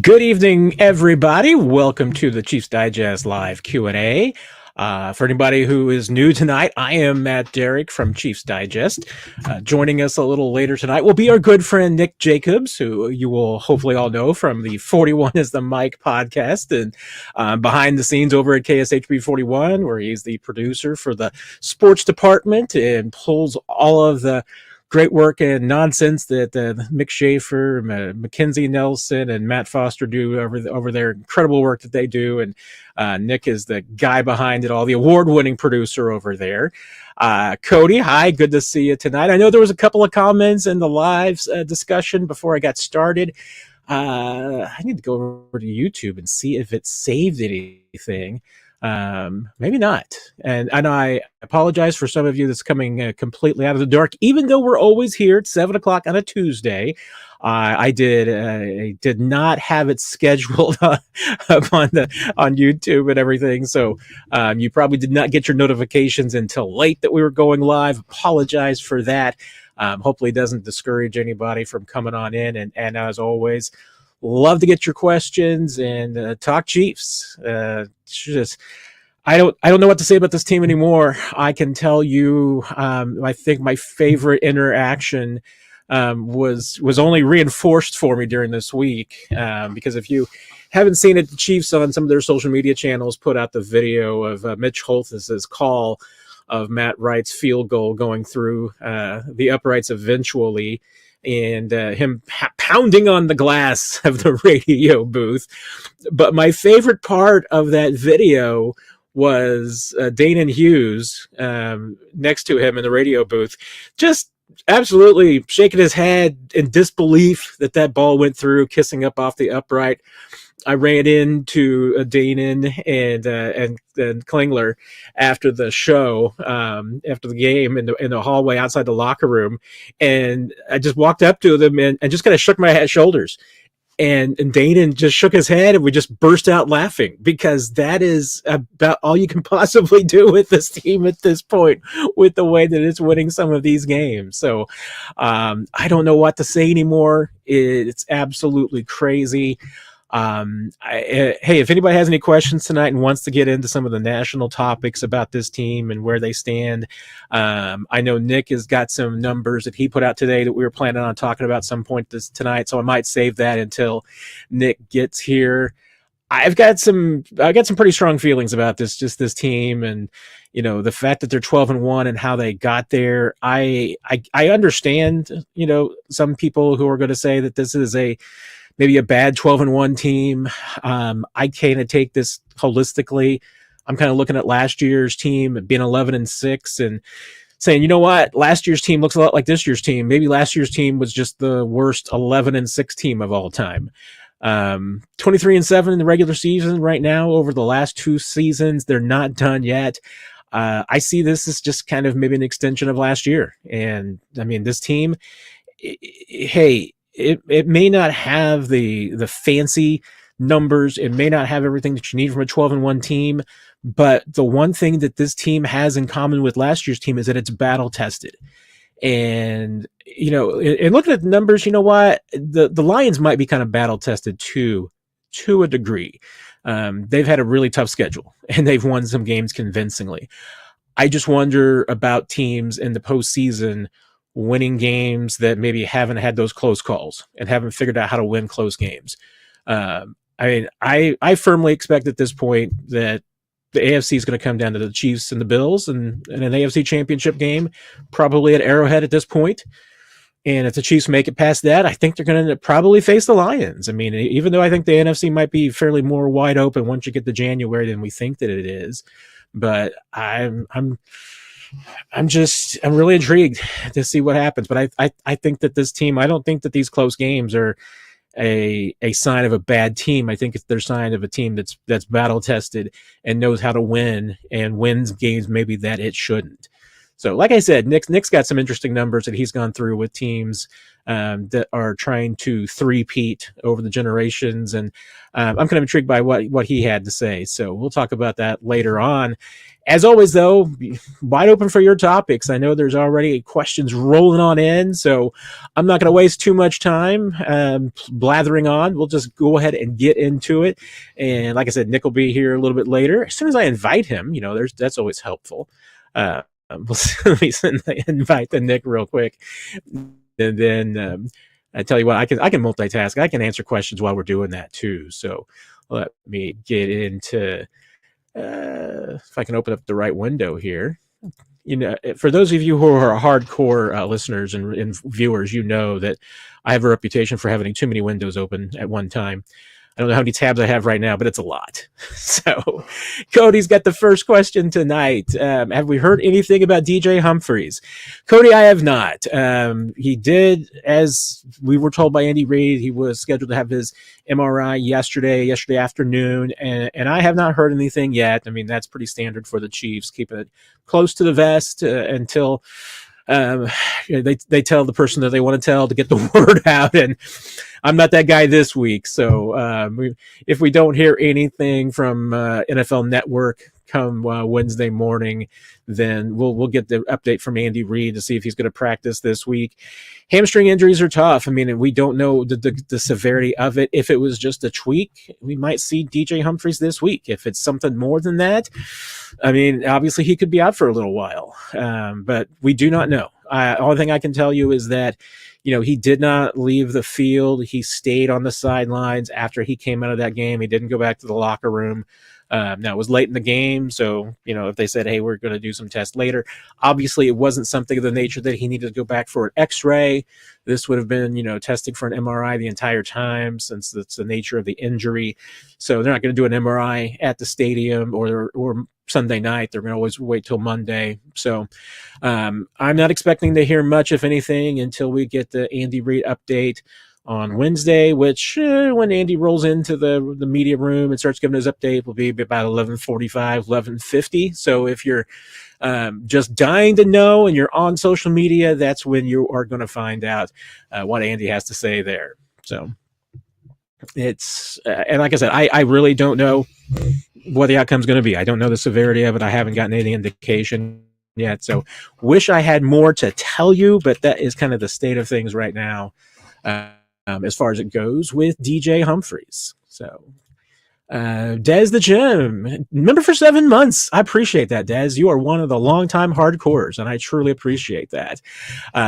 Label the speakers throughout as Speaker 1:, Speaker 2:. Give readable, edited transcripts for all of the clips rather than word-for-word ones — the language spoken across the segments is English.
Speaker 1: Good evening, everybody. Welcome to the Chiefs Digest live Q&A. For anybody who is new tonight, I am Matt Derrick from Chiefs Digest. Joining us a little later tonight will be our good friend Nick Jacobs, who you will hopefully all know from the 41 is the Mic podcast and behind the scenes over at KSHB 41, where he's the producer for the sports department and pulls all of the great work and nonsense that Mick Schaefer, Mackenzie Nelson, and Matt Foster do over their incredible work that they do. And Nick is the guy behind it all, the award-winning producer over there. Cody, hi, good to see you tonight. I know there was a couple of comments in the live discussion before I got started. I need to go over to YouTube and see if it saved anything. Maybe not. And I apologize for some of you that's coming completely out of the dark, even though we're always here at 7 o'clock on a Tuesday. I did not have it scheduled up on YouTube and everything. So you probably did not get your notifications until late that we were going live. Apologize for that. Hopefully it doesn't discourage anybody from coming on in. And as always, love to get your questions and talk Chiefs. I don't know what to say about this team anymore. I can tell you, I think my favorite interaction was only reinforced for me during this week, because if you haven't seen it, the Chiefs on some of their social media channels put out the video of Mitch Holthus's call of Matt Wright's field goal going through the uprights eventually, and him pounding on the glass of the radio booth. But my favorite part of that video was Dana Hughes next to him in the radio booth, just absolutely shaking his head in disbelief that ball went through, kissing up off the upright. I ran into Danon and Klingler after the show, after the game in the hallway outside the locker room. And I just walked up to them and just kind of shook my shoulders. And Danon just shook his head and we just burst out laughing, because that is about all you can possibly do with this team at this point, with the way that it's winning some of these games. So I don't know what to say anymore. It's absolutely crazy. Hey, if anybody has any questions tonight and wants to get into some of the national topics about this team and where they stand, I know Nick has got some numbers that he put out today that we were planning on talking about some point tonight, so I might save that until Nick gets here. I've got some pretty strong feelings about this team, and the fact that they're 12-1 and how they got there. I understand, some people who are going to say that this is maybe a bad 12-1 team. I kind of take this holistically. I'm kind of looking at last year's team being 11-6 and saying, you know what, last year's team looks a lot like this year's team. Maybe last year's team was just the worst 11-6 team of all time. 23-7 in the regular season right now. Over the last two seasons, they're not done yet. I see this as just kind of maybe an extension of last year. And I mean, this team, hey, it may not have the fancy numbers. It may not have everything that you need from a 12-1 team. But the one thing that this team has in common with last year's team is that it's battle tested. And, and looking at the numbers, you know what? The Lions might be kind of battle tested to a degree. They've had a really tough schedule and they've won some games convincingly. I just wonder about teams in the postseason winning games that maybe haven't had those close calls and haven't figured out how to win close games. I firmly expect at this point that the AFC is going to come down to the Chiefs and the Bills and an AFC championship game, probably at Arrowhead at this point. And if the Chiefs make it past that, I think they're going to probably face the Lions. I mean, even though I think the NFC might be fairly more wide open once you get to January than we think that it is, but I'm really intrigued to see what happens. But I think that this team, I don't think that these close games are a sign of a bad team. I think they're a sign of a team that's battle tested and knows how to win and wins games maybe that it shouldn't. So, like I said, Nick's got some interesting numbers that he's gone through with teams that are trying to three-peat over the generations, and I'm kind of intrigued by what he had to say. So we'll talk about that later on. As always, though, wide open for your topics. I know there's already questions rolling on in, so I'm not going to waste too much time blathering on. We'll just go ahead and get into it. And like I said, Nick will be here a little bit later. As soon as I invite him, that's always helpful. Let me invite the Nick real quick, and then I tell you what, I can multitask. I can answer questions while we're doing that too. So let me get into. If I can open up the right window here, for those of you who are hardcore listeners and viewers, that I have a reputation for having too many windows open at one time. I don't know how many tabs I have right now, but it's a lot. So Cody's got the first question tonight. Have we heard anything about DJ Humphries? Cody, I have not. He did, as we were told by Andy Reid, he was scheduled to have his MRI yesterday afternoon, and I have not heard anything yet. I mean, that's pretty standard for the Chiefs, keeping it close to the vest until they tell the person that they want to tell to get the word out, and I'm not that guy this week. So if we don't hear anything from NFL Network come Wednesday morning, then we'll get the update from Andy Reid to see if he's going to practice this week. Hamstring injuries are tough. I mean, we don't know the severity of it. If it was just a tweak, we might see DJ Humphries this week. If it's something more than that, I mean, obviously he could be out for a little while, but we do not know. Only thing I can tell you is that, he did not leave the field. He stayed on the sidelines after he came out of that game. He didn't go back to the locker room. Now, it was late in the game, so, if they said, hey, we're going to do some tests later, obviously it wasn't something of the nature that he needed to go back for an x-ray. This would have been, testing for an MRI the entire time, since that's the nature of the injury. So they're not going to do an MRI at the stadium or Sunday night. They're going to always wait till Monday. So I'm not expecting to hear much, if anything, until we get the Andy Reid update on Wednesday, which when Andy rolls into the media room and starts giving his update, will be about 11:45, 11:50. So if you're just dying to know and you're on social media, that's when you are going to find out what Andy has to say there. So it's and like I said, I really don't know what the outcome's going to be. I don't know the severity of it. I haven't gotten any indication yet. So wish I had more to tell you, but that is kind of the state of things right now. As far as it goes with DJ Humphries. So, Des the Gym, member for 7 months. I appreciate that, Des. You are one of the longtime hardcores, and I truly appreciate that.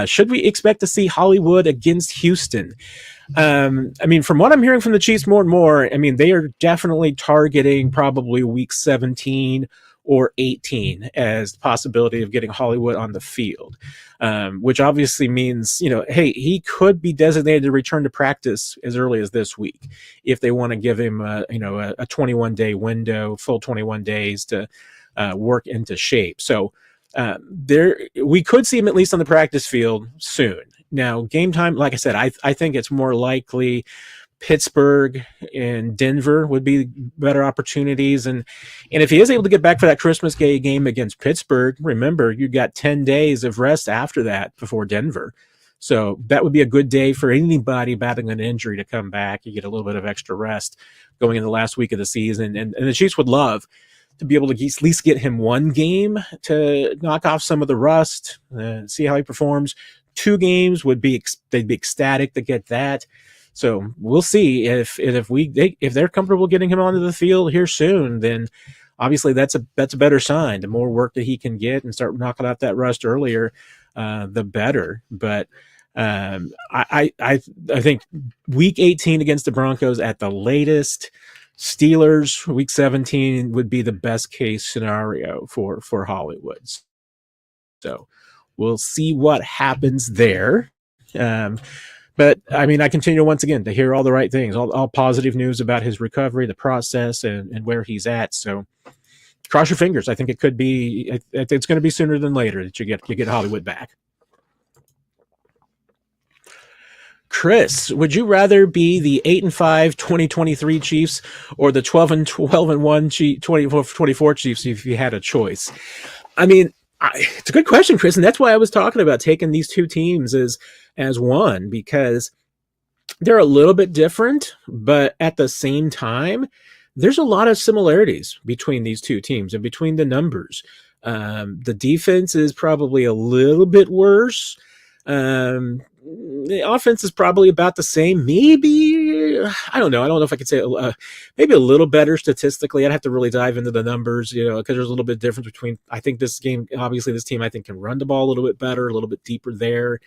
Speaker 1: Should we expect to see Hollywood against Houston? I mean, from what I'm hearing from the Chiefs more and more, I mean, they are definitely targeting probably week 17 or 18 as the possibility of getting Hollywood on the field, which obviously means, hey, he could be designated to return to practice as early as this week if they want to give him a 21-day window, full 21 days to work into shape. So we could see him at least on the practice field soon. Now, game time, like I said, I think it's more likely Pittsburgh and Denver would be better opportunities. And if he is able to get back for that Christmas Day game against Pittsburgh, remember, you got 10 days of rest after that before Denver. So that would be a good day for anybody battling an injury to come back. You get a little bit of extra rest going in the last week of the season. And the Chiefs would love to be able to at least get him one game to knock off some of the rust, see how he performs. 2 games they'd be ecstatic to get that. So we'll see if they're comfortable getting him onto the field here soon. Then obviously that's a better sign. The more work that he can get and start knocking out that rust earlier, the better. But I think week 18 against the Broncos at the latest. Steelers week 17 would be the best case scenario for Hollywood. So we'll see what happens there. But I mean, I continue once again to hear all the right things, all positive news about his recovery, the process, and where he's at. So cross your fingers. I think it could be. It's going to be sooner than later that you get Hollywood back. Chris, would you rather be the 8-5 2023 Chiefs or the 12-1 2024 Chiefs if you had a choice? I mean, It's a good question, Chris, and that's why I was talking about taking these two teams as one, because they're a little bit different, but at the same time, there's a lot of similarities between these two teams and between the numbers. The defense is probably a little bit worse. The offense is probably about the same. Maybe, I don't know. I don't know if I could say maybe a little better statistically. I'd have to really dive into the numbers, because there's a little bit difference between, I think this game, obviously this team, I think can run the ball a little bit better, a little bit deeper there.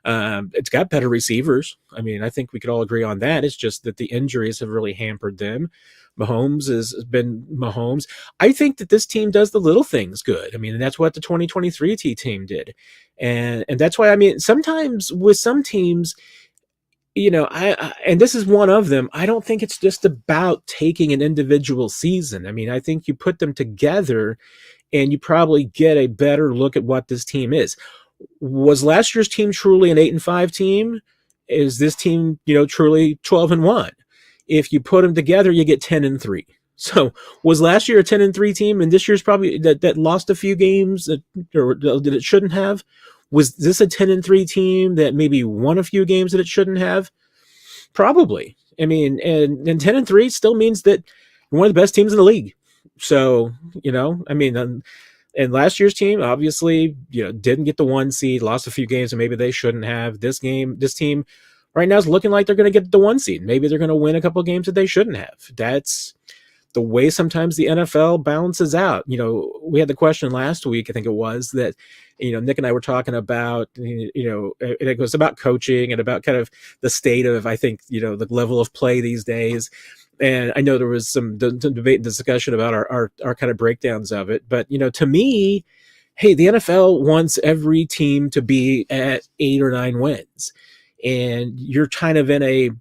Speaker 1: It's got better receivers. I mean, I think we could all agree on that. It's just that the injuries have really hampered them. Mahomes has been Mahomes. I think that this team does the little things good. I mean, and that's what the 2023 team did. And that's why, I mean, sometimes with some teams, and this is one of them, I don't think it's just about taking an individual season. I mean, I think you put them together and you probably get a better look at what this team is. Was last year's team truly an 8-5 team? Is this team, truly 12-1? If you put them together, you get 10-3. So was last year a 10-3 team, and this year's probably that lost a few games or that it shouldn't have? Was this a 10-3 team that maybe won a few games that it shouldn't have? Probably. I mean, and 10-3 still means that you're one of the best teams in the league. So, I mean, and last year's team obviously, didn't get the 1 seed, lost a few games, and maybe they shouldn't have. This team right now is looking like they're going to get the 1 seed. Maybe they're going to win a couple of games that they shouldn't have. That's the way sometimes the NFL balances out. We had the question last week, I think it was, that, Nick and I were talking about, and it was about coaching and about kind of the state of, I think, the level of play these days. And I know there was some debate and discussion about our kind of breakdowns of it. But, to me, hey, the NFL wants every team to be at 8 or 9 wins. And you're kind of in a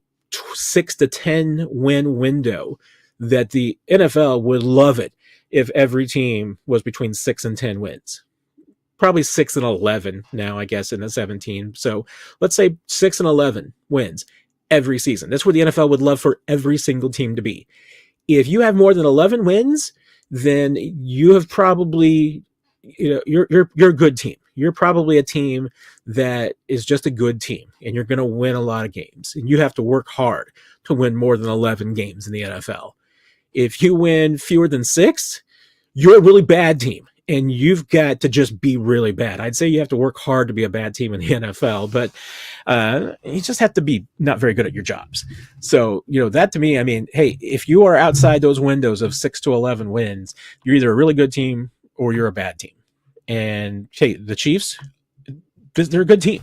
Speaker 1: 6 to 10 win window that the NFL would love it if every team was between 6 and 10 wins. Probably 6 and 11 now, I guess, in the 17. So let's say 6 and 11 wins every season. That's where the NFL would love for every single team to be. If you have more than 11 wins, then you have probably, you're a good team. You're probably a team that is just a good team, and you're going to win a lot of games. And you have to work hard to win more than 11 games in the NFL. If you win fewer than 6, you're a really bad team, and you've got to just be really bad. I'd say you have to work hard to be a bad team in the NFL, but you just have to be not very good at your jobs. So, that to me, I mean, hey, if you are outside those windows of 6 to 11 wins, you're either a really good team or you're a bad team. And hey, the Chiefs, they're a good team.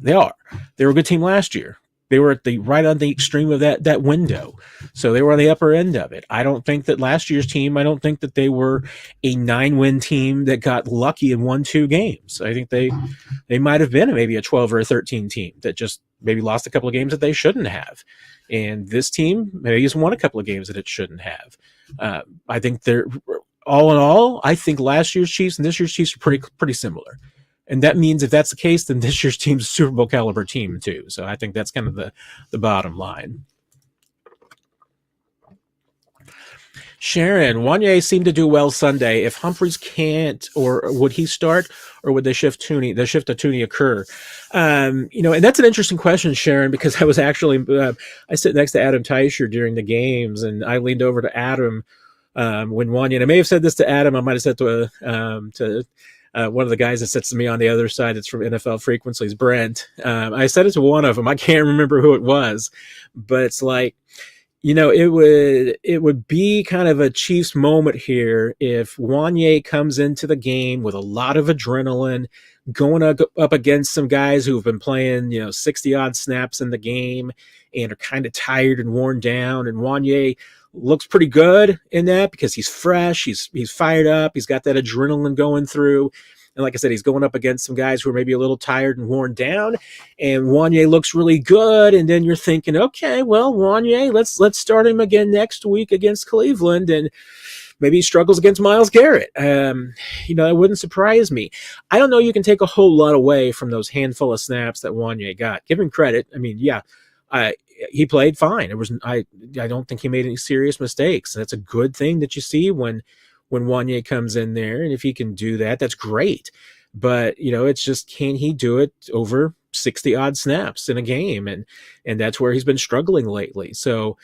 Speaker 1: They are. They were a good team last year. They were right on the extreme of that window. So they were on the upper end of it. I don't think that last year's team, I don't think that they were a 9-win team that got lucky and won 2 games. I think they might have been maybe a 12 or a 13 team that just maybe lost a couple of games that they shouldn't have. And this team maybe has won a couple of games that it shouldn't have. I think they're, all in all, I think last year's Chiefs and this year's Chiefs are pretty similar. And that means if that's the case, then this year's team's a Super Bowl caliber team too. So I think that's kind of the bottom line. Sharon, Wanye seemed to do well Sunday. If Humphreys can't, or would he start, or would the shift to Tooney occur? And that's an interesting question, Sharon, because I was actually I sit next to Adam Teicher during the games, and I leaned over to Adam when Wanye, and I may have said this to Adam, I might have said to one of the guys that sits to me on the other side, it's from NFL Frequencies, Brent. I said it to one of them. I can't remember who it was, but it's like, it would be kind of a Chiefs moment here if Wanye comes into the game with a lot of adrenaline, going up against some guys who've been playing, 60 odd snaps in the game and are kind of tired and worn down. And Wanye looks pretty good in that because he's fresh, he's fired up, he's got that adrenaline going through. And like I said, he's going up against some guys who are maybe a little tired and worn down. And Wanye looks really good. And then you're thinking, okay, well, Wanye, let's start him again next week against Cleveland. And maybe he struggles against Myles Garrett. It wouldn't surprise me. I don't know you can take a whole lot away from those handful of snaps that Wanye got. Give him credit. I mean, yeah, he played fine. I don't think he made any serious mistakes. And that's a good thing that you see when when Wanye comes in there. And if he can do that, that's great. But, it's just, can he do it over 60 odd snaps in a game? And that's where he's been struggling lately. So,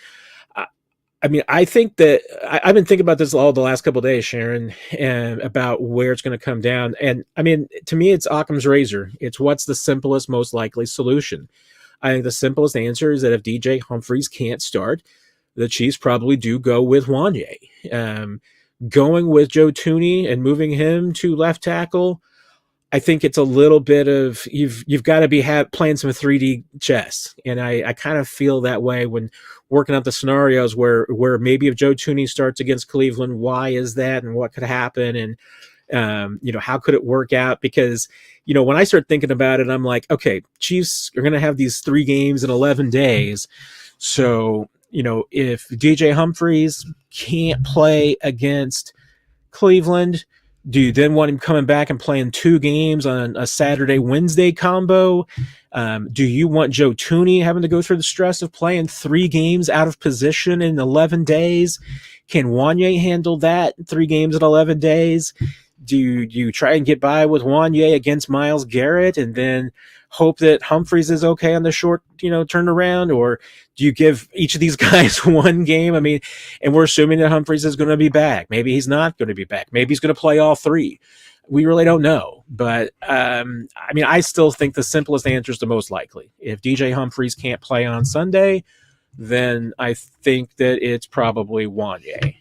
Speaker 1: I think that I've been thinking about this all the last couple of days, Sharon, and about where it's going to come down. And to me, it's Occam's razor. It's what's the simplest, most likely solution. I think the simplest answer is that if DJ Humphries can't start, the Chiefs probably do go with Wanye. Going with Joe Thuney and moving him to left tackle, I think it's a little bit of you've got to be playing some 3D chess, and I kind of feel that way when working out the scenarios where maybe if Joe Thuney starts against Cleveland, why is that, and what could happen, and how could it work out? Because when I start thinking about it, I'm like, okay, Chiefs are going to have these 3 games in 11 days, so if DJ Humphries can't play against Cleveland, do you then want him coming back and playing 2 games on a Saturday-Wednesday combo? Do you want Joe Thuney having to go through the stress of playing 3 games out of position in 11 days? Can Wanye handle that 3 games in 11 days? Do you try and get by with Wanye against Myles Garrett and then hope that Humphries is okay on the short, turnaround? Or do you give each of these guys 1 game? And we're assuming that Humphries is going to be back. Maybe he's not going to be back. Maybe he's going to play all 3. We really don't know. But, I still think the simplest answer is the most likely. If DJ Humphries can't play on Sunday, then I think that it's probably Wanye.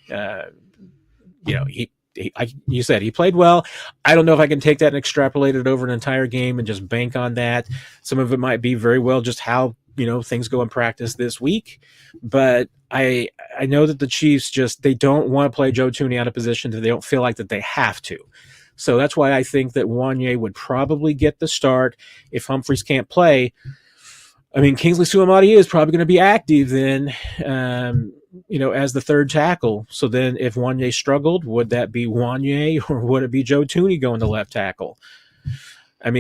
Speaker 1: You said he played well. I don't know if I can take that and extrapolate it over an entire game and just bank on that. Some of it might be very well just how things go in practice this week. But I know that the Chiefs they don't want to play Joe Thuney out of position if they don't feel like that they have to. So that's why I think that Wanye would probably get the start if Humphries can't play. Kingsley Suamadi is probably going to be active then. As the third tackle. So then if Wanye struggled, would that be Wanye or would it be Joe Thuney going to left tackle? I'm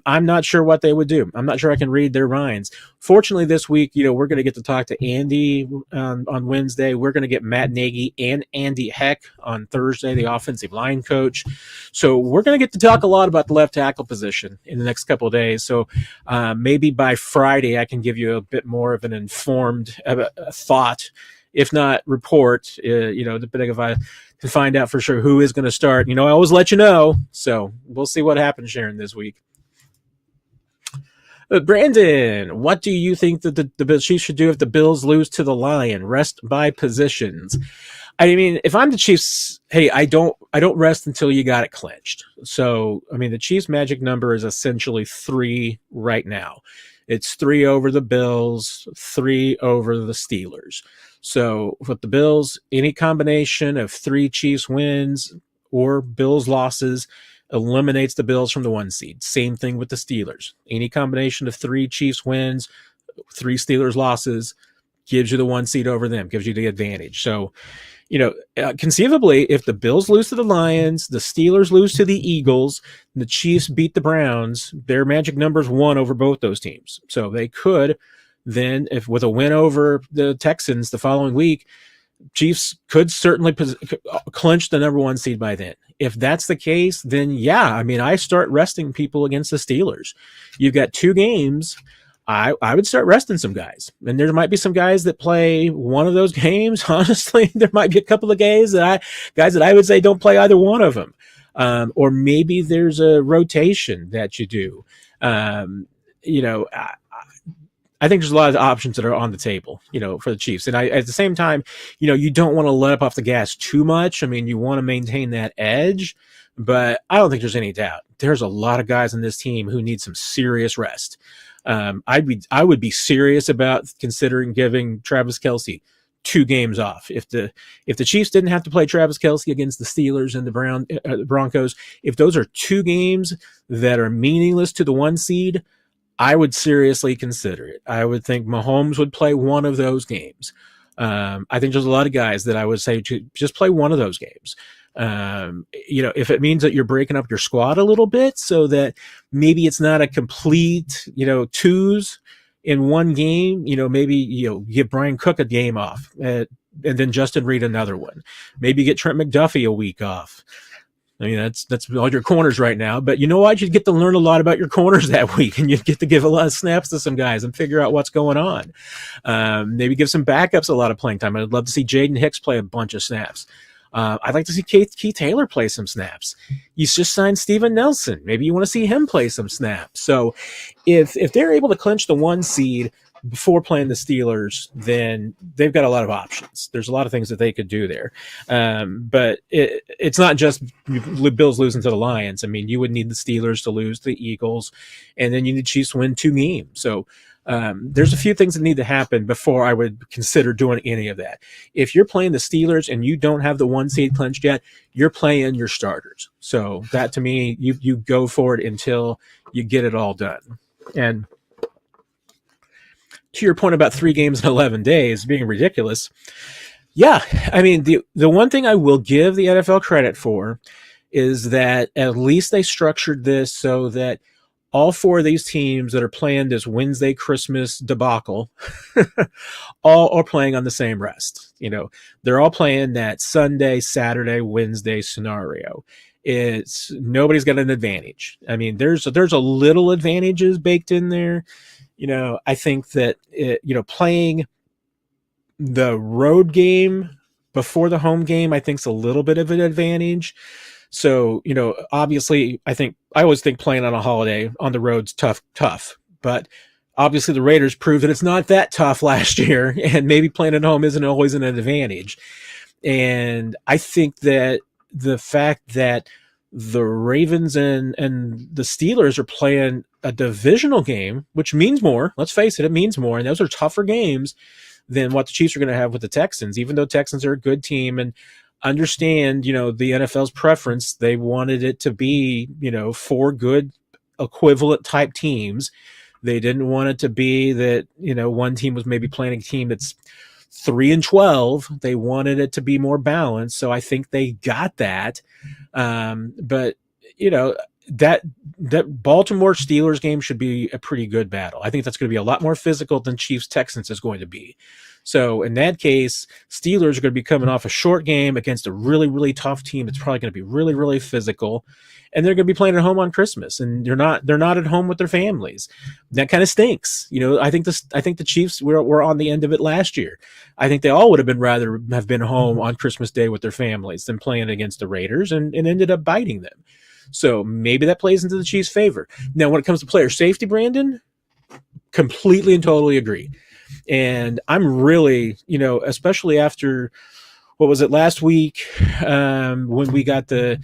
Speaker 1: not sure what they would do. I'm not sure I can read their minds. Fortunately, this week, we're going to get to talk to Andy on Wednesday. We're going to get Matt Nagy and Andy Heck on Thursday, the offensive line coach. So we're going to get to talk a lot about the left tackle position in the next couple of days. So maybe by Friday, I can give you a bit more of an informed thought, if not report, depending if I can find out for sure who is going to start. I always let you know. So we'll see what happens, Sharon, this week. Brandon, what do you think that the Chiefs should do if the Bills lose to the Lions? Rest by positions. If I'm the Chiefs, hey, I don't rest until you got it clinched. So, the Chiefs' magic number is essentially 3 right now. It's 3 over the Bills, 3 over the Steelers. So with the Bills, any combination of 3 Chiefs wins or Bills losses eliminates the Bills from the 1 seed. Same thing with the Steelers. Any combination of 3 Chiefs wins, 3 Steelers losses gives you the 1 seed over them, gives you the advantage. So, conceivably, if the Bills lose to the Lions, the Steelers lose to the Eagles, and the Chiefs beat the Browns, their magic number is 1 over both those teams. So they could then, if with a win over the Texans the following week, Chiefs could certainly clinch the number 1 seed by then. If that's the case, then yeah, I start resting people against the Steelers. You've got 2 games. I would start resting some guys. And there might be some guys that play one of those games. Honestly, there might be a couple of guys that I would say don't play either one of them. Or maybe there's a rotation that you do. I think there's a lot of options that are on the table, for the Chiefs. And at the same time, you don't want to let up off the gas too much. You want to maintain that edge, but I don't think there's any doubt. There's a lot of guys on this team who need some serious rest. I would be serious about considering giving Travis Kelce 2 games off. If the Chiefs didn't have to play Travis Kelce against the Steelers and the Broncos, if those are 2 games that are meaningless to the 1 seed, I would seriously consider it. I would think Mahomes would play one of those games. I think there's a lot of guys that I would say to just play one of those games. If it means that you're breaking up your squad a little bit so that maybe it's not a complete, 2s in 1 game, maybe, give Brian Cook a game off. and then Justin Reed another one. Maybe get Trent McDuffie a week off. I mean, that's all your corners right now. But you know what? You get to learn a lot about your corners that week, and you get to give a lot of snaps to some guys and figure out what's going on. Maybe give some backups a lot of playing time. I'd love to see Jaden Hicks play a bunch of snaps. I'd like to see Keith Taylor play some snaps. You just signed Steven Nelson. Maybe you want to see him play some snaps. So if they're able to clinch the 1 seed before playing the Steelers, then they've got a lot of options. There's a lot of things that they could do there. But it's not just Bills losing to the Lions. I mean, you would need the Steelers to lose to the Eagles, and then you need Chiefs to win 2 games. So there's a few things that need to happen before I would consider doing any of that. If you're playing the Steelers and you don't have the 1 seed clinched yet, you're playing your starters. So that, to me, you go for it until you get it all done. And to your point about 3 games in 11 days being ridiculous, yeah, I mean, the one thing I will give the NFL credit for is that at least they structured this so that all 4 of these teams that are playing this Wednesday Christmas debacle all are playing on the same rest. You know, they're all playing that Sunday, Saturday, Wednesday scenario. It's nobody's got an advantage. I mean, there's a little advantages baked in there. You know, I think that playing the road game before the home game, I think is a little bit of an advantage. So, obviously, I always think playing on a holiday on the road's tough, but obviously the Raiders proved that it's not that tough last year, and maybe playing at home isn't always an advantage. And I think that the fact that the Ravens and the Steelers are playing a divisional game, which means more, let's face it, it means more, and those are tougher games than what the Chiefs are going to have with the Texans, even though Texans are a good team. And understand, the NFL's preference. They wanted it to be, 4 good equivalent type teams. They didn't want it to be that, one team was maybe playing a team that's 3-12. They wanted it to be more balanced. So I think they got that. But that Baltimore Steelers game should be a pretty good battle. I think that's going to be a lot more physical than Chiefs Texans is going to be. So in that case, Steelers are going to be coming off a short game against a really, really tough team. It's probably going to be really, really physical, and they're going to be playing at home on Christmas, and they're not at home with their families. That kind of stinks. I think the Chiefs were on the end of it last year. I think they all would have rather have been home on Christmas Day with their families than playing against the Raiders, and ended up biting them. So maybe that plays into the Chiefs' favor. Now, when it comes to player safety, Brandon, completely and totally agree. And I'm really, especially after, what was it, last week, when we got I'm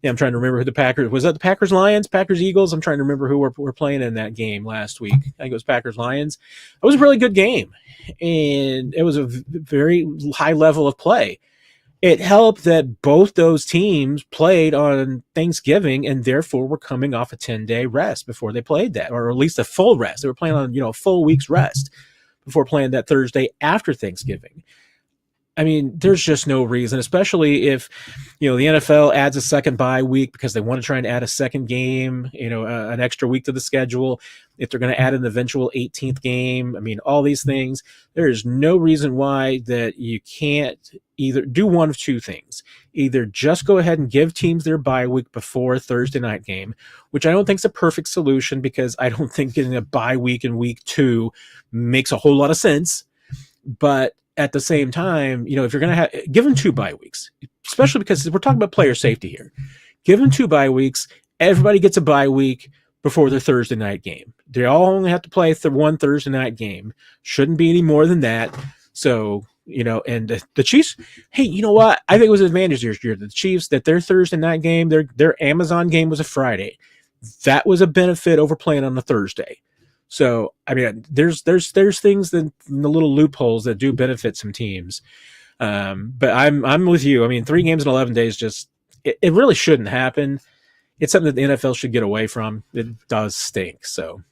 Speaker 1: trying to remember who the Packers, was that the Packers Lions, Packers Eagles? I'm trying to remember who were playing in that game last week. I think it was Packers Lions. It was a really good game, and it was a very high level of play. It helped that both those teams played on Thanksgiving, and therefore were coming off a 10-day rest before they played that, or at least a full rest. They were playing on, a full week's rest before playing that Thursday after Thanksgiving. I mean, there's just no reason, especially if, the NFL adds a second bye week because they want to try and add a second game, an extra week to the schedule. If they're going to add an eventual 18th game, I mean, all these things, there is no reason why that you can't either do one of 2 things. Either just go ahead and give teams their bye week before a Thursday night game, which I don't think is a perfect solution, because I don't think getting a bye week in week 2 makes a whole lot of sense. But at the same time, if you're going to give them 2 bye weeks, especially because we're talking about player safety here, give them 2 bye weeks. Everybody gets a bye week before their Thursday night game. They all only have to play one Thursday night game. Shouldn't be any more than that. So, and the Chiefs, hey, you know what? I think it was an advantage this year. The Chiefs, that their Thursday night game, their Amazon game was a Friday. That was a benefit over playing on a Thursday. So, I mean, there's things that the little loopholes that do benefit some teams. But I'm with you. I mean, 3 games in 11 days, it really shouldn't happen. It's something that the NFL should get away from. It does stink. So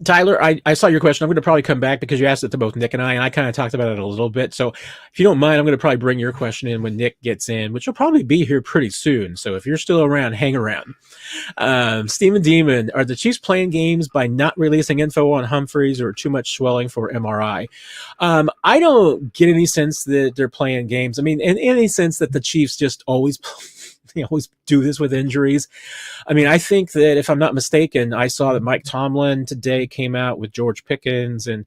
Speaker 1: Tyler, I saw your question. I'm going to probably come back because you asked it to both Nick and I kind of talked about it a little bit. So if you don't mind, I'm going to probably bring your question in when Nick gets in, which will probably be here pretty soon. So if you're still around, hang around. Steven Demon, are the Chiefs playing games by not releasing info on Humphreys or too much swelling for MRI? I don't get any sense that they're playing games. I mean, in any sense that the Chiefs just always they always do this with injuries. I mean, I think that if I'm not mistaken, I saw that Mike Tomlin today came out with George Pickens and,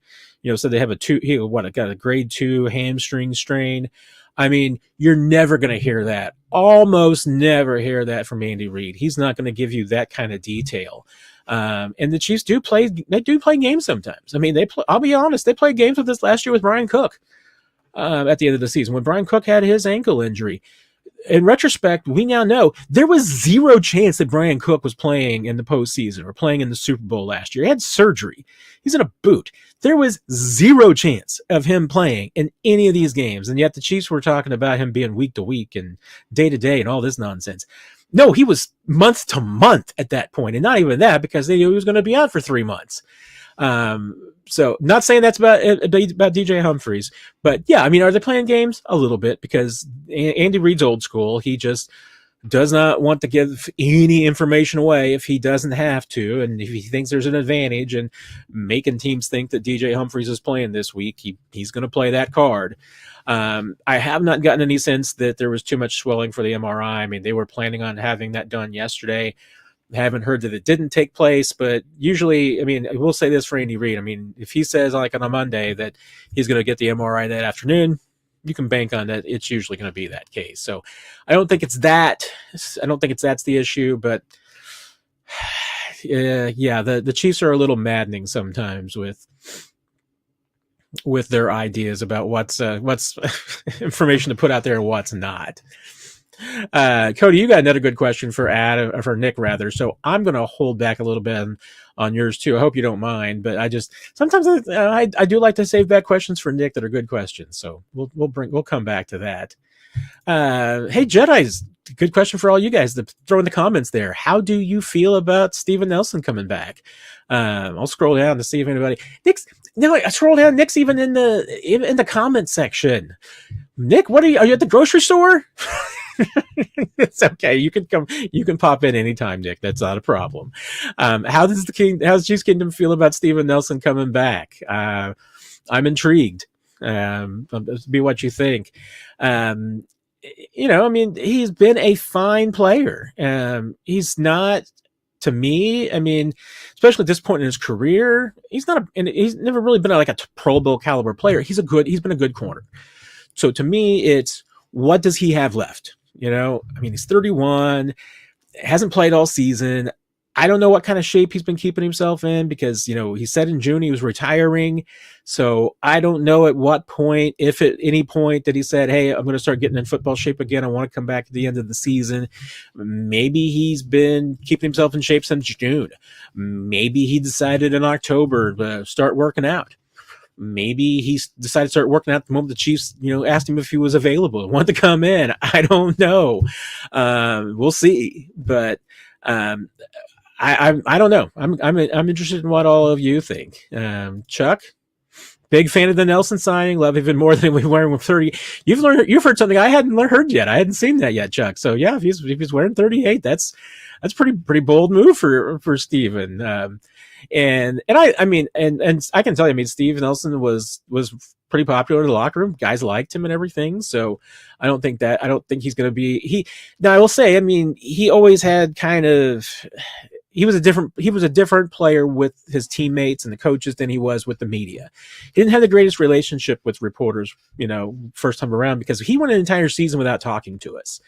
Speaker 1: said they have got a grade 2 hamstring strain. I mean, you're never going to hear that. Almost never hear that from Andy Reid. He's not going to give you that kind of detail. And the Chiefs do play games sometimes. I mean, I'll be honest, they played games with this last year with Brian Cook at the end of the season when Brian Cook had his ankle injury. In retrospect, we now know there was zero chance that Brian Cook was playing in the postseason or playing in the Super Bowl last year. He had surgery. He's in a boot. There was zero chance of him playing in any of these games. And yet the Chiefs were talking about him being week to week and day to day and all this nonsense. No, he was month to month at that point. And not even that, because they knew he was going to be out for 3 months. So not saying that's about DJ Humphreys, but yeah, I mean, are they playing games? A little bit, because Andy Reid's old school. He just does not want to give any information away if he doesn't have to. And if he thinks there's an advantage in making teams think that DJ Humphreys is playing this week, he's going to play that card. I have not gotten any sense that there was too much swelling for the MRI. I mean, they were planning on having that done yesterday. Haven't heard that it didn't take place, but usually, I mean, I will say this for Andy Reid. I mean, if he says like on a Monday that he's going to get the MRI that afternoon, you can bank on that. It's usually going to be that case. So I don't think it's that. I don't think that's the issue, but yeah, the Chiefs are a little maddening sometimes with their ideas about what's information to put out there and what's not. Cody, you got another good question for Nick rather. So I'm going to hold back a little bit on yours too. I hope you don't mind, but sometimes I do like to save back questions for Nick that are good questions. So we'll come back to that. Hey, Jedi's good question for all you guys to throw in the comments there. How do you feel about Steven Nelson coming back? I'll scroll down to see if anybody I scroll down. Nick's even in the comment section. Nick, are you at the grocery store? It's okay. You can pop in anytime, Nick. That's not a problem. How does Chiefs Kingdom feel about Steven Nelson coming back? I'm intrigued. Be what you think. I mean, he's been a fine player. He's not, to me, I mean, especially at this point in his career, he's never really been like a Pro Bowl caliber player. He's been a good corner. So to me, it's, what does he have left? I mean, he's 31, hasn't played all season. I don't know what kind of shape he's been keeping himself in because, he said in June he was retiring. So I don't know at what point, if at any point that he said, hey, I'm going to start getting in football shape again. I want to come back at the end of the season. Maybe he's been keeping himself in shape since June. Maybe he decided in October to start working out. Maybe he decided to start working out the moment the Chiefs, asked him if he was available, wanted to come in. I don't know. We'll see. But I don't know. I'm interested in what all of you think. Chuck, big fan of the Nelson signing. Love even more than we wearing with 30. You've heard something I hadn't heard yet. I hadn't seen that yet, Chuck. So yeah, if he's wearing 38, that's pretty bold move for Steven. And I mean, and I can tell you, I mean, Steve Nelson was pretty popular in the locker room. Guys liked him and everything. So I don't think he's going to be, now I will say, I mean, he always had he was a different player with his teammates and the coaches than he was with the media. He didn't have the greatest relationship with reporters, first time around, because he went an entire season without talking to us.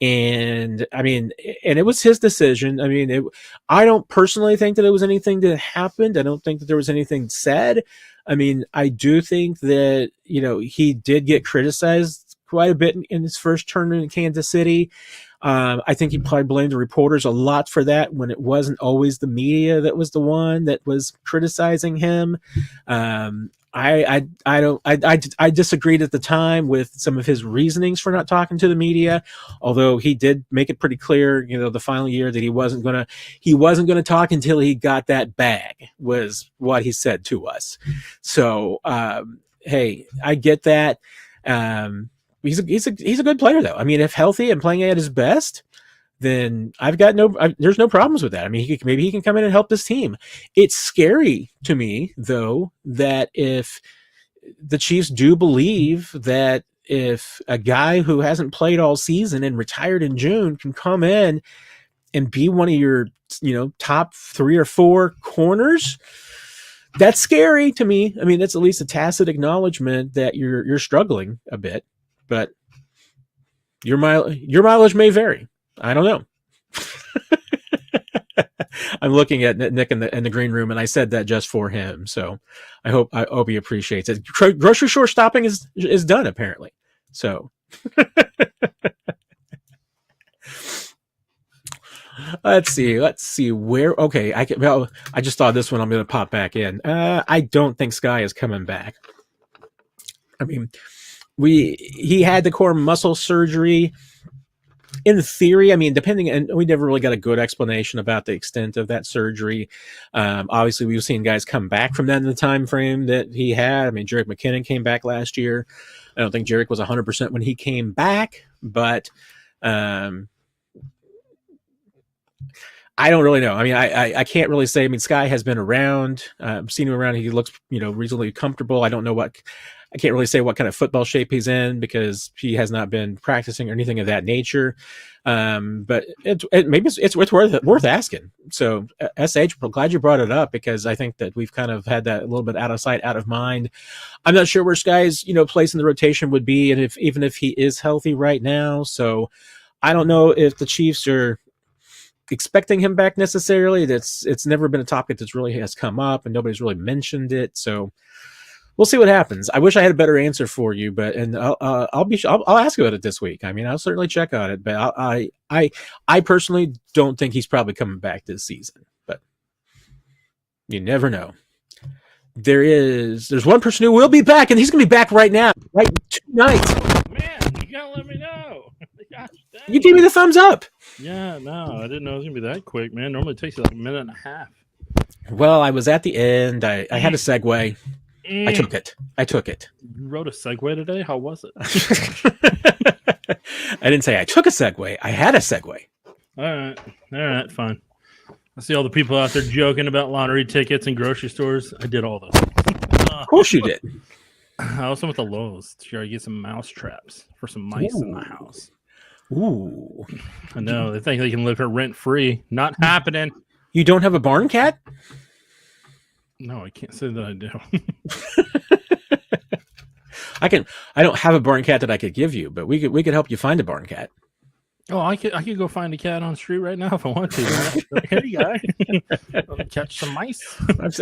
Speaker 1: And I mean, and it was his decision. I mean, I don't personally think that it was anything that happened. I don't think that there was anything said. I mean, I do think that, he did get criticized quite a bit in his first turn in Kansas City. I think he probably blamed the reporters a lot for that when it wasn't always the media that was the one that was criticizing him. I disagreed at the time with some of his reasonings for not talking to the media, although he did make it pretty clear, the final year that he wasn't gonna talk until he got that bag, was what he said to us. So hey, I get that. He's a good player though. I mean, if healthy and playing at his best, then there's no problems with that. I mean, maybe he can come in and help this team. It's scary to me, though, that if the Chiefs do believe that if a guy who hasn't played all season and retired in June can come in and be one of your, top 3 or 4 corners, that's scary to me. I mean, that's at least a tacit acknowledgement that you're struggling a bit, but your mileage may vary. I don't know. I'm looking at Nick in the green room, and I said that just for him. So I hope he appreciates it. Grocery store stopping is done apparently. So let's see where. Okay, I just thought this one. I'm going to pop back in. I don't think Skyy is coming back. I mean, he had the core muscle surgery. In theory, I mean, and we never really got a good explanation about the extent of that surgery. Obviously, we've seen guys come back from that in the time frame that he had. I mean, Derrick McKinnon came back last year. I don't think Derrick was 100% when he came back, but I don't really know. I mean, I can't really say. I mean, Skyy has been around. I've seen him around. He looks, reasonably comfortable. I don't know I can't really say what kind of football shape he's in because he has not been practicing or anything of that nature. But maybe it's worth asking. So SH, I'm glad you brought it up because I think that we've kind of had that a little bit out of sight, out of mind. I'm not sure where Skyy's, place in the rotation would be, and even if he is healthy right now. So I don't know if the Chiefs are expecting him back necessarily. It's never been a topic that's really has come up, and nobody's really mentioned it. So we'll see what happens. I wish I had a better answer for you, but I'll ask about it this week. I mean, I'll certainly check on it, but I personally don't think he's probably coming back this season. But you never know. There's one person who will be back, and he's going to be back right now, right tonight.
Speaker 2: Man, you gotta let me know. Gosh,
Speaker 1: you gave me the thumbs up.
Speaker 2: Yeah, no, I didn't know it was gonna be that quick, man. Normally it takes you like a minute and a half.
Speaker 1: Well, I was at the end. I had a segue. I took it.
Speaker 2: You wrote a segue today? How was it?
Speaker 1: I didn't say I took a segue. I had a segue.
Speaker 2: All right, fine. I see all the people out there joking about lottery tickets and grocery stores. I did all those.
Speaker 1: Of course you did.
Speaker 2: I also went to Lowe's to try to get some mouse traps for some mice in my house.
Speaker 1: Ooh.
Speaker 2: I know. They think they can live here rent-free. Not happening.
Speaker 1: You don't have a barn cat?
Speaker 2: No, I can't say that I do.
Speaker 1: I don't have a barn cat that I could give you, but we could help you find a barn cat.
Speaker 2: Oh, I could go find a cat on the street right now if I want to. Hey, guy, catch some mice.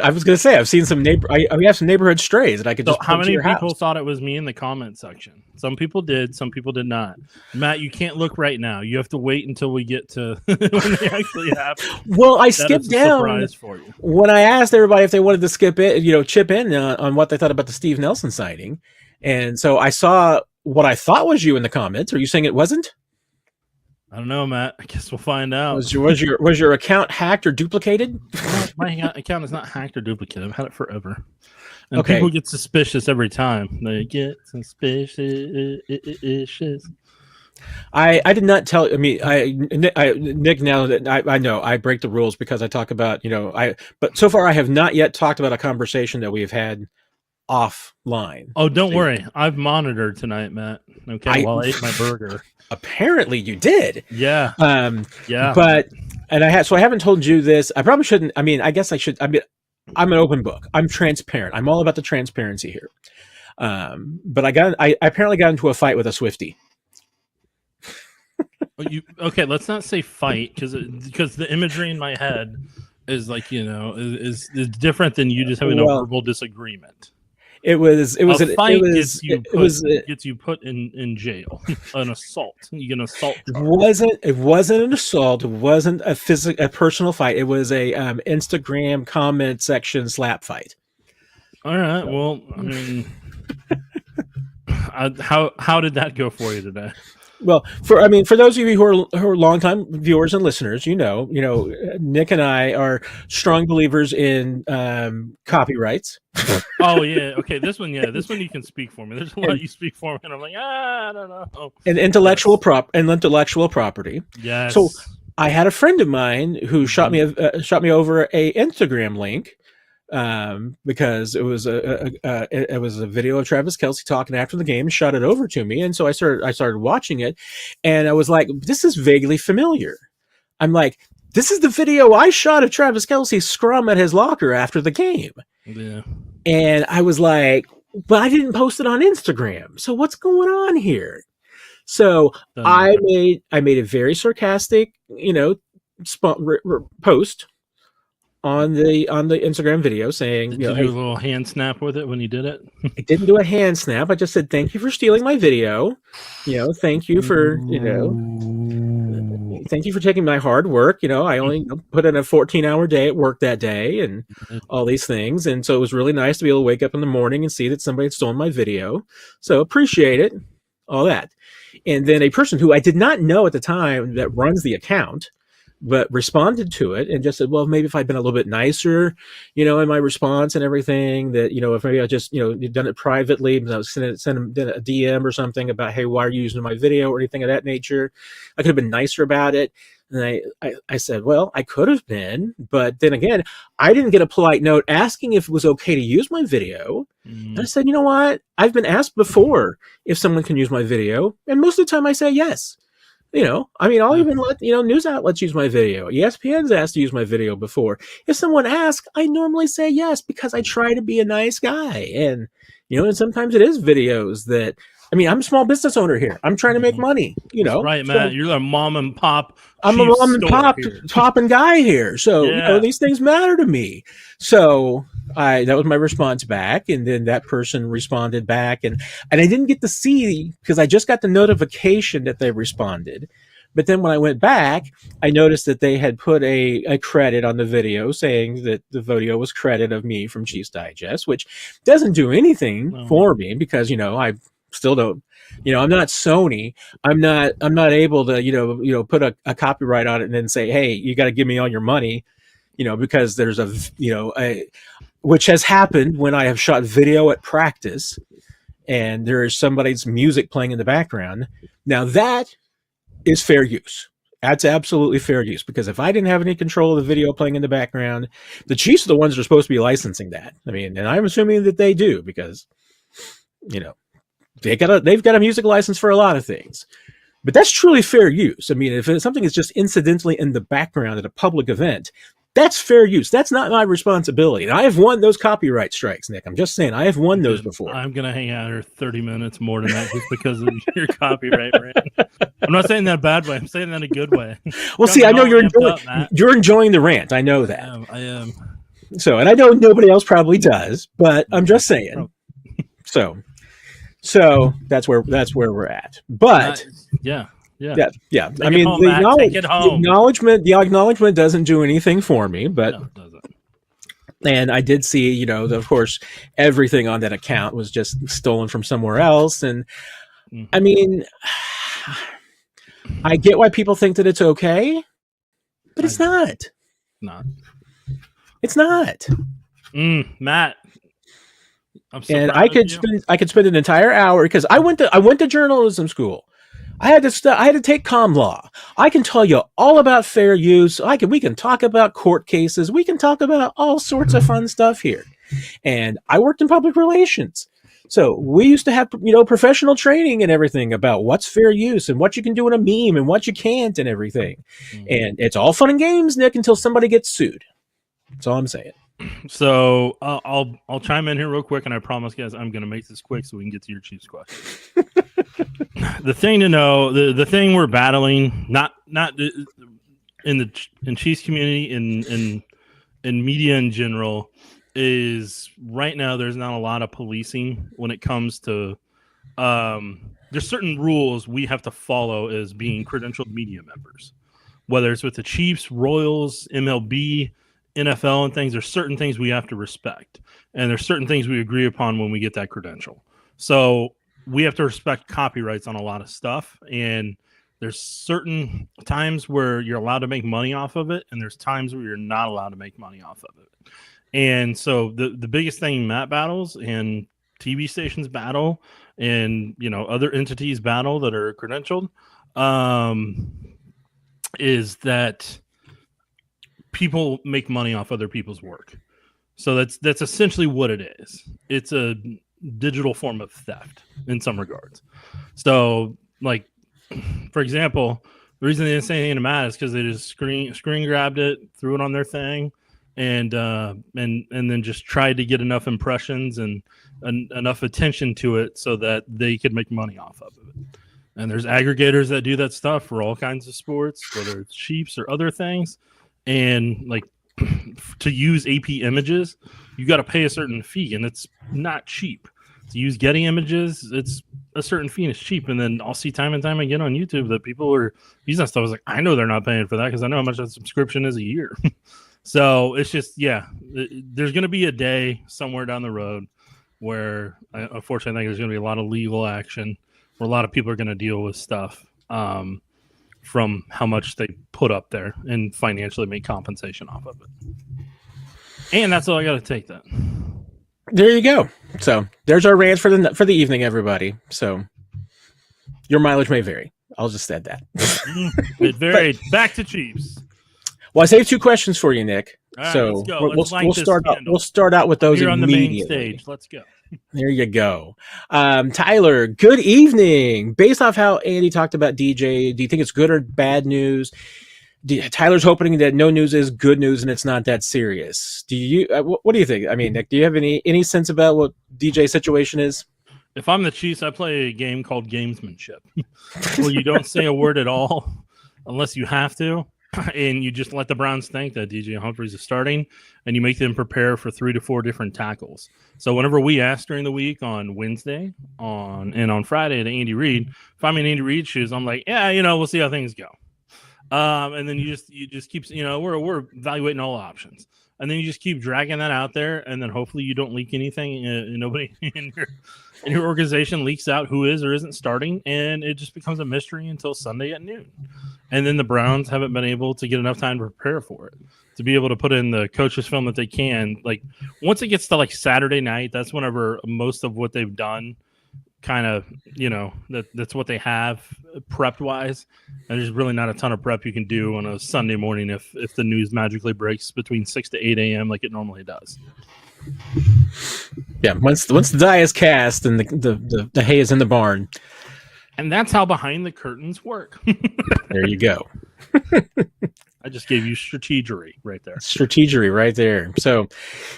Speaker 1: I was going to say I've seen some we have some neighborhood strays that I could. So just
Speaker 2: how many people thought it was me in the comment section? Some people did, some people did not. Matt, you can't look right now. You have to wait until we get to when they actually happen.
Speaker 1: Well, I skipped down
Speaker 2: surprise for you.
Speaker 1: When I asked everybody if they wanted to skip it, chip in on what they thought about the Steve Nelson sighting, and so I saw what I thought was you in the comments. Are you saying it wasn't?
Speaker 2: I don't know, Matt. I guess we'll find out.
Speaker 1: Was your account hacked or duplicated?
Speaker 2: My account is not hacked or duplicated. I've had it forever. And
Speaker 1: okay.
Speaker 2: People get suspicious every time. They get suspicious.
Speaker 1: I did not tell. I mean, Nick. Now that I know, I break the rules because I talk about But so far, I have not yet talked about a conversation that we have had offline.
Speaker 2: Oh, don't worry. I've monitored tonight, Matt. Okay, while I ate my burger.
Speaker 1: Apparently you did.
Speaker 2: Yeah.
Speaker 1: Yeah. But I haven't told you this. I probably shouldn't. I mean, I guess I should. I mean, I'm an open book. I'm transparent. I'm all about the transparency here. But I apparently got into a fight with a Swiftie.
Speaker 2: Okay, let's not say fight because the imagery in my head is like, is different than you just having a verbal disagreement.
Speaker 1: It was a fight.
Speaker 2: Gets you put in jail. An assault. You get an assault charge.
Speaker 1: It wasn't an assault. It wasn't a personal fight. It was a Instagram comment section slap fight.
Speaker 2: All right. Well, I mean, how did that go for you today?
Speaker 1: Well, for those of you who are longtime viewers and listeners, Nick and I are strong believers in copyrights.
Speaker 2: Oh yeah, okay. This one you can speak for me. There's a lot you speak for me, and I'm like, I don't know.
Speaker 1: And intellectual property.
Speaker 2: Yes.
Speaker 1: So I had a friend of mine who shot me over a Instagram link. Because it was a video of Travis Kelce talking after the game, shot it over to me, and so I started watching it, and I was like, "This is vaguely familiar." I'm like, "This is the video I shot of Travis Kelce scrum at his locker after the game."
Speaker 2: Yeah.
Speaker 1: And I was like, "But I didn't post it on Instagram, so what's going on here?" So I made a very sarcastic, post on the Instagram video saying,
Speaker 2: Did you do a little hand snap with it when you did it?
Speaker 1: I didn't do a hand snap. I just said, "Thank you for stealing my video. Thank you for, thank you for taking my hard work. I only put in a 14-hour day at work that day and all these things. And so it was really nice to be able to wake up in the morning and see that somebody had stolen my video. So appreciate it, all that." And then a person who I did not know at the time that runs the account, but responded to it and just said, "Well, maybe if I'd been a little bit nicer, in my response and everything, that, if maybe I just, done it privately, I was sent him a DM or something about, hey, why are you using my video or anything of that nature? I could have been nicer about it." And I said, well, I could have been, but then again, I didn't get a polite note asking if it was okay to use my video. And I said, you know what? I've been asked before if someone can use my video. And most of the time I say yes. I'll even let, news outlets use my video. ESPN's asked to use my video before. If someone asks, I normally say yes because I try to be a nice guy. And, and sometimes it is videos that, I'm a small business owner here. I'm trying to make money,
Speaker 2: That's right, Matt. So, you're a mom and pop.
Speaker 1: I'm a mom and pop topping guy here. So, these things matter to me. So that was my response back. And then that person responded back. And I didn't get to see because I just got the notification that they responded. But then when I went back, I noticed that they had put a credit on the video saying that the video was credit of me from Chiefs Digest, which doesn't do anything for me because, I still don't, I'm not Sony. I'm not able to, put a copyright on it and then say, hey, you got to give me all your money, because there's which has happened when I have shot video at practice and there is somebody's music playing in the background. Now that is fair use. That's absolutely fair use because if I didn't have any control of the video playing in the background, the Chiefs are the ones that are supposed to be licensing that. And I'm assuming that they do because, they've got a music license for a lot of things, but that's truly fair use. If something is just incidentally in the background at a public event, that's fair use. That's not my responsibility. And I have won those copyright strikes, Nick. I'm just saying I have won those before.
Speaker 2: I'm going to hang out here 30 minutes more than that just because of your copyright rant. I'm not saying that a bad way. I'm saying that in a good way.
Speaker 1: Well, see, I know you're enjoying the rant. I know that.
Speaker 2: I am.
Speaker 1: So, and I know nobody else probably does, but I'm just saying. So that's where we're at. But
Speaker 2: yeah.
Speaker 1: The acknowledgement doesn't do anything for me, but
Speaker 2: no, it doesn't.
Speaker 1: And I did see, of course, everything on that account was just stolen from somewhere else. And I get why people think that it's okay, but it's not. It's not.
Speaker 2: Matt.
Speaker 1: And I could spend an entire hour because I went to journalism school. I had to take comm law. I can tell you all about fair use. We can talk about court cases. We can talk about all sorts of fun stuff here. And I worked in public relations. So we used to have, professional training and everything about what's fair use and what you can do in a meme and what you can't and everything. And it's all fun and games, Nick, until somebody gets sued. That's all I'm saying.
Speaker 2: So I'll chime in here real quick, and I promise, guys, I'm going to make this quick so we can get to your Chiefs question. The thing to know, the thing we're battling, not in Chiefs community, in media in general, is right now there's not a lot of policing when it comes to there's certain rules we have to follow as being credentialed media members, whether it's with the Chiefs, Royals, MLB. NFL and things, there's certain things we have to respect, and there's certain things we agree upon when we get that credential. So we have to respect copyrights on a lot of stuff, and there's certain times where you're allowed to make money off of it, and there's times where you're not allowed to make money off of it. And so the biggest thing Matt battles and TV stations battle and other entities battle that are credentialed is that people make money off other people's work. So that's essentially what it is. It's a digital form of theft in some regards. So, like, for example, the reason they didn't say anything to Matt is because they just screen grabbed it, threw it on their thing, and then just tried to get enough impressions and enough attention to it so that they could make money off of it. And there's aggregators that do that stuff for all kinds of sports, whether it's Chiefs or other things. And like to use AP images, you got to pay a certain fee, and it's not cheap. To use Getty images, it's a certain fee and it's cheap. And then I'll see time and time again on YouTube that people are using stuff. I was like, I know they're not paying for that because I know how much that subscription is a year. So it's just, there's going to be a day somewhere down the road where, unfortunately, I think there's going to be a lot of legal action where a lot of people are going to deal with stuff from how much they put up there and financially make compensation off of it. And that's all I got to take that.
Speaker 1: There you go. So there's our rant for the evening, everybody. So your mileage may vary. I'll just add that.
Speaker 2: It varied. Back to Chiefs.
Speaker 1: Well, I saved 2 questions for you, Nick.
Speaker 2: All right,
Speaker 1: so
Speaker 2: let's go.
Speaker 1: We'll start out with those
Speaker 2: Here on the
Speaker 1: immediately.
Speaker 2: main stage. Let's go.
Speaker 1: There you go. Tyler, good evening. Based off how Andy talked about DJ, do you think it's good or bad news? Tyler's hoping that no news is good news and it's not that serious. Do you? What do you think? I mean, Nick, do you have any sense about what DJ's situation is?
Speaker 2: If I'm the Chiefs, I play a game called Gamesmanship, where you don't say a word at all unless you have to, and you just let the Browns think that DJ Humphries is starting, and you make them prepare for 3 to 4 different tackles. So whenever we ask during the week on Wednesday and on Friday to Andy Reid, if I'm in Andy Reid's shoes, I'm like, we'll see how things go. And then you just keep, we're evaluating all options, and then you just keep dragging that out there, and then hopefully you don't leak anything. Nobody in your organization leaks out who is or isn't starting, and it just becomes a mystery until Sunday at noon. And then the Browns haven't been able to get enough time to prepare for it, to be able to put in the coaches' film that they can. Like once it gets to like Saturday night, that's whenever most of what they've done kind of, that's what they have prepped wise. And there's really not a ton of prep you can do on a Sunday morning if the news magically breaks between 6 to 8 a.m. like it normally does.
Speaker 1: Yeah, once the die is cast and the hay is in the barn.
Speaker 2: And that's how behind the curtains work.
Speaker 1: There you go.
Speaker 2: I just gave you strategery right there.
Speaker 1: Strategery right there. So,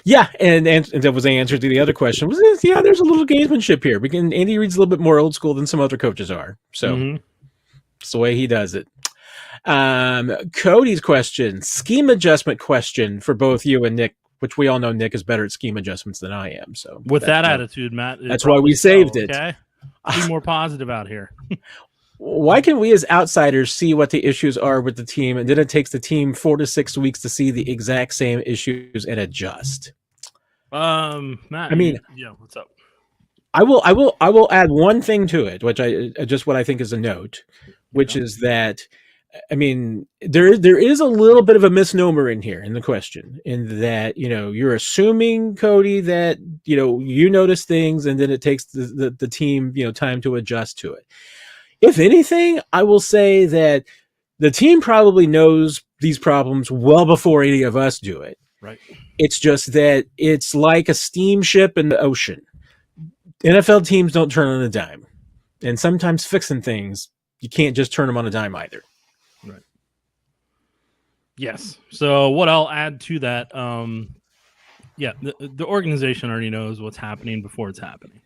Speaker 1: yeah, and that was the answer to the other question. There's a little gamesmanship here. Andy Reid's a little bit more old school than some other coaches are. So, It's the way he does it. Cody's question, scheme adjustment question for both you and Nick, which we all know Nick is better at scheme adjustments than I am. So,
Speaker 2: with that attitude, Matt,
Speaker 1: that's why we saved it.
Speaker 2: Okay, be more positive out here.
Speaker 1: Why can we as outsiders see what the issues are with the team, and then it takes the team 4 to 6 weeks to see the exact same issues and adjust?
Speaker 2: Matt, what's up?
Speaker 1: I will add one thing to it, which what I think is a note, which is that, I mean, there is a little bit of a misnomer in here in the question, in that, you're assuming, Cody, that, you notice things and then it takes the team, time to adjust to it. If anything, I will say that the team probably knows these problems well before any of us do it.
Speaker 2: Right.
Speaker 1: It's just that it's like a steamship in the ocean. NFL teams don't turn on a dime. And sometimes fixing things, you can't just turn them on a dime either.
Speaker 2: Right. Yes. So what I'll add to that, the organization already knows what's happening before it's happening.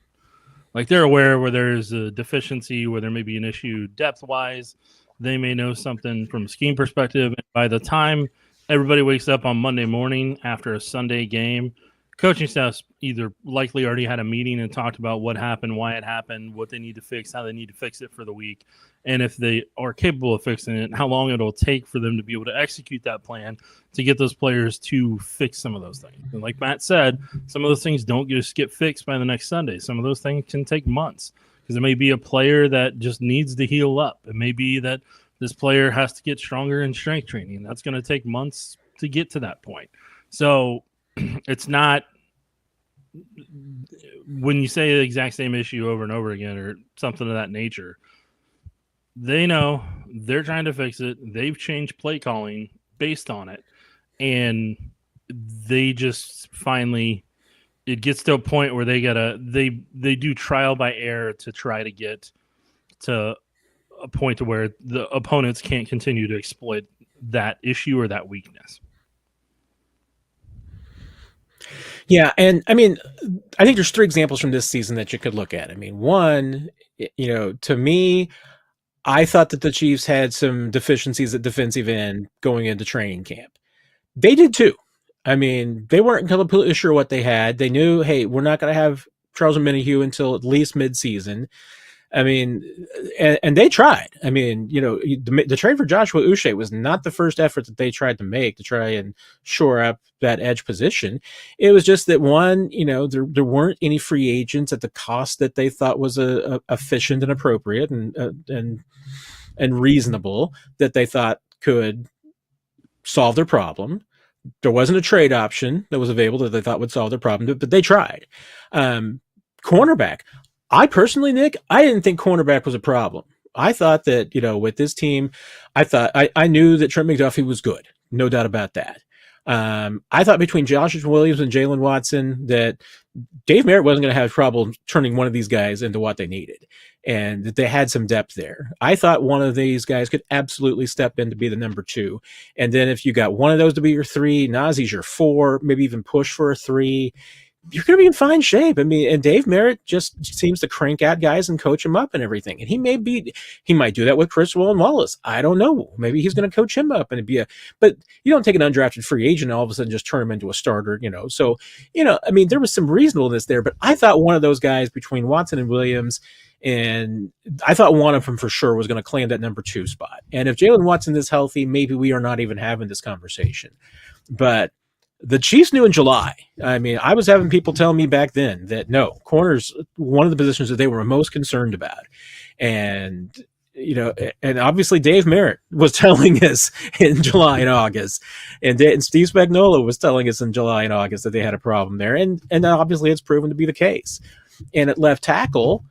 Speaker 2: Like they're aware where there's a deficiency, where there may be an issue depth-wise. They may know something from a scheme perspective. And by the time everybody wakes up on Monday morning after a Sunday game, coaching staff's either likely already had a meeting and talked about what happened, why it happened, what they need to fix, how they need to fix it for the week, and if they are capable of fixing it, how long it'll take for them to be able to execute that plan to get those players to fix some of those things. And like Matt said, some of those things don't just get fixed by the next Sunday. Some of those things can take months because it may be a player that just needs to heal up. It may be that this player has to get stronger in strength training. That's going to take months to get to that point. So it's not when you say the exact same issue over and over again or something of that nature, they know they're trying to fix it. They've changed play calling based on it. And they just finally, it gets to a point where they do trial by error to try to get to a point to where the opponents can't continue to exploit that issue or that weakness.
Speaker 1: Yeah, and I mean, I think there's 3 examples from this season that you could look at. I mean, one, to me, I thought that the Chiefs had some deficiencies at defensive end going into training camp. They did too. I mean, they weren't completely sure what they had. They knew, hey, we're not going to have Charles Omenihu until at least mid-season. I mean, and they tried. I mean, the trade for Joshua Uche was not the first effort that they tried to make to try and shore up that edge position. It was just that one, there weren't any free agents at the cost that they thought was efficient and appropriate and reasonable that they thought could solve their problem. There wasn't a trade option that was available that they thought would solve their problem, but they tried. Cornerback. I personally, Nick, I didn't think cornerback was a problem. I thought that, with this team, I knew that Trent McDuffie was good. No doubt about that. I thought between Josh Williams and Jalen Watson that Dave Merritt wasn't going to have trouble turning one of these guys into what they needed, and that they had some depth there. I thought one of these guys could absolutely step in to be the number 2. And then if you got one of those to be your 3, Nazee's your 4, maybe even push for a 3, you're going to be in fine shape. I mean, and Dave Merritt just seems to crank out guys and coach them up and everything. And he might do that with Chris Wallace. I don't know. Maybe he's going to coach him up and but you don't take an undrafted free agent and all of a sudden just turn him into a starter, So, I mean, there was some reasonableness there, but I thought one of those guys between Watson and Williams, and I thought one of them for sure was going to claim that number 2 spot. And if Jalen Watson is healthy, maybe we are not even having this conversation. But the Chiefs knew in July. I mean, I was having people tell me back then that no, corner's one of the positions that they were most concerned about. And, and obviously Dave Merritt was telling us in July and August, and Steve Spagnuolo was telling us in July and August that they had a problem there. And obviously it's proven to be the case. And at left tackle,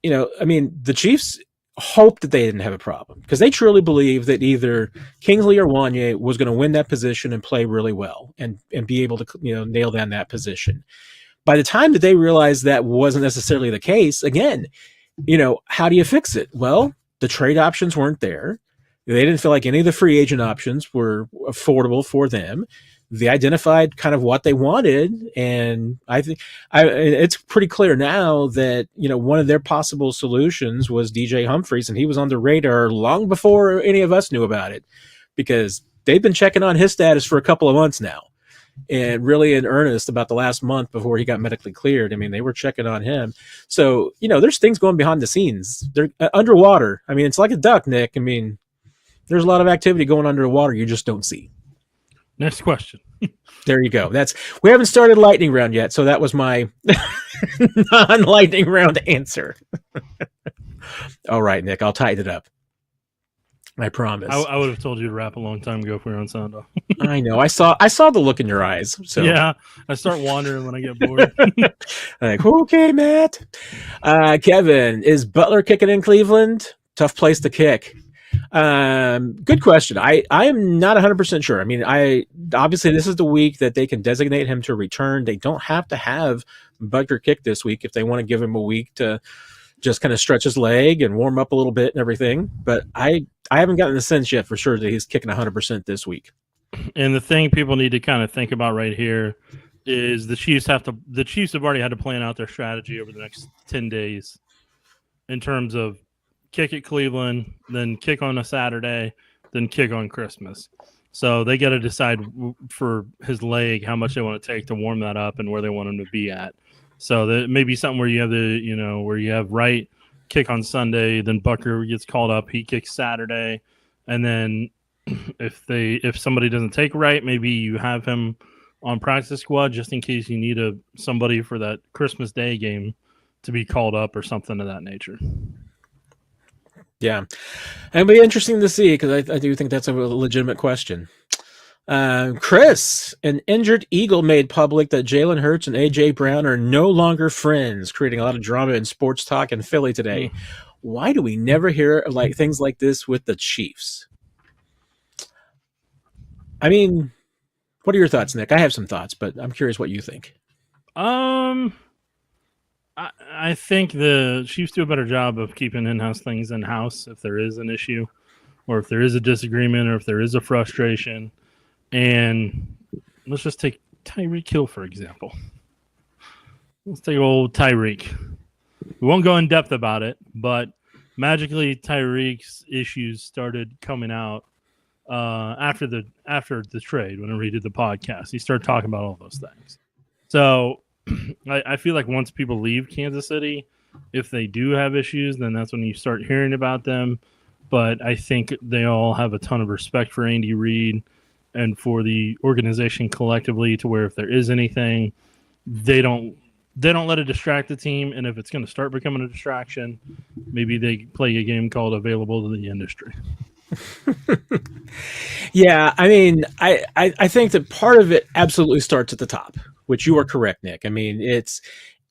Speaker 1: I mean, the Chiefs hoped that they didn't have a problem because they truly believed that either Kingsley or Wanye was going to win that position and play really well and be able to nail down that position. By the time that they realized that wasn't necessarily the case, again, how do you fix it? Well, the trade options weren't there. They didn't feel like any of the free agent options were affordable for them. They identified kind of what they wanted, and I think it's pretty clear now that one of their possible solutions was DJ Humphries, and he was on the radar long before any of us knew about it, because they've been checking on his status for a couple of months now, and really in earnest about the last month before he got medically cleared. I mean, they were checking on him, so there's things going behind the scenes. They're underwater. I mean, it's like a duck, Nick. I mean, there's a lot of activity going underwater you just don't see.
Speaker 2: Next question.
Speaker 1: There you go. We haven't started lightning round yet, so that was my non-lightning round answer. All right, Nick, I'll tighten it up. I promise.
Speaker 2: I would have told you to rap a long time ago if we were on sound off.
Speaker 1: I know. I saw the look in your eyes. So
Speaker 2: yeah, I start wandering when I get bored.
Speaker 1: Like, okay, Matt. Kevin, is Butler kicking in Cleveland? Tough place to kick. Good question. I am not 100% sure. I mean, obviously this is the week that they can designate him to return. They don't have to have Butler kick this week if they want to give him a week to just kind of stretch his leg and warm up a little bit and everything. But I haven't gotten the sense yet for sure that he's kicking 100% this week.
Speaker 2: And the thing people need to kind of think about right here is the Chiefs have already had to plan out their strategy over the next 10 days in terms of kick at Cleveland, then kick on a Saturday, then kick on Christmas. So they got to decide for his leg how much they want to take to warm that up and where they want him to be at. So that may be something where you have where you have Wright kick on Sunday, then Bucker gets called up, he kicks Saturday, and then if somebody doesn't take Wright, maybe you have him on practice squad just in case you need somebody for that Christmas Day game to be called up or something of that nature.
Speaker 1: Yeah, it'll be interesting to see because I do think that's a legitimate question. Chris, an injured Eagle made public that Jalen Hurts and A.J. Brown are no longer friends, creating a lot of drama in sports talk in Philly today. Why do we never hear things like this with the Chiefs? I mean, what are your thoughts, Nick? I have some thoughts, but I'm curious what you think.
Speaker 2: I think the Chiefs do a better job of keeping in-house things in-house if there is an issue or if there is a disagreement or if there is a frustration. And let's just take Tyreek Hill, for example. Let's take old Tyreek. We won't go in depth about it, but magically Tyreek's issues started coming out after the trade when we did the podcast. He started talking about all those things. So I feel like once people leave Kansas City, if they do have issues, then that's when you start hearing about them. But I think they all have a ton of respect for Andy Reid and for the organization collectively, to where if there is anything, they don't let it distract the team. And if it's going to start becoming a distraction, maybe they play a game called Available to the Industry.
Speaker 1: Yeah, I mean, I think that part of it absolutely starts at the top, which you are correct, Nick. I mean, it's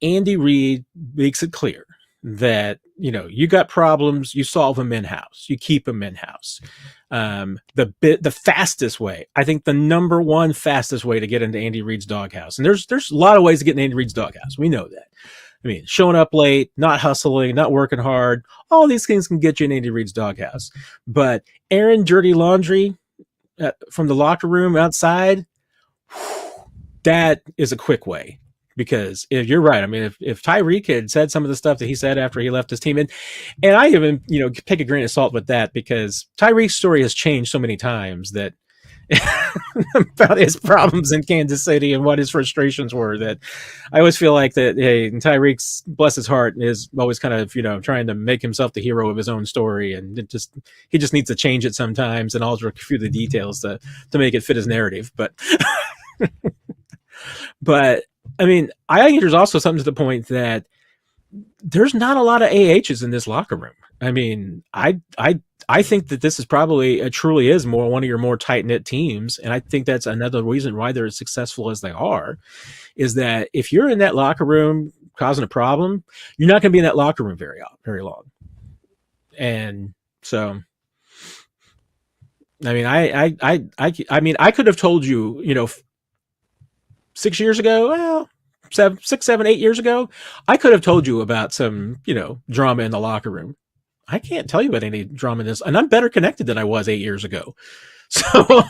Speaker 1: Andy Reid makes it clear that, you got problems, you solve them in-house, you keep them in-house. The fastest way, I think the number one fastest way to get into Andy Reid's doghouse, and there's a lot of ways to get into Andy Reid's doghouse. We know that. I mean, showing up late, not hustling, not working hard, all these things can get you in Andy Reid's doghouse. But airing dirty laundry from the locker room outside, that is a quick way. Because if you're right, I mean, if Tyreek had said some of the stuff that he said after he left his team, and I even, take a grain of salt with that, because Tyreek's story has changed so many times that about his problems in Kansas City and what his frustrations were, that I always feel like that, hey, Tyreek's, bless his heart, is always kind of, trying to make himself the hero of his own story. And he just needs to change it sometimes and alter a few of the details to make it fit his narrative. But, I mean, I think there's also something to the point that there's not a lot of AHs in this locker room. I mean, I think that this is probably, truly is one of your more tight-knit teams. And I think that's another reason why they're as successful as they are, is that if you're in that locker room causing a problem, you're not going to be in that locker room very long. And so, I mean, I mean, I could have told you, 6 years ago, well, 6, 7, 8 years ago, I could have told you about some, drama in the locker room. I can't tell you about any drama in this, and I'm better connected than I was 8 years ago. So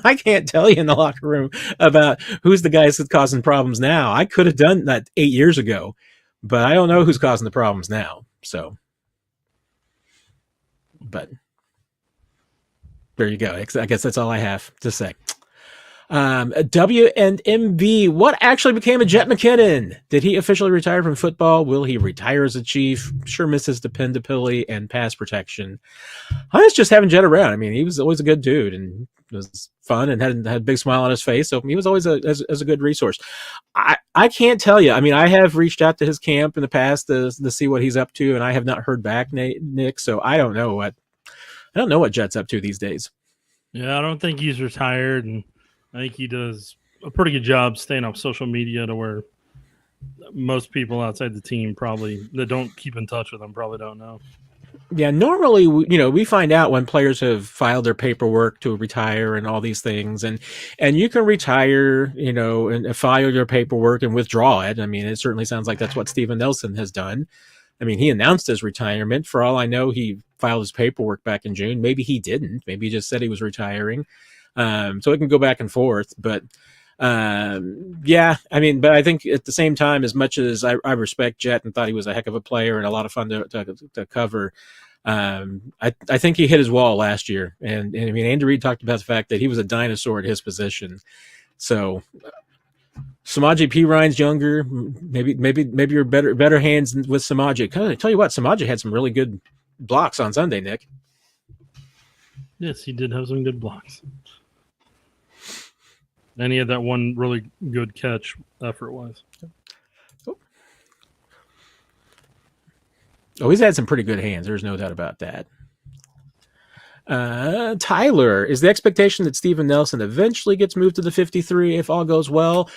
Speaker 1: I can't tell you in the locker room about who's the guys that's causing problems now. I could have done that 8 years ago, but I don't know who's causing the problems now. So, but there you go. I guess that's all I have to say. W&MB, what actually became of Jet McKinnon? Did he officially retire from football? Will he retire as a Chief? Sure misses dependability and pass protection. I was just having Jet around. I mean, he was always a good dude and was fun and had a big smile on his face. So he was always as a good resource. I can't tell you. I mean, I have reached out to his camp in the past to see what he's up to, and I have not heard back, Nick. So I don't know what Jet's up to these days.
Speaker 2: Yeah, I don't think he's retired, and I think he does a pretty good job staying off social media, to where most people outside the team that don't keep in touch with him probably don't know.
Speaker 1: Yeah, normally, we find out when players have filed their paperwork to retire and all these things, and you can retire, and file your paperwork and withdraw it. I mean, it certainly sounds like that's what Steven Nelson has done. I mean, he announced his retirement. For all I know, he filed his paperwork back in June. Maybe he didn't. Maybe he just said he was retiring. So it can go back and forth, but yeah, I mean, but I think at the same time, as much as I respect Jet and thought he was a heck of a player and a lot of fun to cover, I think he hit his wall last year, and I mean Andy Reid talked about the fact that he was a dinosaur at his position. So Samaje Perine's younger, maybe you're better hands with Samaje. I tell you what, Samaje had some really good blocks on Sunday, Nick.
Speaker 2: Yes, he did have some good blocks. And he had that one really good catch effort-wise.
Speaker 1: Oh, he's had some pretty good hands. There's no doubt about that. Tyler, is the expectation that Steven Nelson eventually gets moved to the 53 if all goes well?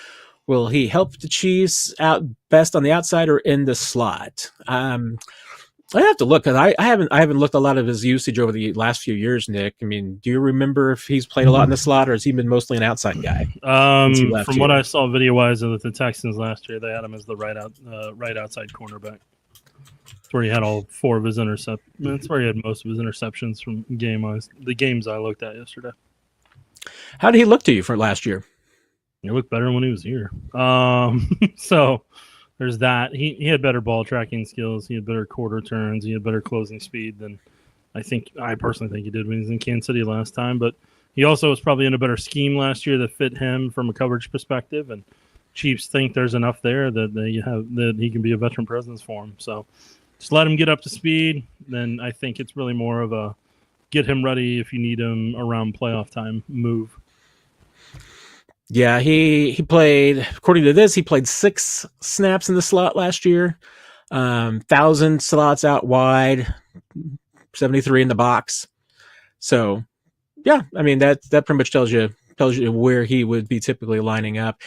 Speaker 1: Will he help the Chiefs out best on the outside or in the slot? I have to look, because I haven't looked a lot of his usage over the last few years, Nick. I mean, do you remember if he's played a lot in the slot, or has he been mostly an outside guy?
Speaker 2: From what I saw video-wise with the Texans last year, they had him as the right outside cornerback. That's where he had all 4 of his interceptions. That's where he had most of his interceptions from the games I looked at yesterday.
Speaker 1: How did he look to you for last year?
Speaker 2: He looked better when he was here. So there's that. He had better ball tracking skills. He had better quarter turns. He had better closing speed than I personally think he did when he was in Kansas City last time. But he also was probably in a better scheme last year that fit him from a coverage perspective. And Chiefs think there's enough there that he can be a veteran presence for him. So just let him get up to speed. Then I think it's really more of a get him ready if you need him around playoff time move.
Speaker 1: Yeah, he played, according to this, he played 6 snaps in the slot last year, 1,000 slots out wide, 73 in the box. So, yeah, I mean that pretty much tells you where he would be typically lining up.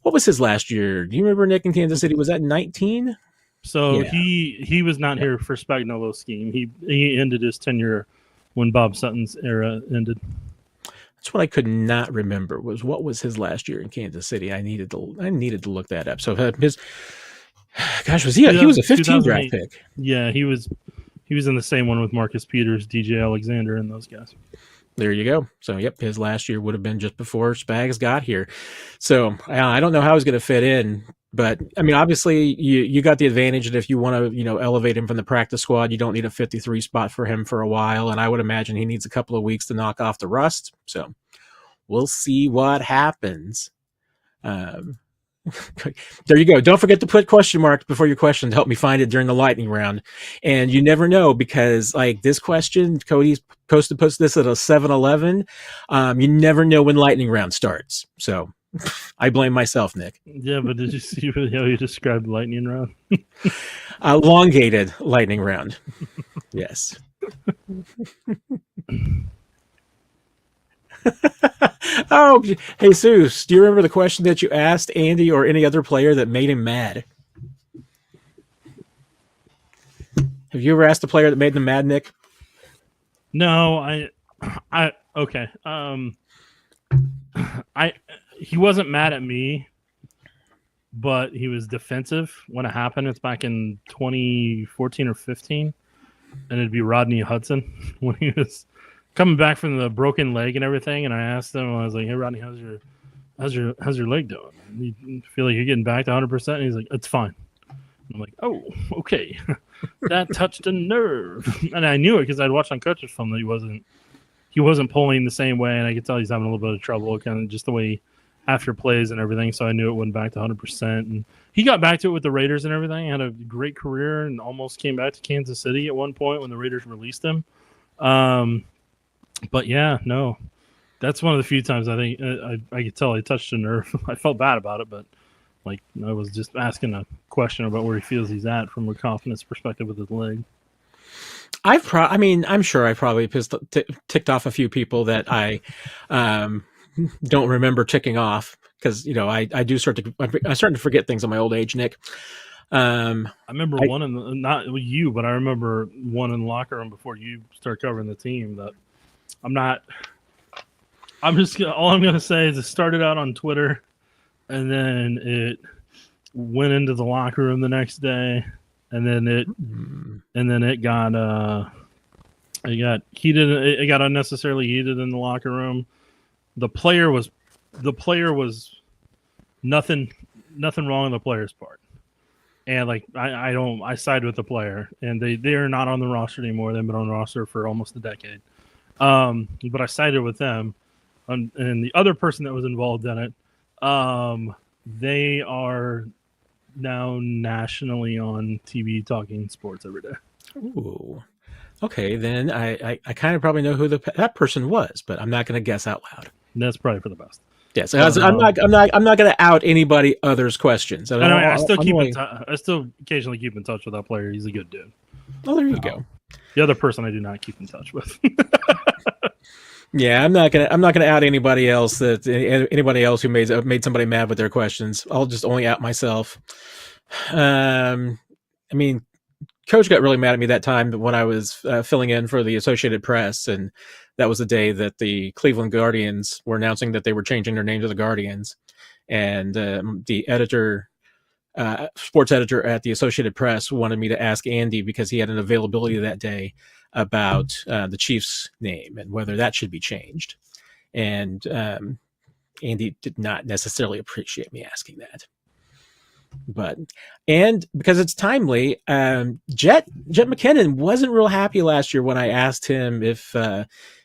Speaker 1: What was his last year? Do you remember, Nick, in Kansas City? Was that 19?
Speaker 2: So yeah. He was not here for Spagnuolo's scheme. He ended his tenure when Bob Sutton's era ended.
Speaker 1: That's what I could not remember. What was his last year in Kansas City? I needed to look that up. So his, gosh, he was a 15 draft pick?
Speaker 2: Yeah, he was in the same one with Marcus Peters, DJ Alexander, and those guys.
Speaker 1: There you go. So, yep, his last year would have been just before Spags got here. So I don't know how he's going to fit in, but I mean, obviously, you got the advantage that if you want to, elevate him from the practice squad, you don't need a 53 spot for him for a while, and I would imagine he needs a couple of weeks to knock off the rust. So, we'll see what happens. There you go. Don't forget to put question marks before your question to help me find it during the lightning round. And you never know, because like this question, Cody's posted this at a 7-Eleven. You never know when lightning round starts. So I blame myself, Nick.
Speaker 2: Yeah, but did you see how you described lightning round?
Speaker 1: Elongated lightning round. Yes. Oh, Jesus, do you remember the question that you asked Andy or any other player that made him mad? Have you ever asked a player that made them mad, Nick?
Speaker 2: No, okay. He wasn't mad at me, but he was defensive when it happened. It's back in 2014 or 15, and it'd be Rodney Hudson when he was coming back from the broken leg and everything. And I asked him, I was like, "Hey, Rodney, how's your leg doing? You feel like you're getting back to 100%?" And he's like, "It's fine." I'm like, "Oh, okay." That touched a nerve. And I knew it because I'd watched on coach's film that he wasn't pulling the same way, and I could tell he's having a little bit of trouble, kind of just the way after plays and everything. So I knew it went back to 100%. And he got back to it with the Raiders and everything. Had a great career and almost came back to Kansas City at one point when the Raiders released him. But yeah, no, that's one of the few times I think I could tell he touched a nerve. I felt bad about it, but like I was just asking a question about where he feels he's at from a confidence perspective with his leg.
Speaker 1: I'm sure I probably ticked off a few people that I don't remember ticking off, because I'm starting to forget things at my old age, Nick.
Speaker 2: I remember one not you, but I remember one in the locker room before you start covering the team that all I'm gonna say is it started out on Twitter, and then it went into the locker room the next day, and then it got heated. It got unnecessarily heated in the locker room. The player was nothing wrong on the player's part. And like I side with the player, and they are not on the roster anymore. They've been on the roster for almost a decade. But I sided with them, and the other person that was involved in it, they are now nationally on TV talking sports every day.
Speaker 1: Ooh. Okay, then I kind of probably know who that person was, but I'm not going to guess out loud.
Speaker 2: And that's probably for the best.
Speaker 1: Yes, I'm not going to out anybody other's questions.
Speaker 2: I still occasionally keep in touch with that player. He's a good dude.
Speaker 1: Oh, there you go.
Speaker 2: The other person I do not keep in touch with.
Speaker 1: Yeah, I'm not gonna out anybody else who made somebody mad with their questions. I'll just only out myself. I mean, Coach got really mad at me that time when I was filling in for the Associated Press, and that was the day that the Cleveland Guardians were announcing that they were changing their name to the Guardians, and the editor, sports editor at the Associated Press, wanted me to ask Andy, because he had an availability that day, about the Chiefs' name and whether that should be changed. And Andy did not necessarily appreciate me asking that. And because it's timely, Jet McKinnon wasn't real happy last year when I asked him if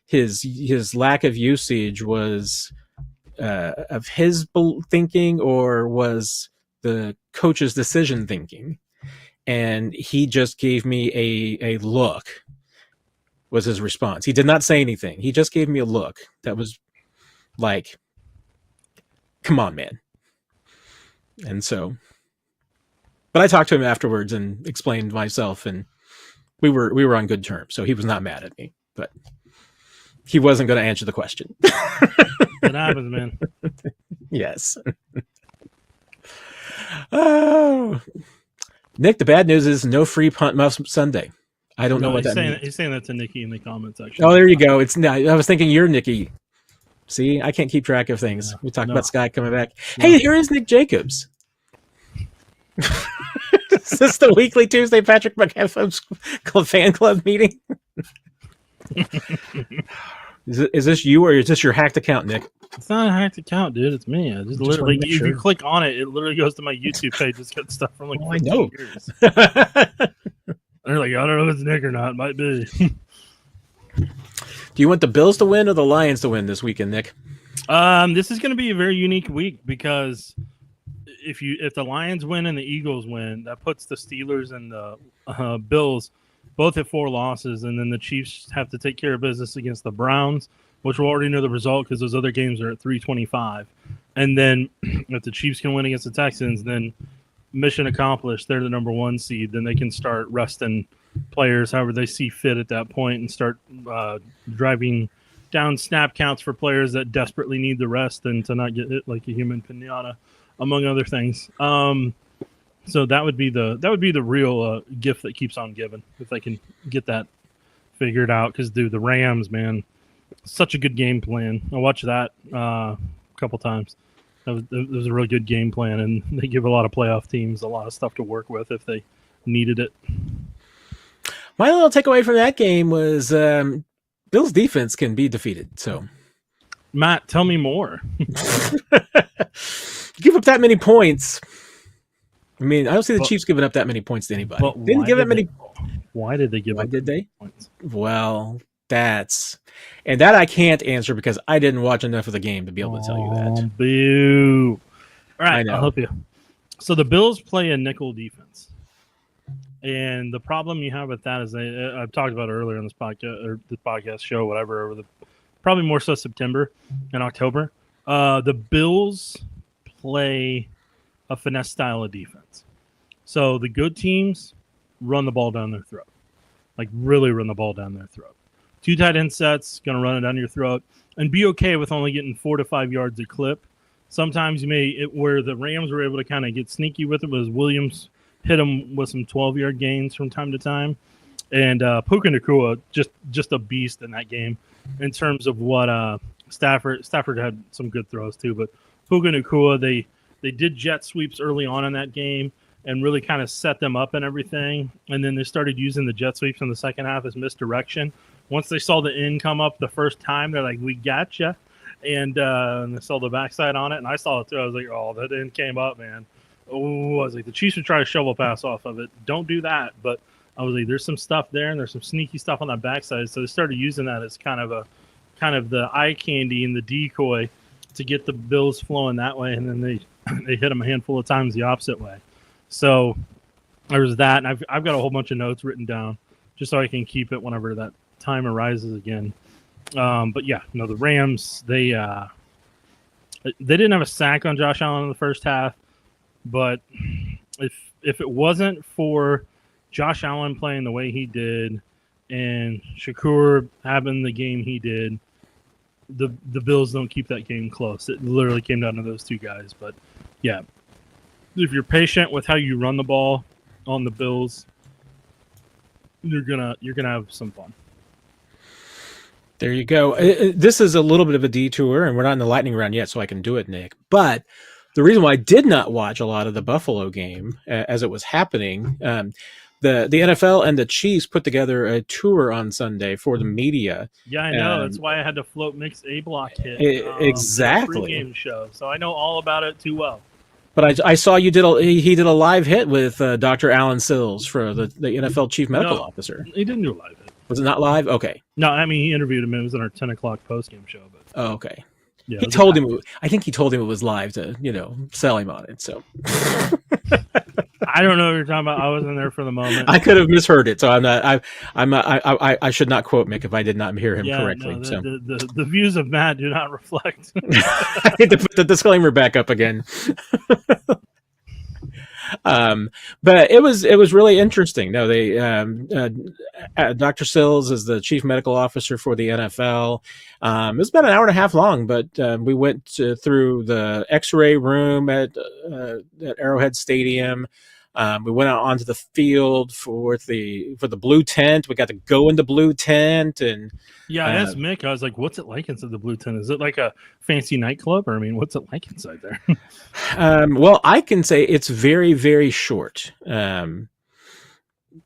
Speaker 1: his lack of usage was of his thinking or was the coach's decision thinking. And he just gave me a look, was his response. He did not say anything. He just gave me a look that was like, come on, man. And so, but I talked to him afterwards and explained myself, and we were on good terms. So he was not mad at me, but he wasn't going to answer the question.
Speaker 2: It happens, man.
Speaker 1: Yes. Oh, Nick, the bad news is no free punt muff Sunday. I don't know what that means.
Speaker 2: He's saying that to Nikki in the comments section.
Speaker 1: Oh, there you go. I was thinking you're Nikki. See, I can't keep track of things. We talked about Skyy coming back. No. Hey, here is Nick Jacobs. Is this the weekly Tuesday Patrick McHeff's fan club meeting? Is this you, or is this your hacked account, Nick?
Speaker 2: It's not a hacked account, dude. It's me. I just literally, if you click on it, it literally goes to my YouTube page. It's got stuff from like 15 years. They're like, I don't know if it's Nick or not. It might be.
Speaker 1: Do you want the Bills to win or the Lions to win this weekend, Nick?
Speaker 2: This is going to be a very unique week, because if the Lions win and the Eagles win, that puts the Steelers and the Bills both at 4 losses, and then the Chiefs have to take care of business against the Browns, which we'll already know the result because those other games are at 325. And then if the Chiefs can win against the Texans, then mission accomplished. They're the number 1 seed. Then they can start resting players however they see fit at that point and start driving down snap counts for players that desperately need the rest and to not get hit like a human pinata, among other things. So that would be the real gift that keeps on giving, if they can get that figured out. Because dude, the Rams, man, such a good game plan. I watched that a couple times. It was a really good game plan, and they give a lot of playoff teams a lot of stuff to work with if they needed it.
Speaker 1: My little takeaway from that game was Bill's defense can be defeated. So,
Speaker 2: Matt, tell me more.
Speaker 1: Give up that many points. I mean, I don't see the Chiefs giving up that many points to anybody. Didn't give that many.
Speaker 2: Why did they give up?
Speaker 1: Did they?
Speaker 2: Points?
Speaker 1: Well, that I can't answer because I didn't watch enough of the game to be able to tell you that.
Speaker 2: Boo! All right,
Speaker 1: I'll
Speaker 2: help you. So the Bills play a nickel defense, and the problem you have with that is I've talked about it earlier in this podcast or the podcast show, whatever, over probably more so September and October. The Bills play a finesse style of defense. So the good teams run the ball down their throat, like really run the ball down their throat. 2 tight end sets, going to run it down your throat, and be okay with only getting 4 to 5 yards a clip. Sometimes where the Rams were able to kind of get sneaky with it was Williams hit them with some 12-yard gains from time to time. And Puka Nacua, just a beast in that game in terms of what Stafford had some good throws too, but Puka Nacua, they did jet sweeps early on in that game and really kind of set them up and everything. And then they started using the jet sweeps in the second half as misdirection. Once they saw the end come up the first time, they're like, we gotcha. And they saw the backside on it. And I saw it too. I was like, oh, that end came up, man. the Chiefs would try to shovel pass off of it. Don't do that. But I was like, there's some stuff there, and there's some sneaky stuff on that backside. So they started using that as kind of the eye candy and the decoy to get the Bills flowing that way, and then they hit them a handful of times the opposite way. So there was that, and I've got a whole bunch of notes written down just so I can keep it whenever that time arises again. But yeah, no, the Rams, they didn't have a sack on Josh Allen in the first half, but if it wasn't for Josh Allen playing the way he did and Shakur having the game he did, the Bills don't keep that game close. It literally came down to those two guys. But yeah, if you're patient with how you run the ball on the Bills, you're gonna have some fun.
Speaker 1: There you go. This is a little bit of a detour, and we're not in the lightning round yet, so I can do it, Nick. But the reason why I did not watch a lot of the Buffalo game as it was happening, the NFL and the Chiefs put together a tour on Sunday for the media.
Speaker 2: Yeah, I know. That's why I had to float Nick's A-block hit.
Speaker 1: Exactly.
Speaker 2: Pregame show, so I know all about it too well.
Speaker 1: But I saw he did a live hit with Dr. Alan Sills for the NFL Chief Medical Officer.
Speaker 2: He didn't do a live hit.
Speaker 1: Was it not live? Okay.
Speaker 2: No, I mean, he interviewed him. It was in our 10 o'clock postgame show. But
Speaker 1: oh, okay.
Speaker 2: Yeah,
Speaker 1: he told him. I think he told him it was live to sell him on it. So
Speaker 2: I don't know what you're talking about. I wasn't there for the moment.
Speaker 1: I could have misheard it, so I'm not. I should not quote Mick if I did not hear him correctly.
Speaker 2: No,
Speaker 1: so
Speaker 2: the views of Matt do not reflect.
Speaker 1: I need to put the disclaimer back up again. But it was really interesting. No, they Dr. Sills is the chief medical officer for the NFL. It was about an hour and a half long, but we went through the X-ray room at Arrowhead Stadium. We went out onto the field for the blue tent. We got to go in the blue tent, and
Speaker 2: I asked Mick. I was like, "What's it like inside the blue tent? Is it like a fancy nightclub, or what's it like inside there?"
Speaker 1: Well, I can say it's very, very short.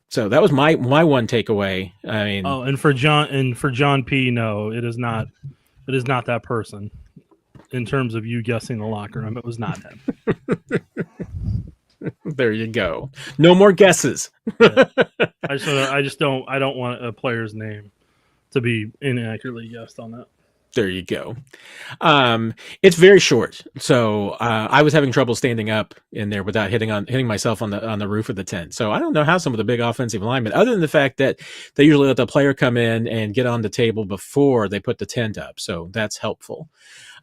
Speaker 1: So that was my one takeaway. I mean,
Speaker 2: and for John P, no, it is not. It is not that person. In terms of you guessing the locker room, it was not him.
Speaker 1: There you go. No more guesses.
Speaker 2: Yeah. I don't want a player's name to be inaccurately guessed on that.
Speaker 1: There you go. It's very short, so I was having trouble standing up in there without hitting myself on the roof of the tent. So I don't know how some of the big offensive linemen, other than the fact that they usually let the player come in and get on the table before they put the tent up, so that's helpful.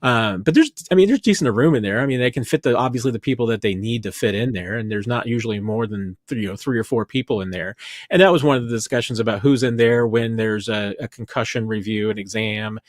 Speaker 1: But there's decent room in there. I mean, they can fit obviously the people that they need to fit in there, and there's not usually more than 3 or 4 people in there. And that was one of the discussions about who's in there when there's a concussion review, an exam.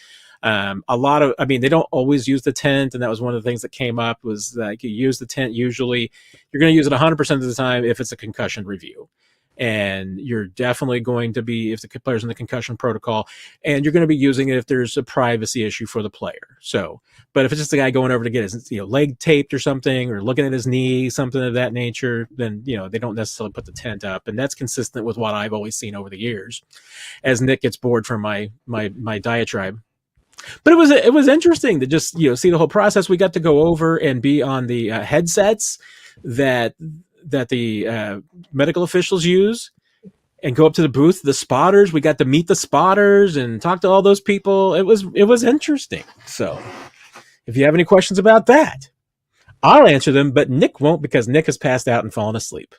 Speaker 1: They don't always use the tent, and that was one of the things that came up was like you use the tent. Usually you're going to use it 100% of the time if it's a concussion review. And you're definitely going to be, if the player's in the concussion protocol, and you're going to be using it if there's a privacy issue for the player. So, but if it's just a guy going over to get his leg taped or something, or looking at his knee, something of that nature, then they don't necessarily put the tent up, and that's consistent with what I've always seen over the years. As Nick gets bored from my diatribe. But it was interesting to just see the whole process. We got to go over and be on the headsets that the medical officials use, and go up to the booth, the spotters. We got to meet the spotters and talk to all those people. It was interesting. So if you have any questions about that, I'll answer them, but Nick won't, because Nick has passed out and fallen asleep.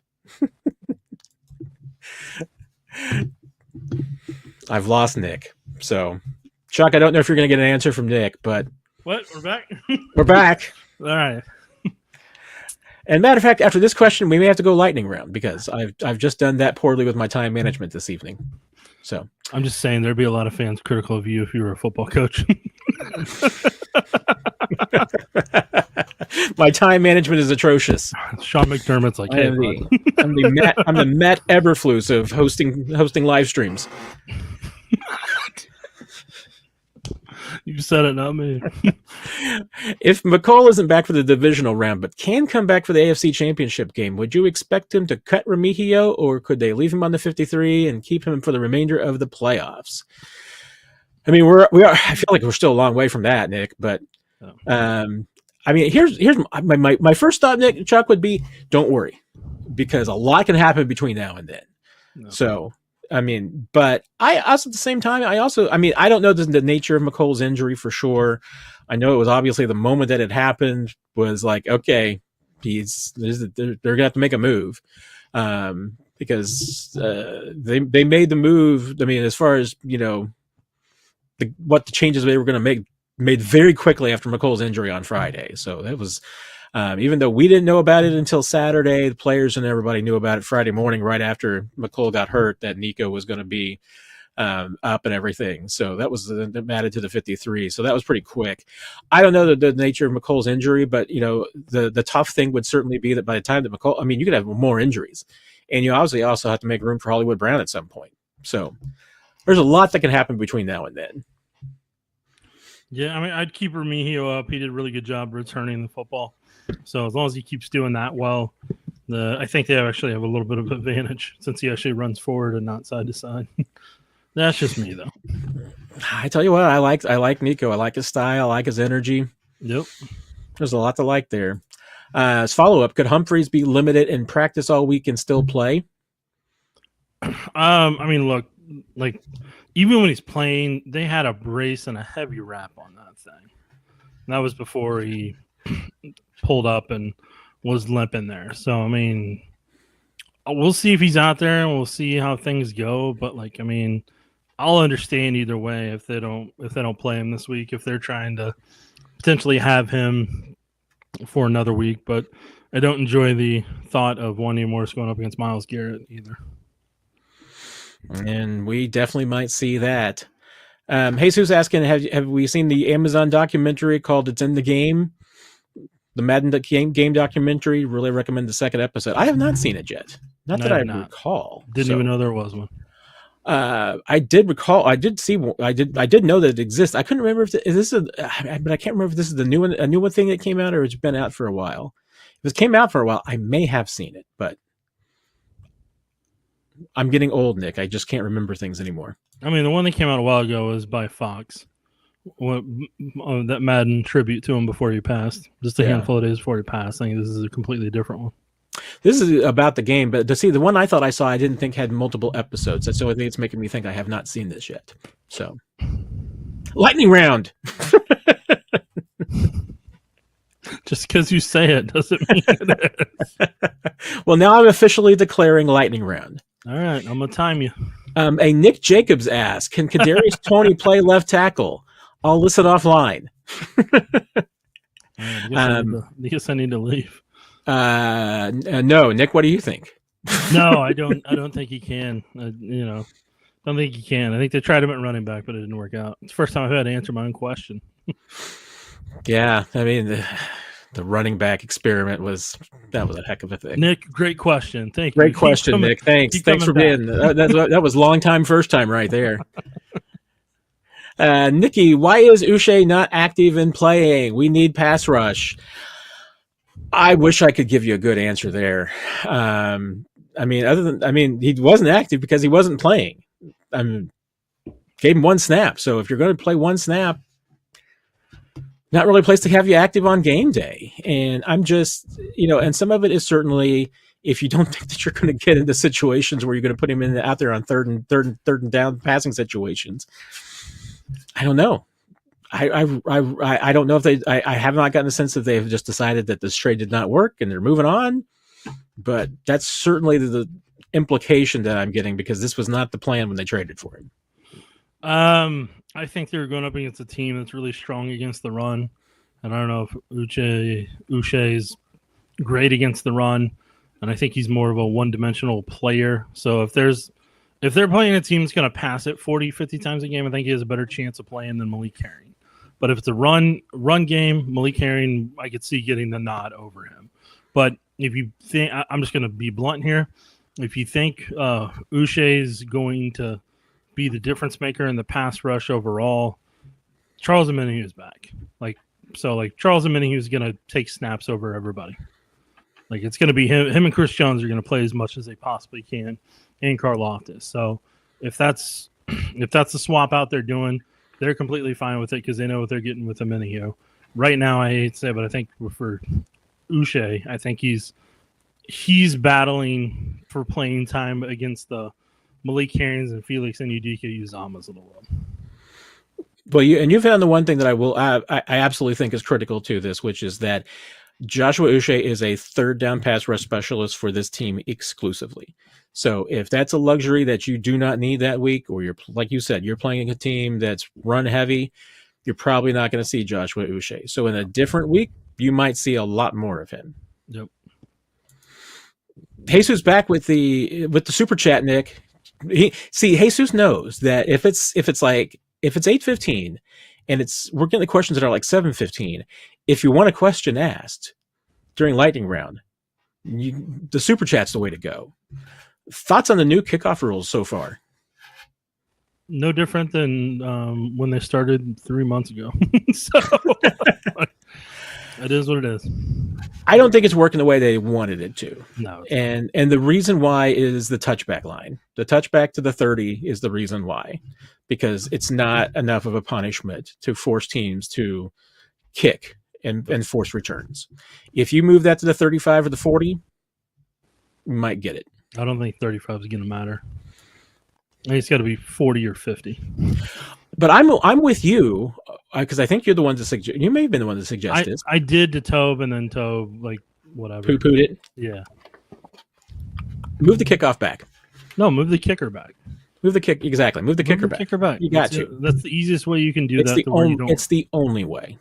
Speaker 1: I've lost Nick. So Chuck, I don't know if you're going to get an answer from Nick, but
Speaker 2: what? We're back.
Speaker 1: We're back.
Speaker 2: All right.
Speaker 1: And matter of fact, after this question, we may have to go lightning round, because I've just done that poorly with my time management this evening. So
Speaker 2: I'm just saying there'd be a lot of fans critical of you if you were a football coach.
Speaker 1: My time management is atrocious.
Speaker 2: Sean McDermott's like, hey,
Speaker 1: I'm the Matt Eberflus of hosting live streams.
Speaker 2: You said it, not me.
Speaker 1: If McCall isn't back for the divisional round, but can come back for the AFC Championship game, would you expect him to cut Remigio, or could they leave him on the 53 and keep him for the remainder of the playoffs? I mean, we are. I feel like we're still a long way from that, Nick. But I mean, here's my first thought, Nick, Chuck, would be don't worry, because a lot can happen between now and then. No. So, I mean, but I also at the same time, I don't know the nature of McColl's injury for sure. I know it was obviously the moment that it happened was like, okay, they're gonna have to make a move, because they made the move. I mean, as far as what the changes they were going to make made very quickly after McColl's injury on Friday. So that was, even though we didn't know about it until Saturday, the players and everybody knew about it Friday morning, right after McColl got hurt, that Nico was going to be up and everything. So that was added to the 53. So that was pretty quick. I don't know the nature of McColl's injury, but the tough thing would certainly be that by the time that McColl, I mean, you could have more injuries, and you obviously also have to make room for Hollywood Brown at some point. So there's a lot that can happen between now and then.
Speaker 2: Yeah, I mean, I'd keep Remigio up. He did a really good job returning the football. So as long as he keeps doing that well, I think they actually have a little bit of advantage since he actually runs forward and not side to side. That's just me, though.
Speaker 1: I tell you what, I like Nico. I like his style. I like his energy.
Speaker 2: Yep.
Speaker 1: There's a lot to like there. As follow-up, could Humphreys be limited in practice all week and still play?
Speaker 2: I mean, look, like, even when he's playing, they had a brace and a heavy wrap on that thing. And that was before he pulled up and was limping there. So, I mean, we'll see if he's out there and we'll see how things go. But, like, I mean, I'll understand either way if they don't play him this week, if they're trying to potentially have him for another week. But I don't enjoy the thought of Wanya Morris going up against Myles Garrett either.
Speaker 1: And we definitely might see that. Jesus asking, have we seen the Amazon documentary called "It's in the Game"? The Madden game documentary. Really recommend the second episode. I have not seen it yet. Not that I recall.
Speaker 2: Didn't even know there was one.
Speaker 1: I did recall. I did see. I did know that it exists. I couldn't remember but I can't remember if this is a new one thing that came out or it's been out for a while. If it came out for a while, I may have seen it, but I'm getting old, Nick. I just can't remember things anymore.
Speaker 2: I mean, the one that came out a while ago was by Fox. That Madden tribute to him before he passed. Just a handful of days before he passed. I think this is a completely different one.
Speaker 1: This is about the game, but to see the one I thought I saw, I didn't think had multiple episodes. That's the only thing that's making me think I have not seen this yet. So, lightning round.
Speaker 2: Just because you say it doesn't mean it is.
Speaker 1: Well, now I'm officially declaring lightning round.
Speaker 2: All right, I'm gonna time you.
Speaker 1: A Nick Jacobs asks, "Can Kadarius Toney play left tackle?" I'll listen offline.
Speaker 2: I guess I need to leave.
Speaker 1: No, Nick. What do you think?
Speaker 2: No, I don't think he can. Don't think he can. I think they tried him at running back, but it didn't work out. It's the first time I've had to answer my own question.
Speaker 1: Yeah, I mean the running back experiment was a heck of a thing.
Speaker 2: Nick, great question. Thank you.
Speaker 1: Great question, Nick. Thanks for being. That was long time, first time right there. Nikki, why is Uche not active in playing? We need pass rush. I wish I could give you a good answer there. He wasn't active because he wasn't playing. Gave him one snap. So if you're going to play one snap, not really a place to have you active on game day. And I'm just, and some of it is certainly if you don't think that you're going to get into situations where you're going to put him out there on third and down passing situations. I don't know. I don't know if I have not gotten a sense that they've just decided that this trade did not work and they're moving on, but that's certainly the implication that I'm getting because this was not the plan when they traded for him.
Speaker 2: I think they're going up against a team that's really strong against the run, and I don't know if Uche is great against the run, and I think he's more of a one-dimensional player. So if they're playing a team that's going to pass it 40, 50 times a game, I think he has a better chance of playing than Malik Herring. But if it's a run game, Malik Herring, I could see getting the nod over him. But if you think, I'm just going to be blunt here. If you think Uche is going to be the difference maker in the pass rush overall, Charles Omenihu is back. Charles Omenihu is going to take snaps over everybody. It's going to be him and Chris Jones are going to play as much as they possibly can, and Karlaftis. So if that's the swap out they're doing, they're completely fine with it because they know what they're getting with Omenihu. right now, I hate to say it, but I think for Uche, I think he's battling for playing time against the Malik Herons and Felix and Udika Uzamas of the world.
Speaker 1: Well, you found the one thing that I absolutely think is critical to this, which is that Joshua Uche is a third down pass rush specialist for this team exclusively. So if that's a luxury that you do not need that week, or you're, like you said, you're playing a team that's run heavy, you're probably not going to see Joshua Uche. So in a different week, you might see a lot more of him.
Speaker 2: Yep.
Speaker 1: Jesus back with the super chat, Nick. Jesus knows that if it's 8:15 and we're getting the questions that are like 7:15, if you want a question asked during lightning round, the super chat's the way to go. Thoughts on the new kickoff rules so far?
Speaker 2: No different than when they started 3 months ago. So it is what it is.
Speaker 1: I don't think it's working the way they wanted it to.
Speaker 2: No.
Speaker 1: And the reason why is the touchback line. The touchback to the 30 is the reason why, because it's not enough of a punishment to force teams to kick and force returns. If you move that to the 35 or the 40, you might get it.
Speaker 2: I don't think 35 is going to matter. I think it's got to be 40 or 50.
Speaker 1: But I'm with you because I think you're the one to suggest. You may have been the one to suggest this.
Speaker 2: I did to Tobe, and then Tobe whatever
Speaker 1: poo-pooed it.
Speaker 2: Yeah.
Speaker 1: Move the kickoff back.
Speaker 2: No, move the kicker back.
Speaker 1: Move the kick exactly. Move the kicker back.
Speaker 2: Kicker back.
Speaker 1: You got to.
Speaker 2: That's the easiest way you can do that.
Speaker 1: It's the only way.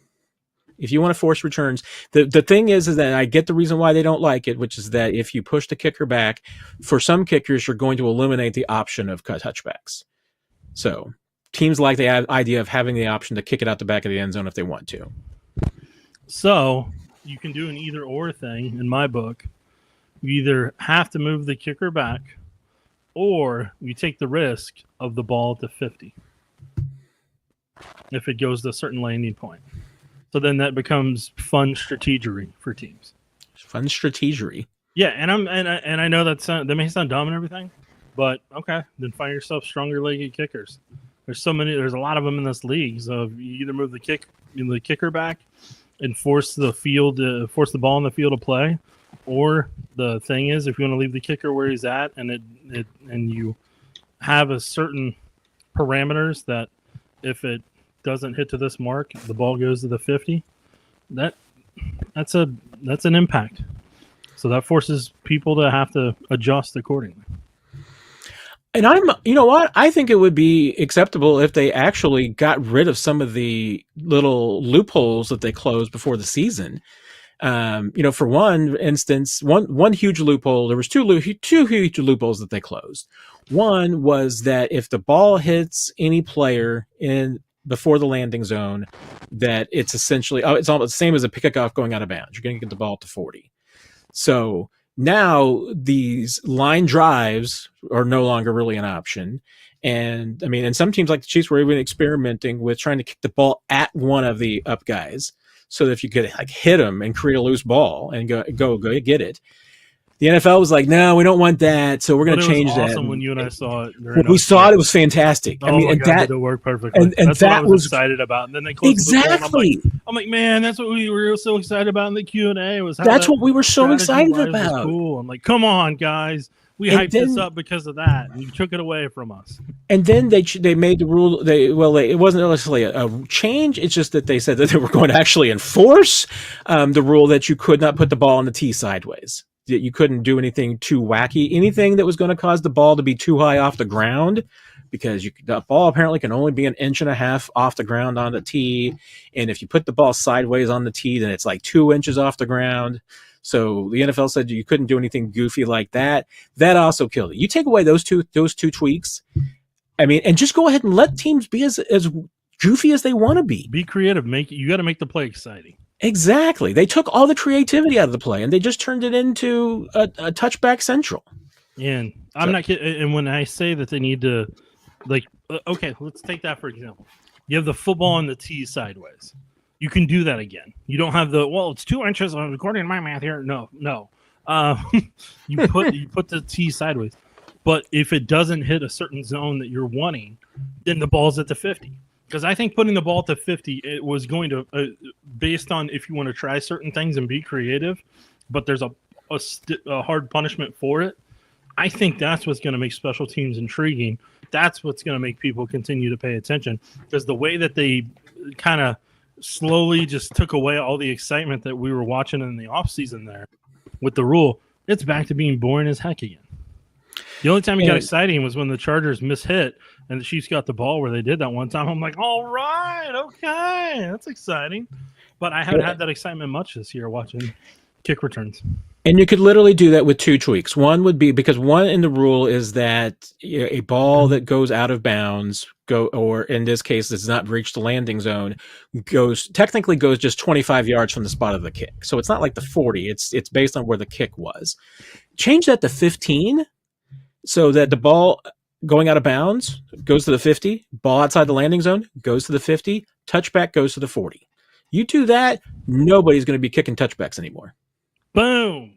Speaker 1: If you want to force returns, the thing is that I get the reason why they don't like it, which is that if you push the kicker back, for some kickers, you're going to eliminate the option of touchbacks. So teams like the idea of having the option to kick it out the back of the end zone if they want to.
Speaker 2: So you can do an either or thing in my book. You either have to move the kicker back, or you take the risk of the ball to 50 if it goes to a certain landing point. So then that becomes fun strategery for teams.
Speaker 1: Fun strategery.
Speaker 2: Yeah, and I know that may sound dumb and everything, but okay, then find yourself stronger legged kickers. There's a lot of them in this league. So you either move the kicker back and force the ball in the field to play, or the thing is, if you want to leave the kicker where he's at, and you have a certain parameters that if it doesn't hit to this mark, the ball goes to the 50. That's an impact. So that forces people to have to adjust accordingly.
Speaker 1: And you know what? I think it would be acceptable if they actually got rid of some of the little loopholes that they closed before the season. For one instance, one huge loophole, there was two huge loopholes that they closed. One was that if the ball hits any player before the landing zone, that it's essentially it's almost the same as a kickoff going out of bounds. You're going to get the ball to 40. So now these line drives are no longer really an option. And I mean, and some teams like the Chiefs were even experimenting with trying to kick the ball at one of the up guys, so that if you could hit them and create a loose ball and go get it. The NFL was like, no, we don't want that, so we're going to change that. It was
Speaker 2: awesome when you and I saw it.
Speaker 1: When we saw it, it was fantastic.
Speaker 2: Oh, I mean, that did work perfectly. And that's what I was excited about. And then they closed
Speaker 1: exactly.
Speaker 2: I'm like, man, that's what we were so excited about in the Q&A.
Speaker 1: That's what we were so excited about.
Speaker 2: Cool. I'm like, come on, guys. We hyped this up because of that, and you took it away from us.
Speaker 1: And then they made the rule. It wasn't necessarily a change. It's just that they said that they were going to actually enforce the rule that you could not put the ball on the tee sideways. That you couldn't do anything too wacky, anything that was going to cause the ball to be too high off the ground, because the ball apparently can only be 1.5 inches off the ground on the tee, and if you put the ball sideways on the tee, then it's like 2 inches off the ground. So the NFL said you couldn't do anything goofy like that. That also killed it. You take away those two tweaks, I mean, and just go ahead and let teams be as goofy as they want to be.
Speaker 2: Be creative. You got to make the play exciting.
Speaker 1: Exactly. They took all the creativity out of the play and they just turned it into a touchback central.
Speaker 2: And I'm not kidding. And when I say that they need to, okay, let's take that for example. You have the football on the tee sideways. You can do that again. You don't have it's 2 inches according to my math here. No. You put the tee sideways. But if it doesn't hit a certain zone that you're wanting, then the ball's at the 50. because I think putting the ball to 50, it was going to, based on if you want to try certain things and be creative, but there's a hard punishment for it. I think that's what's going to make special teams intriguing. That's what's going to make people continue to pay attention, because the way that they kind of slowly just took away all the excitement that we were watching in the offseason there with the rule, it's back to being boring as heck again. The only time it got exciting was when the Chargers mishit and the Chiefs got the ball where they did that one time. I'm like, all right, okay, that's exciting. But I haven't had that excitement much this year watching kick returns.
Speaker 1: And you could literally do that with two tweaks. One would be, because one in the rule is that a ball that goes out of bounds, or in this case does not reach the landing zone, technically goes just 25 yards from the spot of the kick. So it's not like the 40. It's based on where the kick was. Change that to 15, so that the ball going out of bounds goes to the 50, ball outside the landing zone goes to the 50, touchback goes to the 40. You do that, nobody's going to be kicking touchbacks anymore.
Speaker 2: Boom!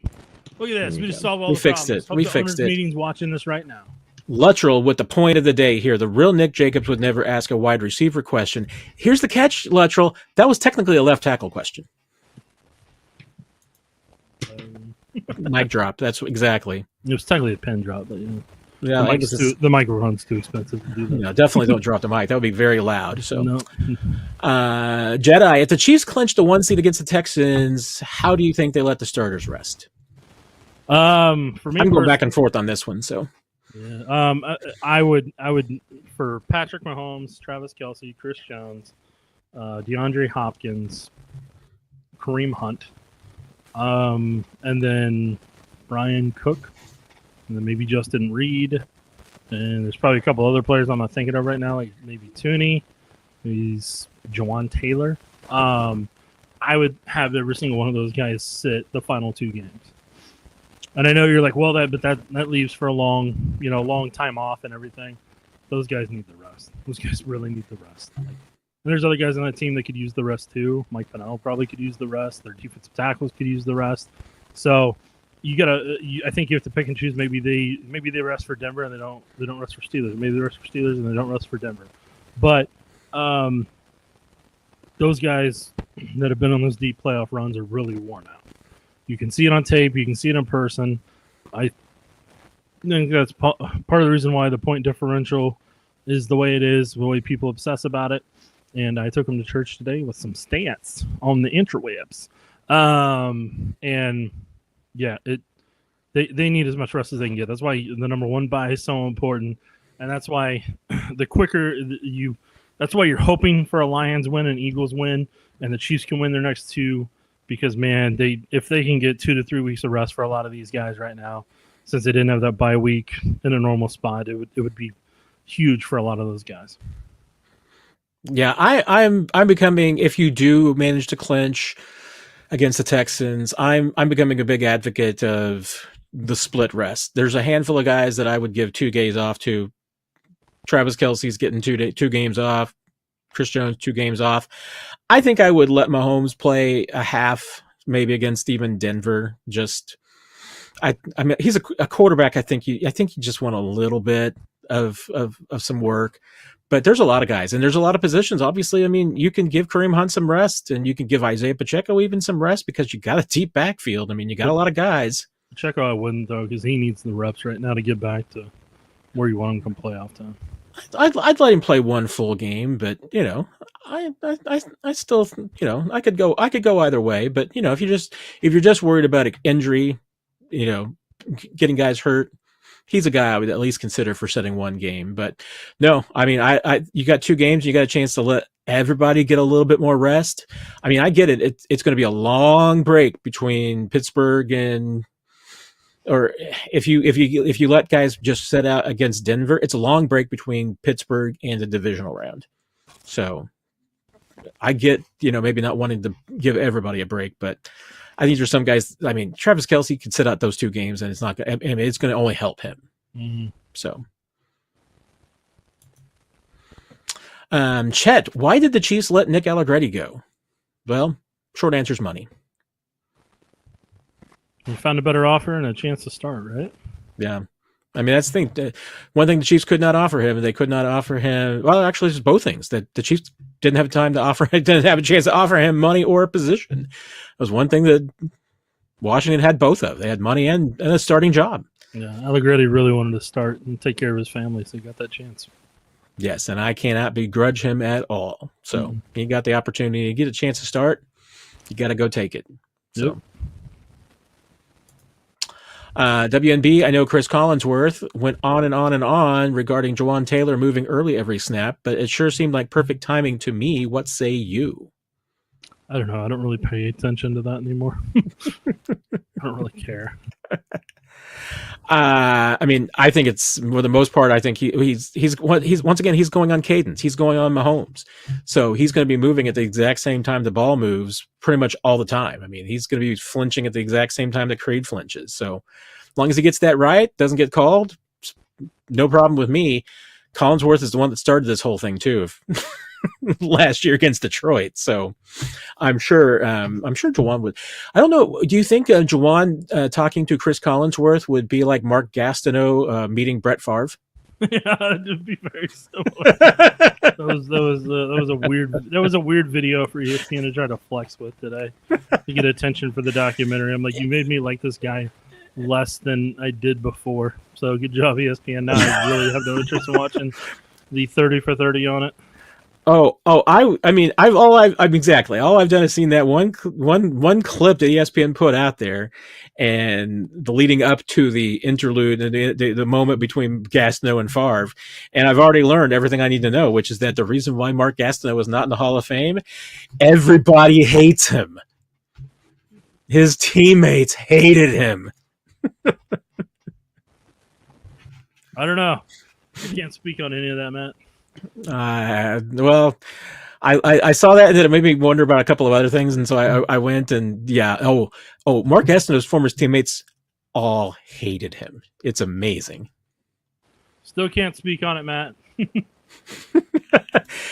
Speaker 2: Look at this. We just solved all the problems.
Speaker 1: We fixed it.
Speaker 2: Meetings watching this right now.
Speaker 1: Luttrell with the point of the day here. The real Nick Jacobs would never ask a wide receiver question. Here's the catch, Luttrell. That was technically a left tackle question. Mic drop. That's exactly.
Speaker 2: It was technically a pen drop, but
Speaker 1: yeah,
Speaker 2: the microphone's too expensive to do that.
Speaker 1: No, definitely don't drop the mic. That would be very loud. So,
Speaker 2: no.
Speaker 1: Jedi, if the Chiefs clinch the 1 seed against the Texans, how do you think they let the starters rest?
Speaker 2: For me,
Speaker 1: I'm going back and forth on this one. So,
Speaker 2: yeah, I would for Patrick Mahomes, Travis Kelce, Chris Jones, DeAndre Hopkins, Kareem Hunt, and then Brian Cook. And then maybe Justin Reed. And there's probably a couple other players I'm not thinking of right now, like maybe Tooney. He's Jawan Taylor. I would have every single one of those guys sit the final 2 games. And I know you're like, well, that leaves for a long time off and everything. Those guys need the rest. Those guys really need the rest. And there's other guys on that team that could use the rest too. Mike Pennell probably could use the rest. Their defensive tackles could use the rest. So I think you have to pick and choose. Maybe they rest for Denver and they don't rest for Steelers. Maybe they rest for Steelers and they don't rest for Denver. But those guys that have been on those deep playoff runs are really worn out. You can see it on tape. You can see it in person. I think that's part of the reason why the point differential is the way it is, the way people obsess about it. And I took them to church today with some stats on the interwebs. And yeah, they need as much rest as they can get. That's why the number 1 bye is so important, and that's why the quicker that's why you're hoping for a Lions win and Eagles win, and the Chiefs can win their next 2, because man, if they can get 2 to 3 weeks of rest for a lot of these guys right now, since they didn't have that bye week in a normal spot, it would be huge for a lot of those guys.
Speaker 1: Yeah, I'm becoming, if you do manage to clinch against the Texans, I'm becoming a big advocate of the split rest. There's a handful of guys that I would give 2 days off to. Travis Kelce's getting 2 games off. Chris Jones 2 games off. I think I would let Mahomes play a half, maybe against even Denver. I mean, he's a quarterback. I think you just want a little bit of some work. But there's a lot of guys, and there's a lot of positions. Obviously, I mean, you can give Kareem Hunt some rest, and you can give Isaiah Pacheco even some rest, because you got a deep backfield. I mean, you got a lot of guys.
Speaker 2: Pacheco I wouldn't, though, because he needs the reps right now to get back to where you want him come playoff time.
Speaker 1: I'd let him play 1 full game, but I still, I could go either way. But if you're just worried about injury, getting guys hurt, he's a guy I would at least consider for setting 1 game. But no, I mean, you got 2 games, you got a chance to let everybody get a little bit more rest. I mean, I get it. It's going to be a long break between Pittsburgh or if you let guys just set out against Denver, it's a long break between Pittsburgh and the divisional round. So I get, maybe not wanting to give everybody a break, but I think there's some guys. I mean, Travis Kelce could sit out those 2 games, and it's not. I mean, it's going to only help him.
Speaker 2: Mm-hmm.
Speaker 1: So, Chet, why did the Chiefs let Nick Allegretti go? Well, short answer is money.
Speaker 2: You found a better offer and a chance to start, right?
Speaker 1: Yeah, I mean, that's the thing. One thing the Chiefs could not offer him, they could not offer him. Well, actually, it's both things that the Chiefs didn't have time to offer. Didn't have a chance to offer him money or a position. It was one thing that Washington had both of. They had money and a starting job.
Speaker 2: Yeah, Allegretti really wanted to start and take care of his family, so he got that chance.
Speaker 1: Yes, and I cannot begrudge him at all. So he got the opportunity to get a chance to start. You got to go take it. So.
Speaker 2: Yep.
Speaker 1: WNB, I know Chris Collinsworth went on and on and on regarding Jawan Taylor moving early every snap, but it sure seemed like perfect timing to me. What say you?
Speaker 2: I don't know. I don't really pay attention to that anymore. I don't really care.
Speaker 1: I mean, I think it's for the most part. I think he's once again he's going on cadence. He's going on Mahomes, so he's going to be moving at the exact same time the ball moves, pretty much all the time. I mean, he's going to be flinching at the exact same time that Creed flinches. So, as long as he gets that right, doesn't get called, no problem with me. Collinsworth is the one that started this whole thing too. Last year against Detroit, so I'm sure Jawan would. I don't know. Do you think Jawan talking to Chris Collinsworth would be like Mark Gastineau meeting Brett Favre?
Speaker 2: Yeah, it'd be very similar. That was a weird video for ESPN to try to flex with today to get attention for the documentary. I'm like, you made me like this guy less than I did before. So good job, ESPN. Now I really have no interest in watching the 30 for 30 on it.
Speaker 1: I mean, exactly. All I've done is seen that one clip that ESPN put out there, and the leading up to the interlude and the moment between Gastineau and Favre, and I've already learned everything I need to know, which is that the reason why Mark Gastineau is not in the Hall of Fame, everybody hates him. His teammates hated him.
Speaker 2: I don't know. I can't speak on any of that, Matt.
Speaker 1: Well, I saw that and then it made me wonder about a couple of other things, and so I went and Mark Gastineau's former teammates all hated him. It's amazing.
Speaker 2: Still can't speak on it, Matt.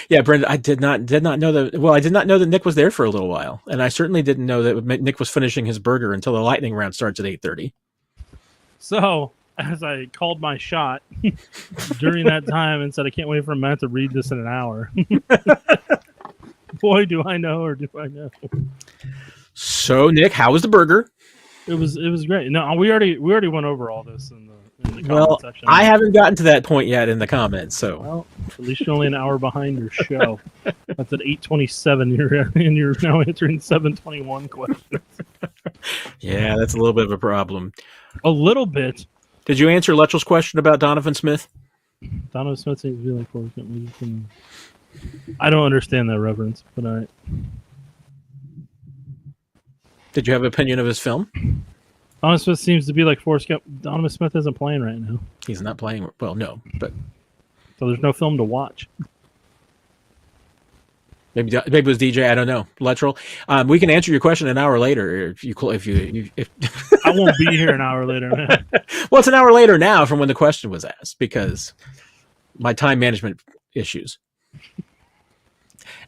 Speaker 1: Yeah, Brendan, I did not know that. Well, I did not know that Nick was there for a little while, and I certainly didn't know that Nick was finishing his burger until the lightning round starts at 8:30.
Speaker 2: So, as I called my shot during that time and said, I can't wait for Matt to read this in an hour. Boy, do I know, or do I know?
Speaker 1: So, Nick, how was the burger?
Speaker 2: It was great. No, we already went over all this in the comment section.
Speaker 1: I haven't gotten to that point yet in the comments, so.
Speaker 2: Well, at least you're only an hour behind your show. That's at 8:27, and you're now answering 7:21 questions.
Speaker 1: Yeah, that's a little bit of a problem.
Speaker 2: A little bit.
Speaker 1: Did you answer Luttrell's question about Donovan Smith?
Speaker 2: Donovan Smith seems to be like Forrest. I don't understand that reference, but all right.
Speaker 1: Did you have an opinion of his film?
Speaker 2: Donovan Smith seems to be like Forrest Gump. Donovan Smith isn't playing right now.
Speaker 1: He's not playing. Well, no, but
Speaker 2: so there's no film to watch.
Speaker 1: Maybe it was DJ. I don't know. Luttrell. We can answer your question an hour later if
Speaker 2: I won't be here an hour later, man.
Speaker 1: Well, it's an hour later now from when the question was asked because my time management issues.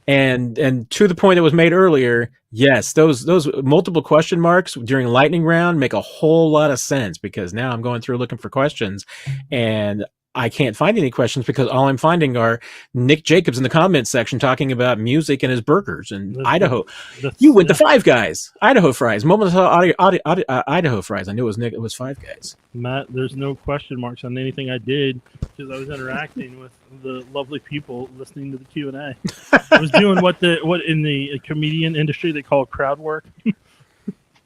Speaker 1: And to the point that was made earlier, yes, those multiple question marks during lightning round make a whole lot of sense because now I'm going through looking for questions and I can't find any questions because all I'm finding are Nick Jacobs in the comments section talking about music and his burgers and Idaho. You went to Five Guys, Idaho fries, Idaho fries. I knew it was Nick. It was Five Guys.
Speaker 2: Matt, there's no question marks on anything I did because I was interacting with the lovely people listening to the Q&A. I was doing what in the comedian industry they call crowd work.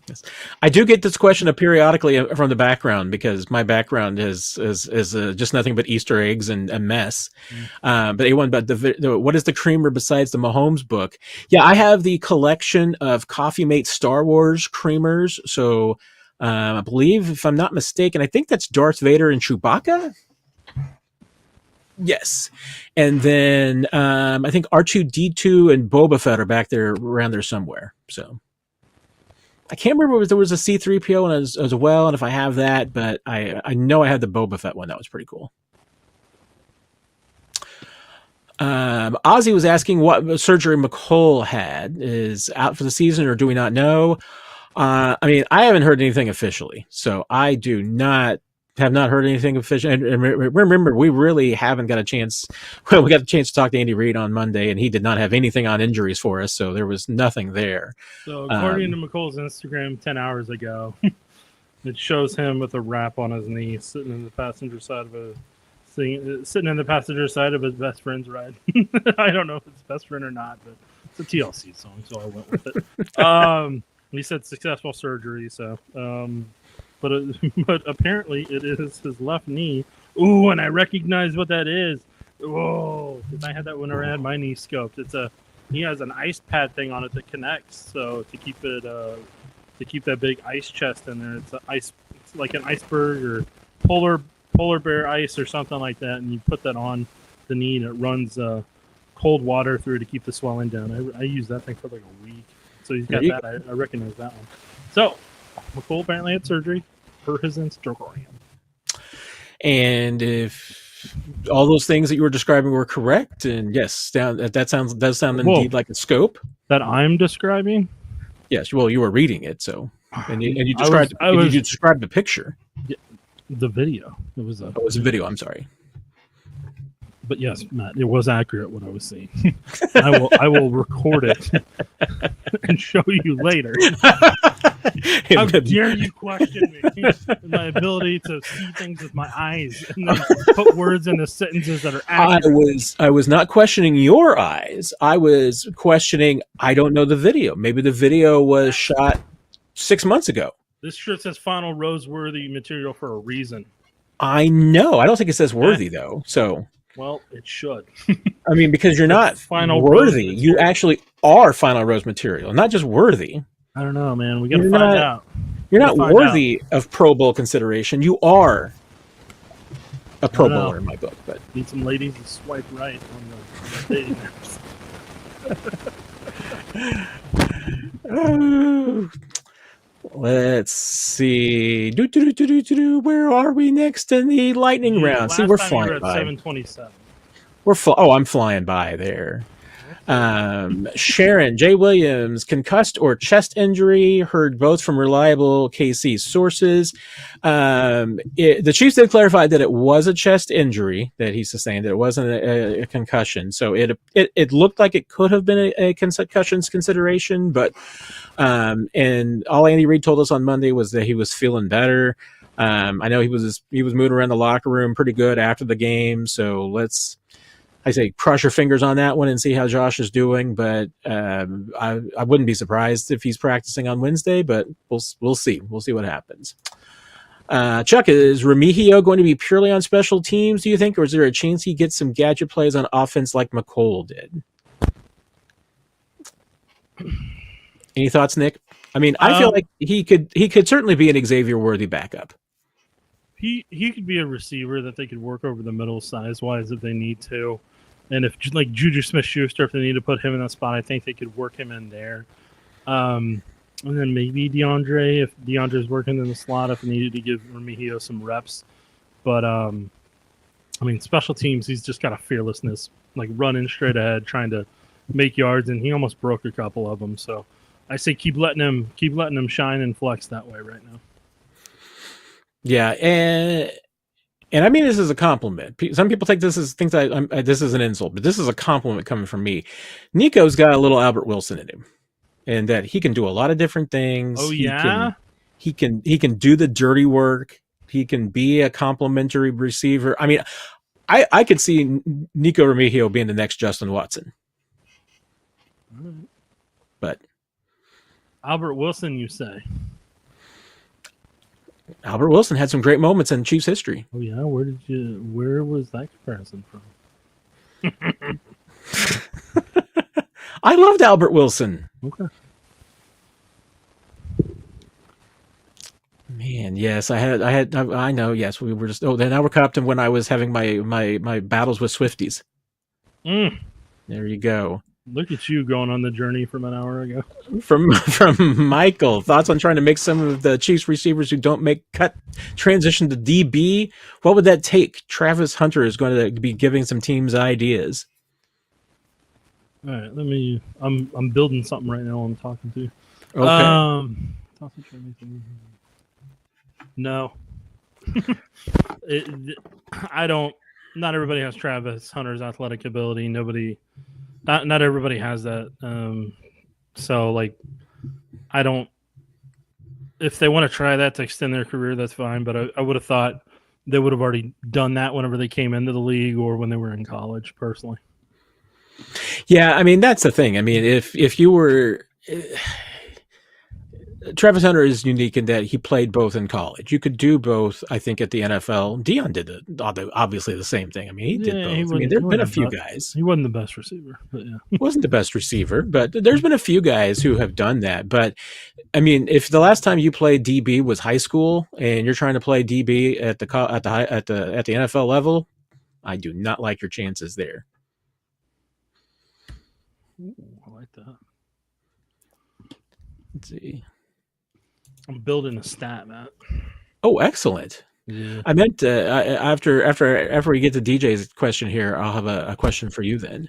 Speaker 1: Yes. I do get this question periodically from the background because my background is just nothing but Easter eggs and mess. But A1, but what is the creamer besides the Mahomes book? Yeah, I have the collection of Coffee Mate Star Wars creamers. So I believe, if I'm not mistaken, I think that's Darth Vader and Chewbacca. Yes. And then I think R2-D2 and Boba Fett are back there around there somewhere. So I can't remember if there was a C-3PO one as well, and if I have that, but I know I had the Boba Fett one. That was pretty cool. Ozzy was asking what surgery McCole had. Is out for the season, or do we not know? I mean, I haven't heard anything officially, so I do not have not heard anything official. And remember, we really haven't got a chance. Well, we got the chance to talk to Andy Reid on Monday, and he did not have anything on injuries for us, so there was nothing there.
Speaker 2: So according to McColl's Instagram 10 hours ago, it shows him with a wrap on his knee, sitting in the passenger side of his best friend's ride. I don't know if it's best friend or not, but it's a TLC song, so I went with it. He said successful surgery, so but apparently it is his left knee. Ooh, and I recognize what that is. Whoa, because I had that when I had my knee scoped. He has an ice pad thing on it that connects, so to keep that big ice chest in there. It's like an iceberg or polar bear ice or something like that, and you put that on the knee and it runs cold water through to keep the swelling down. I used that thing for like a week, so he's got that. I recognize that one. So McColl apparently had surgery for his Instagram.
Speaker 1: And if all those things that you were describing were correct, and yes, does sound indeed like a scope
Speaker 2: that I'm describing.
Speaker 1: Yes, well, you were reading it, so and you described you described the picture.
Speaker 2: Yeah, the video. It was
Speaker 1: a video. I'm sorry.
Speaker 2: But yes, Matt, it was accurate what I was seeing. I will record it and show you later. How dare you question me? My ability to see things with my eyes and then put words into sentences that are accurate.
Speaker 1: I was not questioning your eyes. I was questioning, I don't know the video. Maybe the video was shot 6 months ago.
Speaker 2: This shirt says Final Rose-worthy material for a reason.
Speaker 1: I know. I don't think it says worthy, though. So...
Speaker 2: Well, it should.
Speaker 1: I mean, because you're not
Speaker 2: final
Speaker 1: worthy. You actually are Final Rose material, not just worthy.
Speaker 2: I don't know, man. We got to find out.
Speaker 1: You're not worthy of Pro Bowl consideration. You are a Pro Bowler in my book. But
Speaker 2: need some ladies to swipe right on the dating apps.
Speaker 1: Let's see. Where are we next in the lightning round? See, we're flying by.
Speaker 2: 727.
Speaker 1: I'm flying by there. Sharon J. Williams, concussed or chest injury, heard both from reliable KC sources. The Chiefs did clarify that it was a chest injury that he sustained, that it wasn't a concussion. So it looked like it could have been a concussions consideration, but and all Andy Reid told us on Monday was that he was feeling better. I know he was moving around the locker room pretty good after the game, so I say cross your fingers on that one and see how Josh is doing, but I wouldn't be surprised if he's practicing on Wednesday, but we'll see. We'll see what happens. Chuck, is Remigio going to be purely on special teams, do you think, or is there a chance he gets some gadget plays on offense like McColl did? Any thoughts, Nick? I mean, I feel like he could certainly be an Xavier-worthy backup.
Speaker 2: He could be a receiver that they could work over the middle size-wise if they need to. And if, like, Juju Smith-Schuster, if they need to put him in that spot, I think they could work him in there. And then maybe DeAndre, if DeAndre's working in the slot, if they needed to give Remigio some reps. But, I mean, special teams, he's just got a fearlessness, like running straight ahead, trying to make yards, and he almost broke a couple of them. So I say keep letting him shine and flex that way right now. Yeah,
Speaker 1: and I mean this is a compliment. Some people think this is an insult, but this is a compliment coming from me. Nico's got a little Albert Wilson in him, and that he can do a lot of different things.
Speaker 2: Oh yeah,
Speaker 1: he can do the dirty work. He can be a complimentary receiver. I mean, I could see Nico Remigio being the next Justin Watson. But
Speaker 2: Albert Wilson, you say?
Speaker 1: Albert Wilson had some great moments in Chiefs history.
Speaker 2: Oh yeah, where was that comparison from?
Speaker 1: I loved Albert Wilson.
Speaker 2: Okay.
Speaker 1: Man, yes, I know. Yes, we were just. Oh, then now we're caught up to when I was having my battles with Swifties. There you go.
Speaker 2: Look at you going on the journey from an hour ago.
Speaker 1: From Michael, thoughts on trying to make some of the Chiefs receivers who don't make cut transition to DB? What would that take? Travis Hunter is going to be giving some teams ideas.
Speaker 2: All right, I'm building something right now. I'm talking to.
Speaker 1: Okay.
Speaker 2: No. I don't. Not everybody has Travis Hunter's athletic ability. Not everybody has that. So like, I don't. If they want to try that to extend their career, that's fine. But I would have thought they would have already done that whenever they came into the league or when they were in college. Personally.
Speaker 1: Yeah, I mean that's the thing. I mean, if you were Travis Hunter is unique in that he played both in college. You could do both, I think, at the NFL. Dion did obviously the same thing. I mean, he did both. I mean, there's been a few guys.
Speaker 2: He wasn't the best receiver, but yeah.
Speaker 1: He wasn't the best receiver, but there's been a few guys who have done that. But I mean, if the last time you played DB was high school and you're trying to play DB at the NFL level, I do not like your chances there.
Speaker 2: Ooh, I like that.
Speaker 1: Let's see.
Speaker 2: I'm building a stat, Matt.
Speaker 1: Oh, excellent.
Speaker 2: Yeah.
Speaker 1: I meant after we get to DJ's question here, I'll have a question for you then.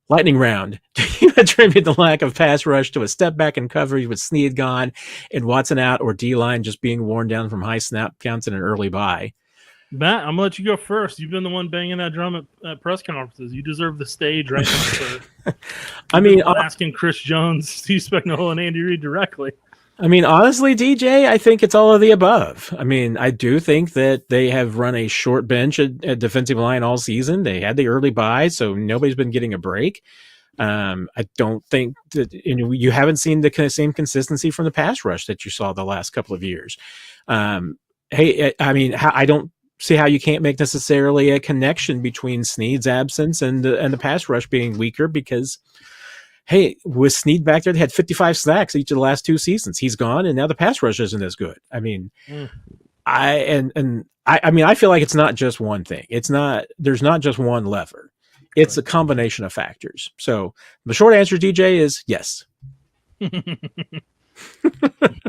Speaker 1: Lightning round. Do you attribute the lack of pass rush to a step back in coverage with Snead gone and Watson out, or D-line just being worn down from high snap counts in an early bye?
Speaker 2: Matt, I'm going to let you go first. You've been the one banging that drum at press conferences. You deserve the stage right now, sir.
Speaker 1: I mean,
Speaker 2: asking Chris Jones, Steve Spagnuolo, and Andy Reid directly.
Speaker 1: I mean, honestly, DJ, I think it's all of the above. I mean, I do think that they have run a short bench at defensive line all season. They had the early bye, so nobody's been getting a break. I don't think that you haven't seen the same consistency from the pass rush that you saw the last couple of years. Hey, I mean, I don't see how you can't make necessarily a connection between Snead's absence and the pass rush being weaker because, hey, with Snead back there, they had 55 sacks each of the last 2 seasons. He's gone, and now the pass rush isn't as good. I mean, I mean, I feel like it's not just one thing. There's not just one lever. It's a combination of factors. So the short answer, DJ, is yes.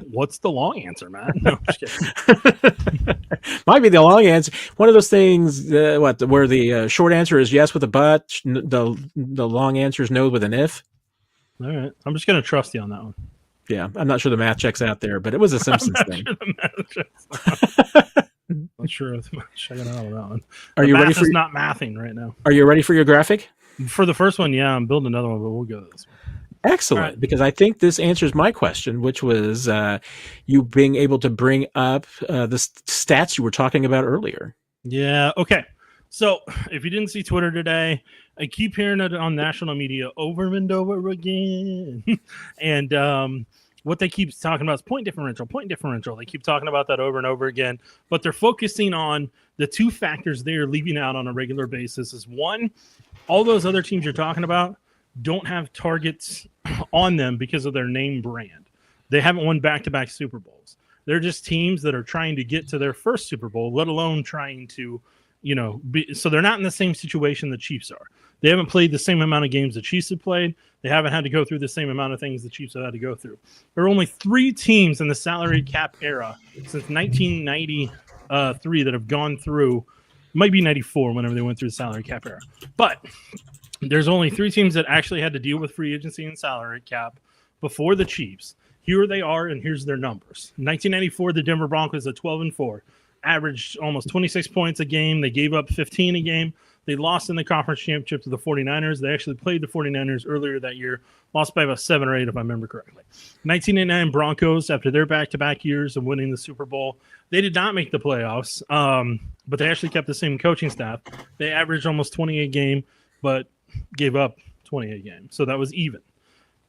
Speaker 2: What's the long answer, man? No, I'm just kidding.
Speaker 1: Might be the long answer. One of those things, where the short answer is yes with a but, the long answer is no with an if.
Speaker 2: All right, I'm just going to trust you on that one.
Speaker 1: Yeah, I'm not sure the math checks out there, but it was a Simpsons thing.
Speaker 2: Not sure if I'm checking out on that one.
Speaker 1: Are you ready for?
Speaker 2: Not mathing right now.
Speaker 1: Are you ready for your graphic?
Speaker 2: For the first one, yeah, I'm building another one, but we'll go to this one.
Speaker 1: Excellent, right. Because I think this answers my question, which was you being able to bring up the stats you were talking about earlier.
Speaker 2: Yeah, okay. So if you didn't see Twitter today, I keep hearing it on national media over and over again. And what they keep talking about is point differential. They keep talking about that over and over again, but they're focusing on the 2 factors they're leaving out on a regular basis is one, all those other teams you're talking about don't have targets on them because of their name brand. They haven't won back-to-back Super Bowls. They're just teams that are trying to get to their first Super Bowl, let alone trying to, so they're not in the same situation the Chiefs are. They haven't played the same amount of games the Chiefs have played. They haven't had to go through the same amount of things the Chiefs have had to go through. There are only 3 teams in the salary cap era since 1993 that have gone through, might be 94 whenever they went through the salary cap era. But there's only 3 teams that actually had to deal with free agency and salary cap before the Chiefs. Here they are, and here's their numbers. In 1994, the Denver Broncos at 12-4, averaged almost 26 points a game. They gave up 15 a game. They lost in the conference championship to the 49ers. They actually played the 49ers earlier that year, lost by about 7 or 8, if I remember correctly. 1989 Broncos, after their back-to-back years of winning the Super Bowl, they did not make the playoffs, but they actually kept the same coaching staff. They averaged almost 20 a game, but gave up 28 games. So that was even.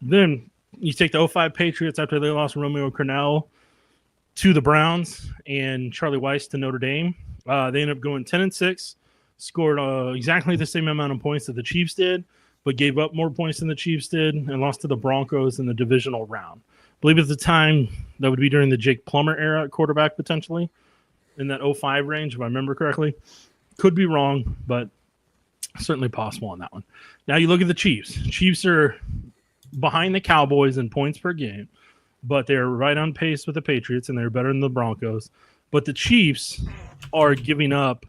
Speaker 2: Then you take the 2005 Patriots after they lost Romeo Crennel to the Browns and Charlie Weiss to Notre Dame. They ended up going 10-6, scored exactly the same amount of points that the Chiefs did, but gave up more points than the Chiefs did and lost to the Broncos in the divisional round. I believe at the time that would be during the Jake Plummer era at quarterback potentially in that 2005 range, if I remember correctly. Could be wrong, but certainly possible on that one. Now you look at the Chiefs. Chiefs are behind the Cowboys in points per game, but they're right on pace with the Patriots, and they're better than the Broncos. But the Chiefs are giving up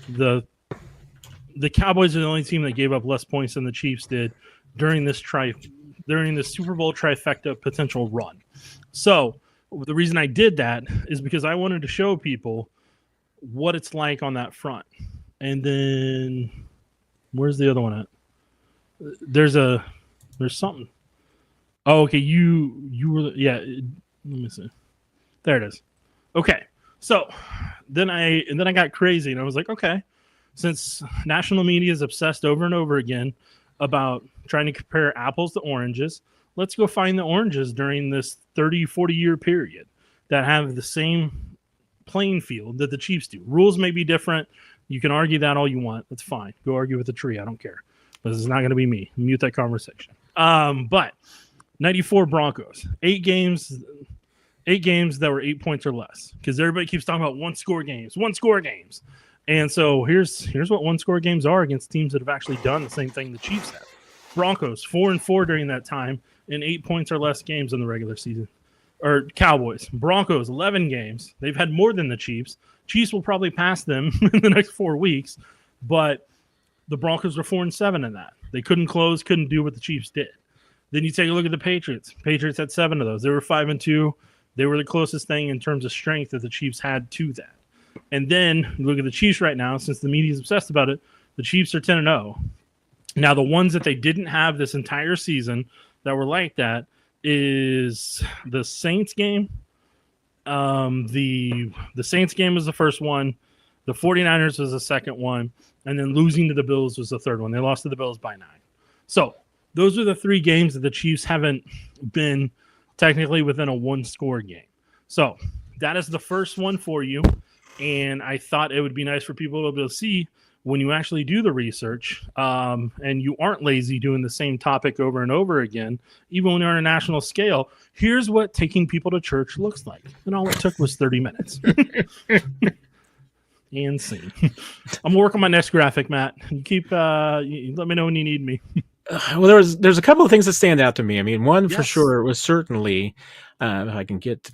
Speaker 2: the Cowboys are the only team that gave up less points than the Chiefs did during this Super Bowl trifecta potential run. So the reason I did that is because I wanted to show people what it's like on that front. And then where's the other one at? There's something. Oh, okay. You were, yeah. Let me see. There it is. Okay. So then I got crazy and I was like, okay, since national media is obsessed over and over again about trying to compare apples to oranges, let's go find the oranges during this 30, 40-year period that have the same playing field that the Chiefs do. Rules may be different. You can argue that all you want. That's fine. Go argue with the tree. I don't care. But this is not going to be me. Mute that conversation. But 94 Broncos, 8 games that were 8 points or less, because everybody keeps talking about one score games. And so here's what one score games are against teams that have actually done the same thing the Chiefs have. Broncos 4-4 during that time in 8 points or less games in the regular season. Or Cowboys, Broncos 11 games. They've had more than the Chiefs. Chiefs will probably pass them in the next 4 weeks, but the Broncos were 4-7 in that. They couldn't do what the Chiefs did. Then you take a look at the Patriots. Patriots had 7 of those. They were 5-2. They were the closest thing in terms of strength that the Chiefs had to that. And then look at the Chiefs right now, since the media is obsessed about it, the Chiefs are 10-0. Now, the ones that they didn't have this entire season that were like that is the Saints game. The Saints game was the first one. The 49ers was the second one. And then losing to the Bills was the third one. They lost to the Bills by 9. So those are the 3 games that the Chiefs haven't been technically within a one-score game. So that is the first one for you. And I thought it would be nice for people to be able to see when you actually do the research and you aren't lazy doing the same topic over and over again, even when you're on a national scale, here's what taking people to church looks like. And all it took was 30 minutes. And scene. I'm working on my next graphic, Matt. You let me know when you need me.
Speaker 1: Well, there's a couple of things that stand out to me. I mean, one for sure was certainly, if I could get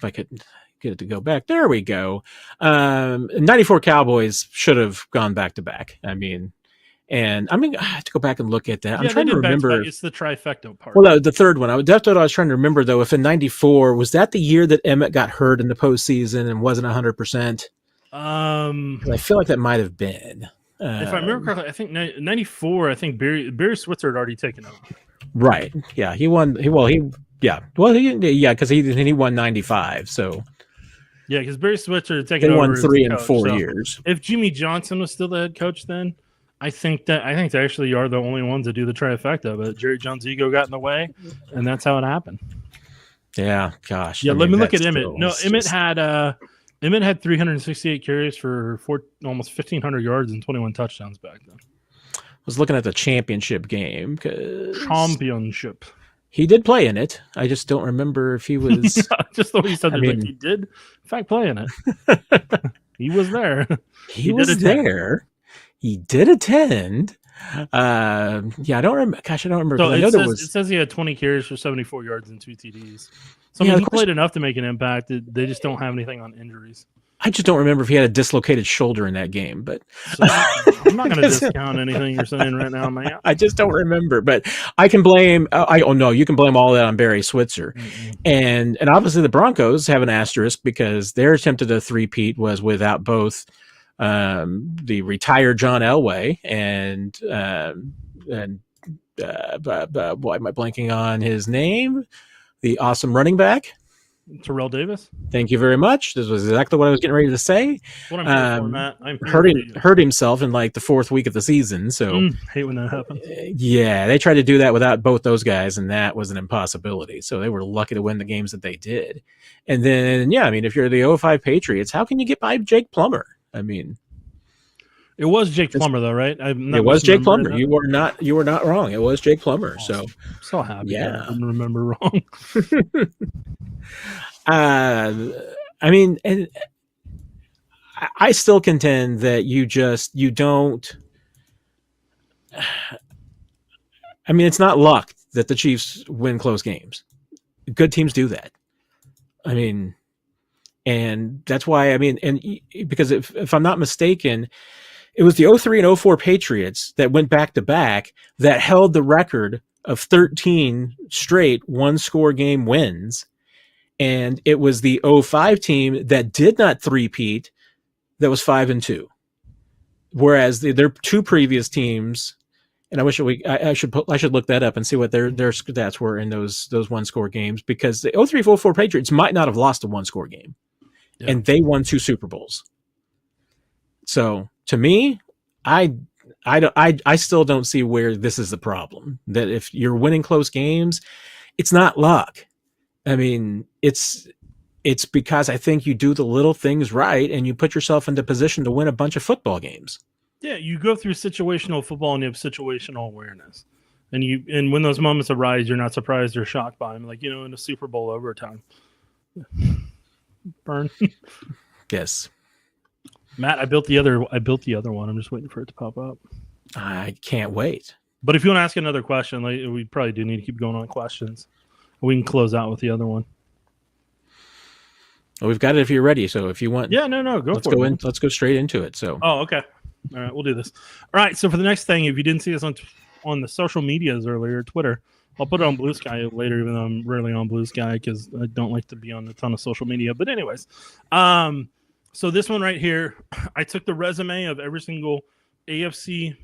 Speaker 1: it to go back. There we go. 94 Cowboys should have gone back to back. I mean, I have to go back and look at that. I'm trying to remember.
Speaker 2: It's the trifecta part.
Speaker 1: Well, the third one. That's what I was trying to remember, though. If in 94, was that the year that Emmett got hurt in the postseason and wasn't 100%? I feel like that might have been.
Speaker 2: If I remember correctly, I think 94. I think Barry Switzer had already taken over.
Speaker 1: Right. Yeah, he won. Because he won 95. So.
Speaker 2: Yeah, because Barry Switzer had taken
Speaker 1: over.
Speaker 2: They
Speaker 1: won 3 and 4 years.
Speaker 2: If Jimmy Johnson was still the head coach, then I think they actually are the only ones that do the trifecta. But Jerry Jones' ego got in the way, and that's how it happened.
Speaker 1: Yeah, gosh.
Speaker 2: Yeah, let me look at Emmett. No, Emmett had 368 carries for almost 1,500 yards and 21 touchdowns back then.
Speaker 1: I was looking at the championship game.
Speaker 2: Championship.
Speaker 1: He did play in it. I just don't remember if he was.
Speaker 2: Yeah, just the way he said it. Like he did, in fact, play in it. He was there.
Speaker 1: He was there. He did attend. I don't remember. Gosh, I don't remember.
Speaker 2: So
Speaker 1: I know
Speaker 2: it says he had 20 carries for 74 yards and 2 TDs. So he played enough to make an impact. They just don't have anything on injuries.
Speaker 1: I just don't remember if he had a dislocated shoulder in that game, but
Speaker 2: so I'm not going to discount anything you're saying right now, man.
Speaker 1: I just don't remember, but I can blame. You can blame all that on Barry Switzer, and obviously the Broncos have an asterisk because their attempt at a three-peat was without both the retired John Elway and why am I blanking on his name? The awesome running back.
Speaker 2: Terrell Davis.
Speaker 1: Thank you very much. This was exactly what I was getting ready to say.
Speaker 2: What I'm here for, Matt. I'm
Speaker 1: hurt himself in like the 4th week of the season. So
Speaker 2: hate when that happens.
Speaker 1: Yeah, they tried to do that without both those guys, and that was an impossibility. So they were lucky to win the games that they did. And then, if you're the 05 Patriots, how can you get by Jake Plummer? I mean,
Speaker 2: it was Jake Plummer, though, right?
Speaker 1: It was Jake Plummer. You were not wrong. It was Jake Plummer.
Speaker 2: Awesome. So happy.
Speaker 1: Yeah,
Speaker 2: I didn't remember wrong.
Speaker 1: And I still contend that you don't. It's not luck that the Chiefs win close games. Good teams do that. And that's why, because if I'm not mistaken, it was the 03 and 04 Patriots that went back to back that held the record of 13 straight one-score game wins. And it was the 05 team that did not three-peat that was 5-2. Whereas their two previous teams, and I should look that up and see what their stats were in those one score games, because the 03-04 Patriots might not have lost a one score game, and they won 2 Super Bowls. So to me, I still don't see where this is the problem. That if you're winning close games, it's not luck. I mean, it's because I think you do the little things right and you put yourself into position to win a bunch of football games.
Speaker 2: Yeah, you go through situational football and you have situational awareness. And when those moments arise, you're not surprised or shocked by them. Like, in a Super Bowl overtime. Burn.
Speaker 1: Yes.
Speaker 2: Matt, I built the other one. I'm just waiting for it to pop up.
Speaker 1: I can't wait.
Speaker 2: But if you want to ask another question, we probably do need to keep going on questions. We can close out with the other one.
Speaker 1: Well, we've got it if you're ready. So if you want,
Speaker 2: go for it.
Speaker 1: Let's go straight into it. So.
Speaker 2: Oh, okay. All right, we'll do this. All right. So for the next thing, if you didn't see us on the social medias earlier, Twitter, I'll put it on Blue Sky later, even though I'm rarely on Blue Sky because I don't like to be on a ton of social media. But anyways, so this one right here, I took the resume of every single AFC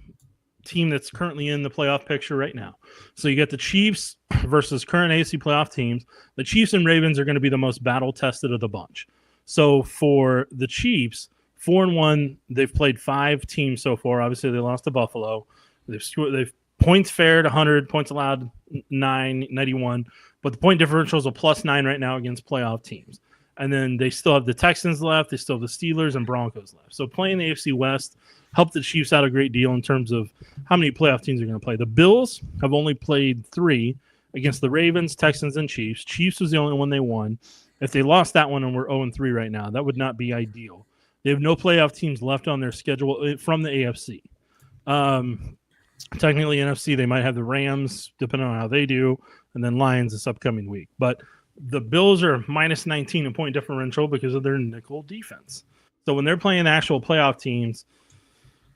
Speaker 2: team that's currently in the playoff picture right now. So you got the Chiefs versus current AFC playoff teams. The Chiefs and Ravens are going to be the most battle tested of the bunch. So for the Chiefs, 4-1, they've played 5 teams so far. Obviously, they lost to Buffalo. They've points fared 100, points allowed 91, but the point differential is a +9 right now against playoff teams. And then they still have the Texans left. They still have the Steelers and Broncos left. So playing the AFC West helped the Chiefs out a great deal in terms of how many playoff teams are going to play. The Bills have only played 3 against the Ravens, Texans, and Chiefs. Chiefs was the only one they won. If they lost that one and were 0-3 right now, that would not be ideal. They have no playoff teams left on their schedule from the AFC. Technically, NFC, they might have the Rams, depending on how they do, and then Lions this upcoming week. But the Bills are -19 in point differential because of their nickel defense. So when they're playing actual playoff teams,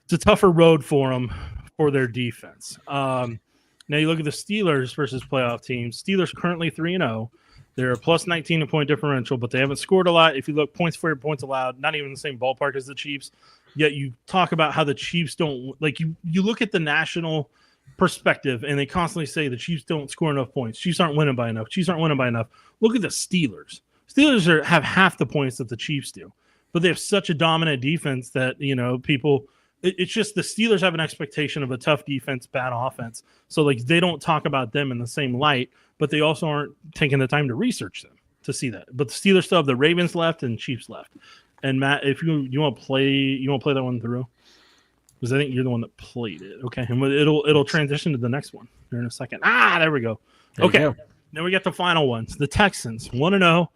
Speaker 2: it's a tougher road for them for their defense. Now you look at the Steelers versus playoff teams. Steelers currently 3-0. They're a +19 in point differential, but they haven't scored a lot. If you look points for points allowed, not even in the same ballpark as the Chiefs. Yet you talk about how the Chiefs don't like you look at the national perspective and they constantly say the Chiefs don't score enough points. Chiefs aren't winning by enough. Chiefs aren't winning by enough. Look at the Steelers. Steelers have half the points that the Chiefs do, but they have such a dominant defense that, people it's just the Steelers have an expectation of a tough defense, bad offense. So like they don't talk about them in the same light, but they also aren't taking the time to research them to see that. But the Steelers still have the Ravens left and Chiefs left. And Matt, if you want to play that one through, because I think you're the one that played it. Okay, and it'll transition to the next one here in a second. There we go. Okay, now we got the final ones. The Texans 1-0,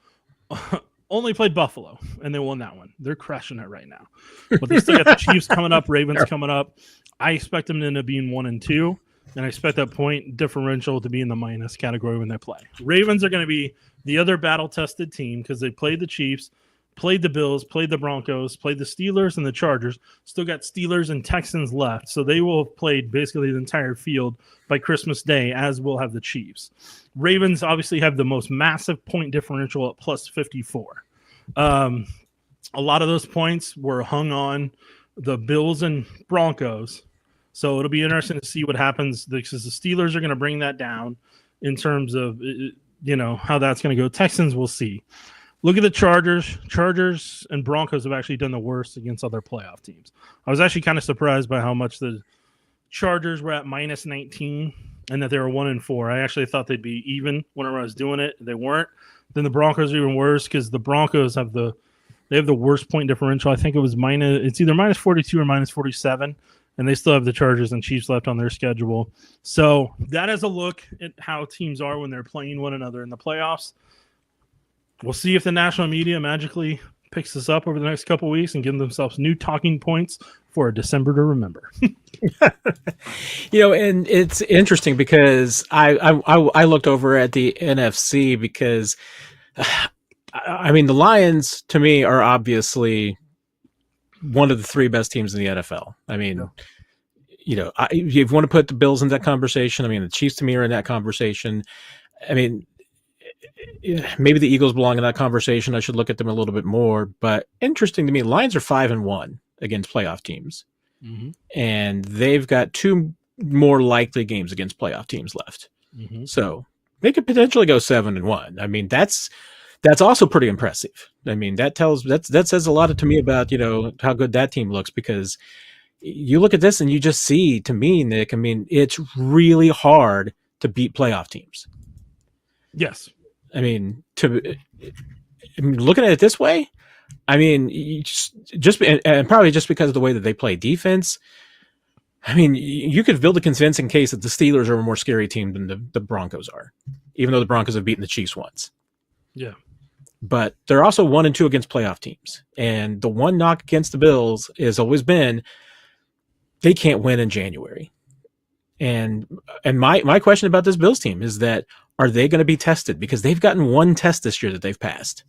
Speaker 2: only played Buffalo, and they won that one. They're crushing it right now. But they still got the Chiefs coming up, Ravens coming up. I expect them to end up being 1-2, and I expect that point differential to be in the minus category when they play. Ravens are going to be the other battle-tested team because they played the Chiefs, played the Bills, played the Broncos, played the Steelers and the Chargers. Still got Steelers and Texans left. So they will have played basically the entire field by Christmas Day, as will have the Chiefs. Ravens obviously have the most massive point differential at +54. A lot of those points were hung on the Bills and Broncos. So it'll be interesting to see what happens because the Steelers are going to bring that down in terms of, how that's going to go. Texans, we'll see. Look at the Chargers. Chargers and Broncos have actually done the worst against other playoff teams. I was actually kind of surprised by how much the Chargers were at -19 and that they were 1-4. I actually thought they'd be even whenever I was doing it. They weren't. Then the Broncos are even worse because the Broncos have the worst point differential. I think it's either -42 or -47, and they still have the Chargers and Chiefs left on their schedule. So that is a look at how teams are when they're playing one another in the playoffs. We'll see if the national media magically picks this up over the next couple of weeks and give themselves new talking points for a December to remember.
Speaker 1: And it's interesting because I looked over at the NFC because, the Lions to me are obviously one of the 3 best teams in the NFL. If you want to put the Bills in that conversation, the Chiefs to me are in that conversation. maybe the Eagles belong in that conversation. I should look at them a little bit more. But interesting to me, Lions are 5-1 against playoff teams, and they've got 2 more likely games against playoff teams left. So they could potentially go 7-1. I mean, that's also pretty impressive. I mean, that says a lot to me about, how good that team looks, because you look at this and you just see, to me, Nick, I mean, it's really hard to beat playoff teams.
Speaker 2: Yes.
Speaker 1: I mean, looking at it this way, I mean, and probably just because of the way that they play defense, I mean, you could build a convincing case that the Steelers are a more scary team than the Broncos are, even though the Broncos have beaten the Chiefs once.
Speaker 2: Yeah. But
Speaker 1: they're also 1-2 against playoff teams. And the one knock against the Bills has always been they can't win in January. And my question about this Bills team is that, are they going to be tested? Because they've gotten one test this year that they've passed.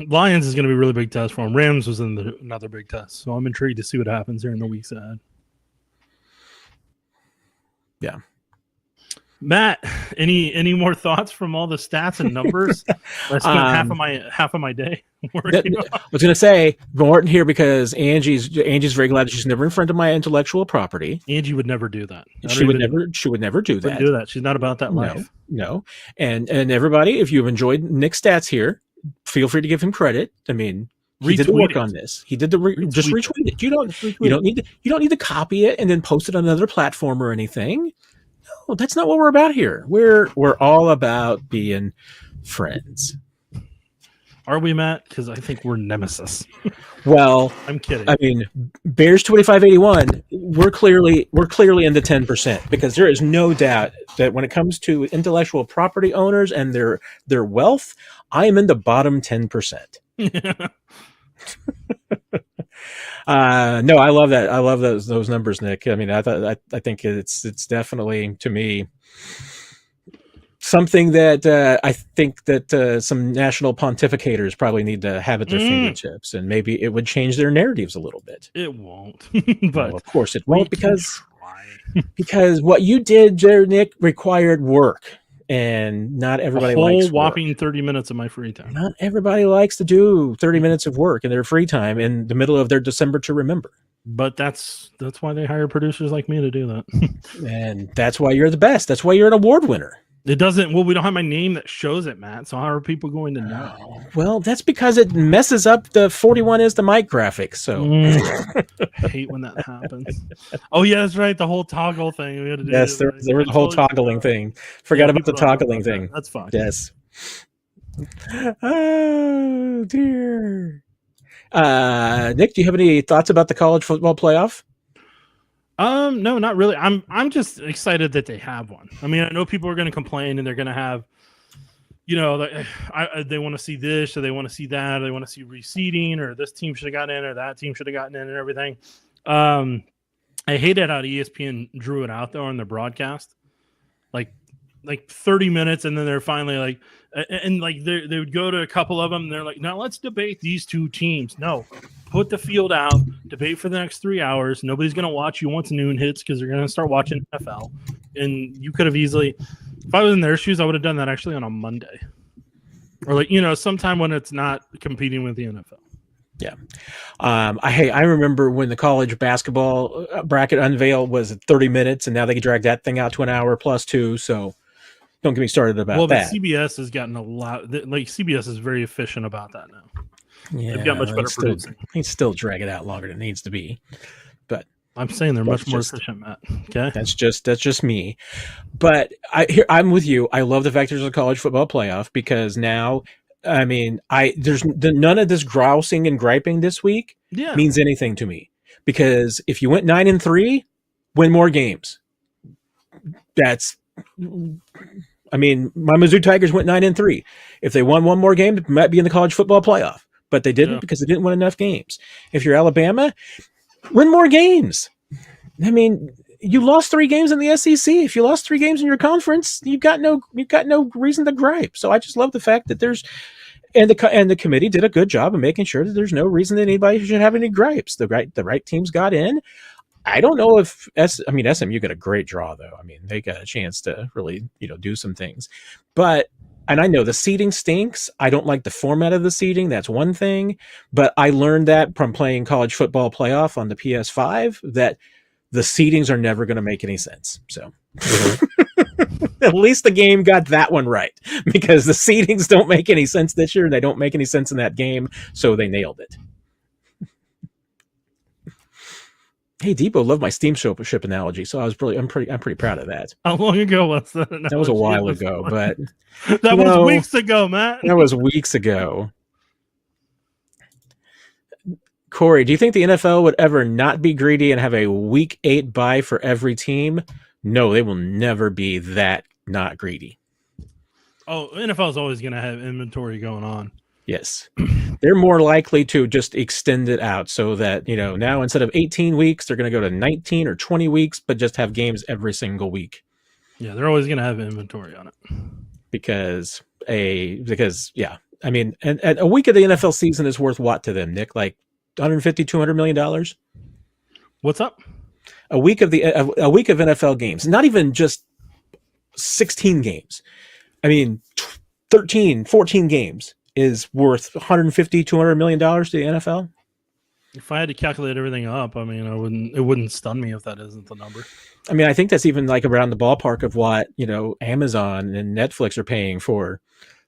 Speaker 2: Lions is going to be a really big test for them. Rams was another big test. So I'm intrigued to see what happens here in the weeks ahead.
Speaker 1: Yeah.
Speaker 2: Matt, any more thoughts from all the stats and numbers? I spent half of my day working on.
Speaker 1: I was going to say, Morton here because Angie's very glad that she's never infringed my intellectual property.
Speaker 2: Angie would never do that.
Speaker 1: She would never do that.
Speaker 2: Do that. She's not about that life.
Speaker 1: No. And everybody, if you've enjoyed Nick's stats here, feel free to give him credit. I mean, he did the work on this. He did just retweet it. You don't need to copy it and then post it on another platform or anything. No, that's not what we're about here. We're all about being friends.
Speaker 2: Are we, Matt? Because I think we're nemesis.
Speaker 1: Well,
Speaker 2: I'm kidding.
Speaker 1: I mean, Bears 2581. We're clearly in the 10%, because there is no doubt that when it comes to intellectual property owners and their wealth, I am in the bottom 10%. No, I love that. I love those numbers, Nick. I mean, I think it's definitely, to me, something that I think that some national pontificators probably need to have at their fingertips, and maybe it would change their narratives a little bit.
Speaker 2: It won't, but
Speaker 1: well, of course it won't, because what you did there, Nick, required work. And not everybody likes work.
Speaker 2: Whopping 30 minutes of my free time.
Speaker 1: Not everybody likes to do 30 minutes of work in their free time in the middle of their December to remember.
Speaker 2: But that's why they hire producers like me to do that.
Speaker 1: And that's why you're the best. That's why you're an award winner.
Speaker 2: It doesn't. Well, we don't have my name that shows it, Matt. So how are people going to know?
Speaker 1: Well, that's because it messes up the 41 is the mic graphics. So
Speaker 2: I hate when that happens. Oh yeah, that's right. The whole toggle thing we had to do.
Speaker 1: Yes, there was a whole toggling thing. Forgot about the toggling thing.
Speaker 2: That's fine.
Speaker 1: Yes. Oh dear. Nick, do you have any thoughts about the college football playoff?
Speaker 2: No, not really. I'm just excited that they have one. I mean, I know people are going to complain and they're going to have, they want to see this or they want to see that, or they want to see reseeding, or this team should have gotten in or that team should have gotten in and everything. I hated how ESPN drew it out though on the broadcast, like 30 minutes, and then they're finally like, and like they would go to a couple of them and they're like, now let's debate these two teams. No. Put the field out, debate for the next 3 hours. Nobody's going to watch you once noon hits because they're going to start watching NFL. And you could have easily, if I was in their shoes, I would have done that actually on a Monday. Or sometime when it's not competing with the NFL.
Speaker 1: Yeah. I remember when the college basketball bracket unveil was at 30 minutes, and now they can drag that thing out to an hour plus 2. So don't get me started about that.
Speaker 2: Well, CBS has gotten a lot. CBS is very efficient about that now.
Speaker 1: Yeah,
Speaker 2: they've got much better producing.
Speaker 1: They still drag it out longer than it needs to be, but
Speaker 2: I'm saying they're much more efficient, Matt. Okay,
Speaker 1: that's just me. But I'm with you. I love the fact there's a college football playoff, because now, I mean, there's none of this grousing and griping this week means anything to me, because if you went 9-3, win more games. I mean, my Mizzou Tigers went 9-3. If they won one more game, it might be in the college football playoff. But they didn't, because they didn't win enough games. If you're Alabama, win more games. I mean, you lost 3 games in the SEC. If you lost 3 games in your conference, you've got no reason to gripe. So I just love the fact that the committee did a good job of making sure that there's no reason that anybody should have any gripes. The right teams got in. I don't know if SMU got a great draw though. I mean, they got a chance to really, do some things. But and I know the seeding stinks. I don't like the format of the seeding. That's one thing. But I learned that from playing college football playoff on the PS5 that the seedings are never going to make any sense. So at least the game got that one right, because the seedings don't make any sense this year. They don't make any sense in that game. So they nailed it. Hey, Depot loved my Steam ship analogy, so I'm pretty proud of that.
Speaker 2: How long ago was that analogy?
Speaker 1: That was a while ago, but
Speaker 2: that was weeks ago, Matt.
Speaker 1: That was weeks ago. Corey, do you think the NFL would ever not be greedy and have a week 8 bye for every team? No, they will never be that not greedy.
Speaker 2: Oh, NFL is always going to have inventory going on.
Speaker 1: Yes. They're more likely to just extend it out so that, now instead of 18 weeks, they're going to go to 19 or 20 weeks, but just have games every single week.
Speaker 2: Yeah, they're always going to have inventory on it.
Speaker 1: Because yeah. I mean, and a week of the NFL season is worth what to them, Nick? Like $150, $200 million?
Speaker 2: What's up?
Speaker 1: A week of NFL games, not even just 16 games. I mean, 13, 14 games is worth $150, $200 million to the NFL.
Speaker 2: If I had to calculate everything up, I mean, it wouldn't stun me if that isn't the number.
Speaker 1: I mean, I think that's even like around the ballpark of what, Amazon and Netflix are paying for.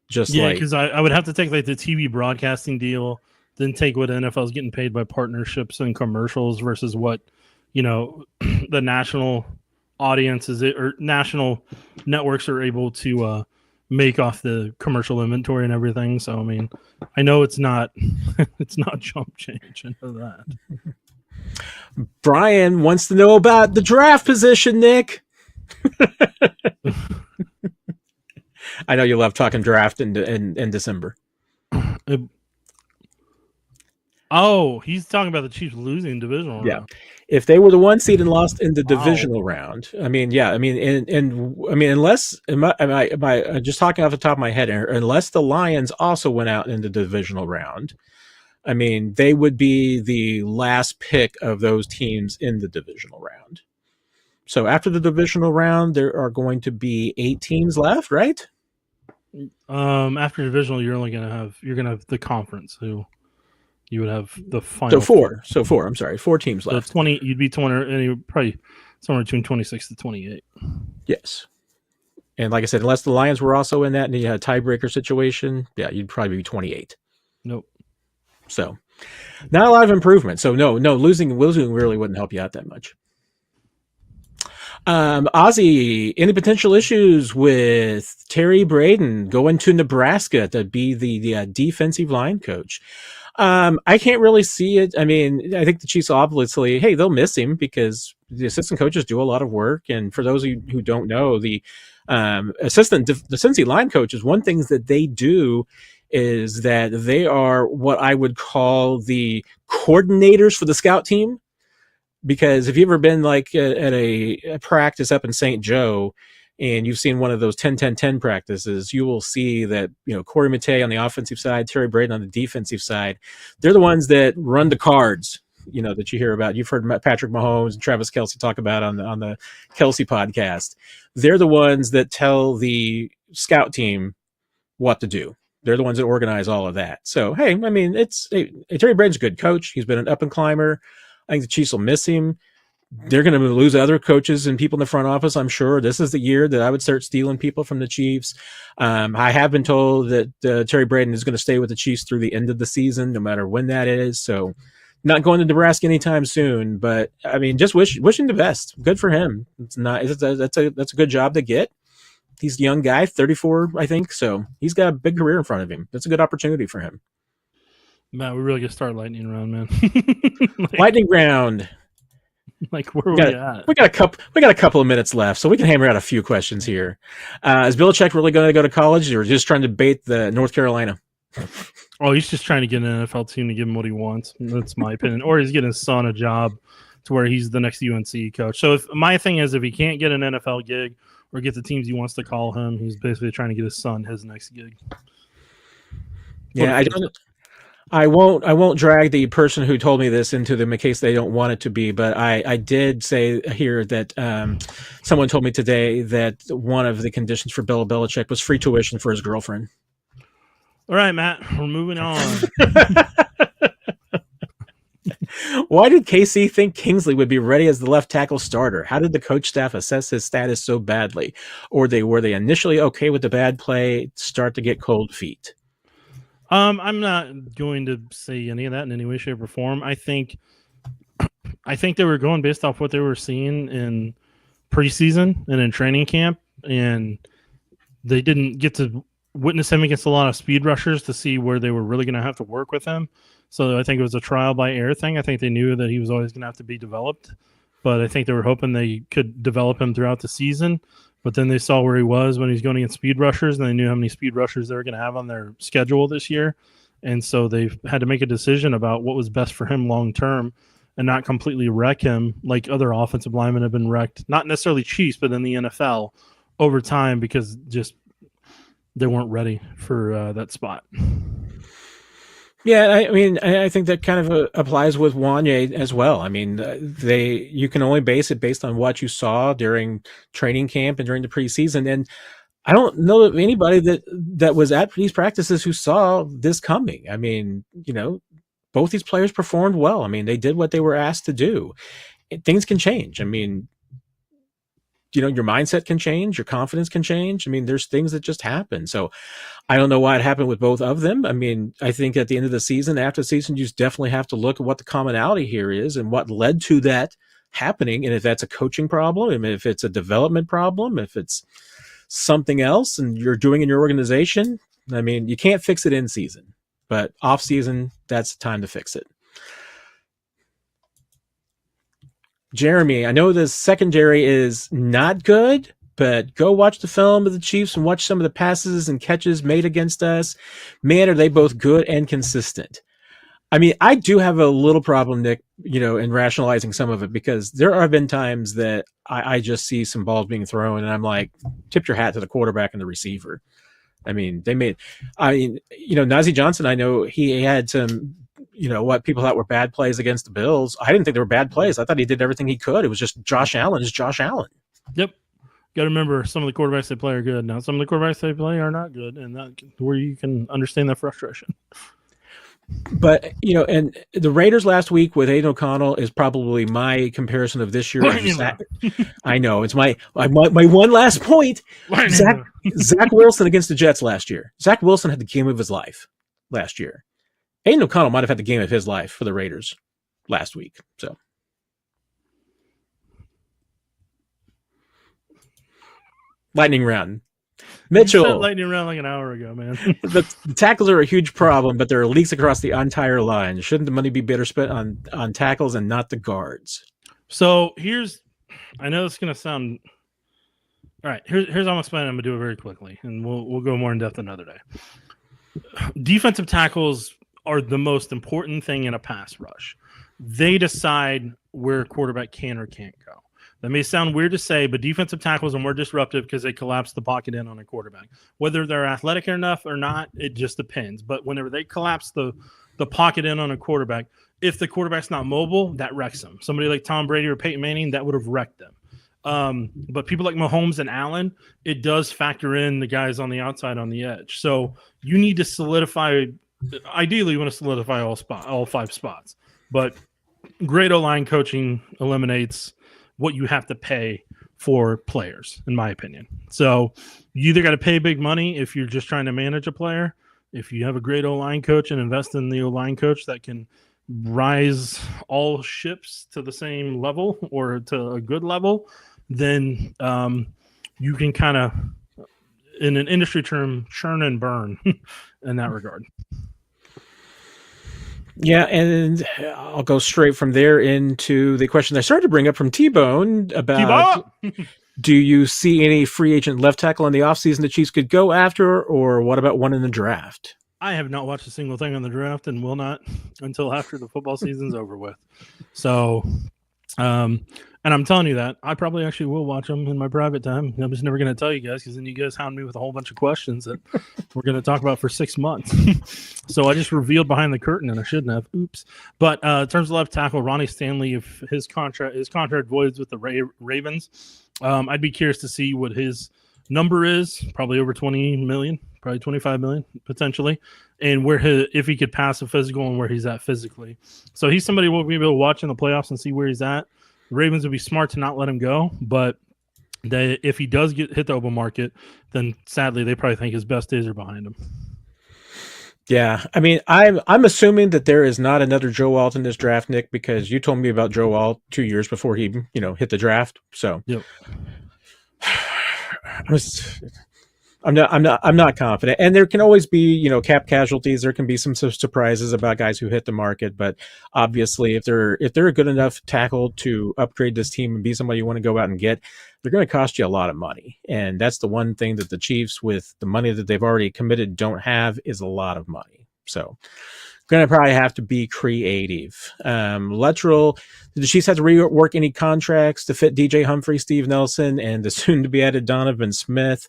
Speaker 2: Because I would have to take like the TV broadcasting deal, then take what NFL is getting paid by partnerships and commercials versus what, the national audiences or national networks are able to make off the commercial inventory and everything. So I mean, I know it's not chump change. I know that.
Speaker 1: Brian wants to know about the draft position, Nick. I know you love talking draft in December.
Speaker 2: He's talking about the Chiefs losing divisional round.
Speaker 1: Yeah. If they were the 1 seed and lost in the divisional round, unless am I just talking off the top of my head, unless the Lions also went out in the divisional round, I mean, they would be the last pick of those teams in the divisional round. So after the divisional round, there are going to be 8 teams left, right?
Speaker 2: After divisional, you're gonna have the conference who. You would have the final.
Speaker 1: So 4. I'm sorry, 4 teams left.
Speaker 2: 20. You'd be 20, and you'd probably somewhere between 26 to 28.
Speaker 1: Yes, and like I said, unless the Lions were also in that, and you had a tiebreaker situation, yeah, you'd probably be 28.
Speaker 2: Nope.
Speaker 1: So, not a lot of improvement. So no, losing really wouldn't help you out that much. Ozzy, any potential issues with Terry Braden going to Nebraska to be the defensive line coach? I can't really see it. I mean, I think the Chiefs obviously, they'll miss him because the assistant coaches do a lot of work. And for those of you who don't know, the defensive line coaches, one thing that they do is that they are what I would call the coordinators for the scout team. Because if you've ever been like at a practice up in St. Joe, and you've seen one of those 10-10-10 practices, you will see that, Corey Matei on the offensive side, Terry Braden on the defensive side, they're the ones that run the cards, that you hear about. You've heard Patrick Mahomes and Travis Kelce talk about on the Kelce podcast. They're the ones that tell the scout team what to do. They're the ones that organize all of that. So, Terry Braden's a good coach. He's been an up-and-climber. I think the Chiefs will miss him. They're going to lose other coaches and people in the front office, I'm sure. This is the year that I would start stealing people from the Chiefs. I have been told that Terry Braden is going to stay with the Chiefs through the end of the season, no matter when that is. So not going to Nebraska anytime soon, but I mean, just wishing the best. Good for him. That's a good job to get. He's a young guy, 34, I think. So he's got a big career in front of him. That's a good opportunity for him.
Speaker 2: Man, we really got to start lightning round, man.
Speaker 1: Lightning round.
Speaker 2: Like, where are we at?
Speaker 1: We got a couple of minutes left, so we can hammer out a few questions here. Is Belichick really going to go to college, or just trying to bait the North Carolina?
Speaker 2: Oh, he's just trying to get an NFL team to give him what he wants. That's my opinion. Or he's getting his son a job to where he's the next UNC coach. So my thing is, if he can't get an NFL gig or get the teams he wants to call him, he's basically trying to get his son his next gig.
Speaker 1: Yeah, I won't drag the person who told me this into them in case they don't want it to be, but I did say here that someone told me today that one of the conditions for Bill Belichick was free tuition for his girlfriend.
Speaker 2: All right, Matt, we're moving on.
Speaker 1: Why did KC think Kingsley would be ready as the left tackle starter? How did the coach staff assess his status so badly? Or were they initially okay with the bad play, start to get cold feet?
Speaker 2: I'm not going to say any of that in any way, shape, or form. I think they were going based off what they were seeing in preseason and in training camp, and they didn't get to witness him against a lot of speed rushers to see where they were really going to have to work with him. So I think it was a trial by error thing. I think they knew that he was always going to have to be developed, but I think they were hoping they could develop him throughout the season. But then they saw where he was when he was going against speed rushers, and they knew how many speed rushers they were going to have on their schedule this year. And so they had to make a decision about what was best for him long term and not completely wreck him like other offensive linemen have been wrecked, not necessarily Chiefs, but in the NFL over time, because just they weren't ready for that spot.
Speaker 1: Yeah, I mean, I think that kind of applies with Wanye as well. I mean, you can only base it based on what you saw during training camp and during the preseason. And I don't know of anybody that was at these practices who saw this coming. I mean, both these players performed well. I mean, they did what they were asked to do. Things can change. I mean, your mindset can change, your confidence can change. I mean, there's things that just happen. So I don't know why it happened with both of them. I mean, I think at the end of the season, after the season, you definitely have to look at what the commonality here is and what led to that happening. And if that's a coaching problem, and if it's a development problem, if it's something else and you're doing in your organization, I mean, you can't fix it in season, but off season, that's the time to fix it. Jeremy, I know the secondary is not good, but go watch the film of the Chiefs and watch some of the passes and catches made against us. Man, are they both good and consistent. I mean, I do have a little problem, Nick, in rationalizing some of it, because there have been times that I just see some balls being thrown and I'm like, tip your hat to the quarterback and the receiver. I mean, Najee Johnson, I know he had some, what people thought were bad plays against the Bills. I didn't think they were bad plays. I thought he did everything he could. It was just Josh Allen is Josh Allen.
Speaker 2: Yep. Got to remember, some of the quarterbacks they play are good. Now, some of the quarterbacks they play are not good, and that's where you can understand that frustration.
Speaker 1: But, and the Raiders last week with Aiden O'Connell is probably my comparison of this year. I know. It's my one last point. Zach Wilson against the Jets last year. Zach Wilson had the game of his life last year. Aiden O'Connell might have had the game of his life for the Raiders last week. So, lightning round. Mitchell.
Speaker 2: Lightning round like an hour ago, man.
Speaker 1: The tackles are a huge problem, but there are leaks across the entire line. Shouldn't the money be better spent on tackles and not the guards?
Speaker 2: So I know it's going to sound. All right, here's how I'm going to explain it. I'm going to do it very quickly, and we'll go more in depth another day. Defensive tackles are the most important thing in a pass rush. They decide where a quarterback can or can't go. That may sound weird to say, but defensive tackles are more disruptive because they collapse the pocket in on a quarterback. Whether they're athletic enough or not, it just depends. But whenever they collapse the pocket in on a quarterback, if the quarterback's not mobile, that wrecks them. Somebody like Tom Brady or Peyton Manning, that would have wrecked them. But people like Mahomes and Allen, it does factor in the guys on the outside on the edge. So you need to solidify. Ideally, you want to solidify all 5 spots. But great O-line coaching eliminates what you have to pay for players, in my opinion. So you either got to pay big money if you're just trying to manage a player. If you have a great O-line coach and invest in the O-line coach that can rise all ships to the same level or to a good level, then you can kind of, in an industry term, churn and burn in that regard.
Speaker 1: Yeah, and I'll go straight from there into the question I started to bring up from T-Bone about do you see any free agent left tackle in the offseason the Chiefs could go after, or what about one in the draft?
Speaker 2: I have not watched a single thing on the draft and will not until after the football season's over with. So And I'm telling you that I probably actually will watch them in my private time. I'm just never going to tell you guys because then you guys hound me with a whole bunch of questions that we're going to talk about for 6 months. So I just revealed behind the curtain and I shouldn't have. Oops. But in terms of left tackle, Ronnie Stanley, if his contract voids with the Ravens, I'd be curious to see what his number is. Probably over 20 million, probably 25 million potentially, and if he could pass a physical and where he's at physically. So he's somebody we'll be able to watch in the playoffs and see where he's at. The Ravens would be smart to not let him go, but if he does hit the open market, then sadly they probably think his best days are behind him.
Speaker 1: Yeah, I mean, I'm assuming that there is not another Joe Alt in this draft, Nick, because you told me about Joe Alt 2 years before he, hit the draft. So,
Speaker 2: yep.
Speaker 1: I'm not confident, and there can always be, cap casualties. There can be some surprises about guys who hit the market, but obviously, if they're a good enough tackle to upgrade this team and be somebody you want to go out and get, they're going to cost you a lot of money, and that's the one thing that the Chiefs, with the money that they've already committed, don't have is a lot of money. So, going to probably have to be creative. Lateral, the Chiefs have to rework any contracts to fit DJ Humphrey, Steve Nelson, and the soon-to-be added Donovan Smith.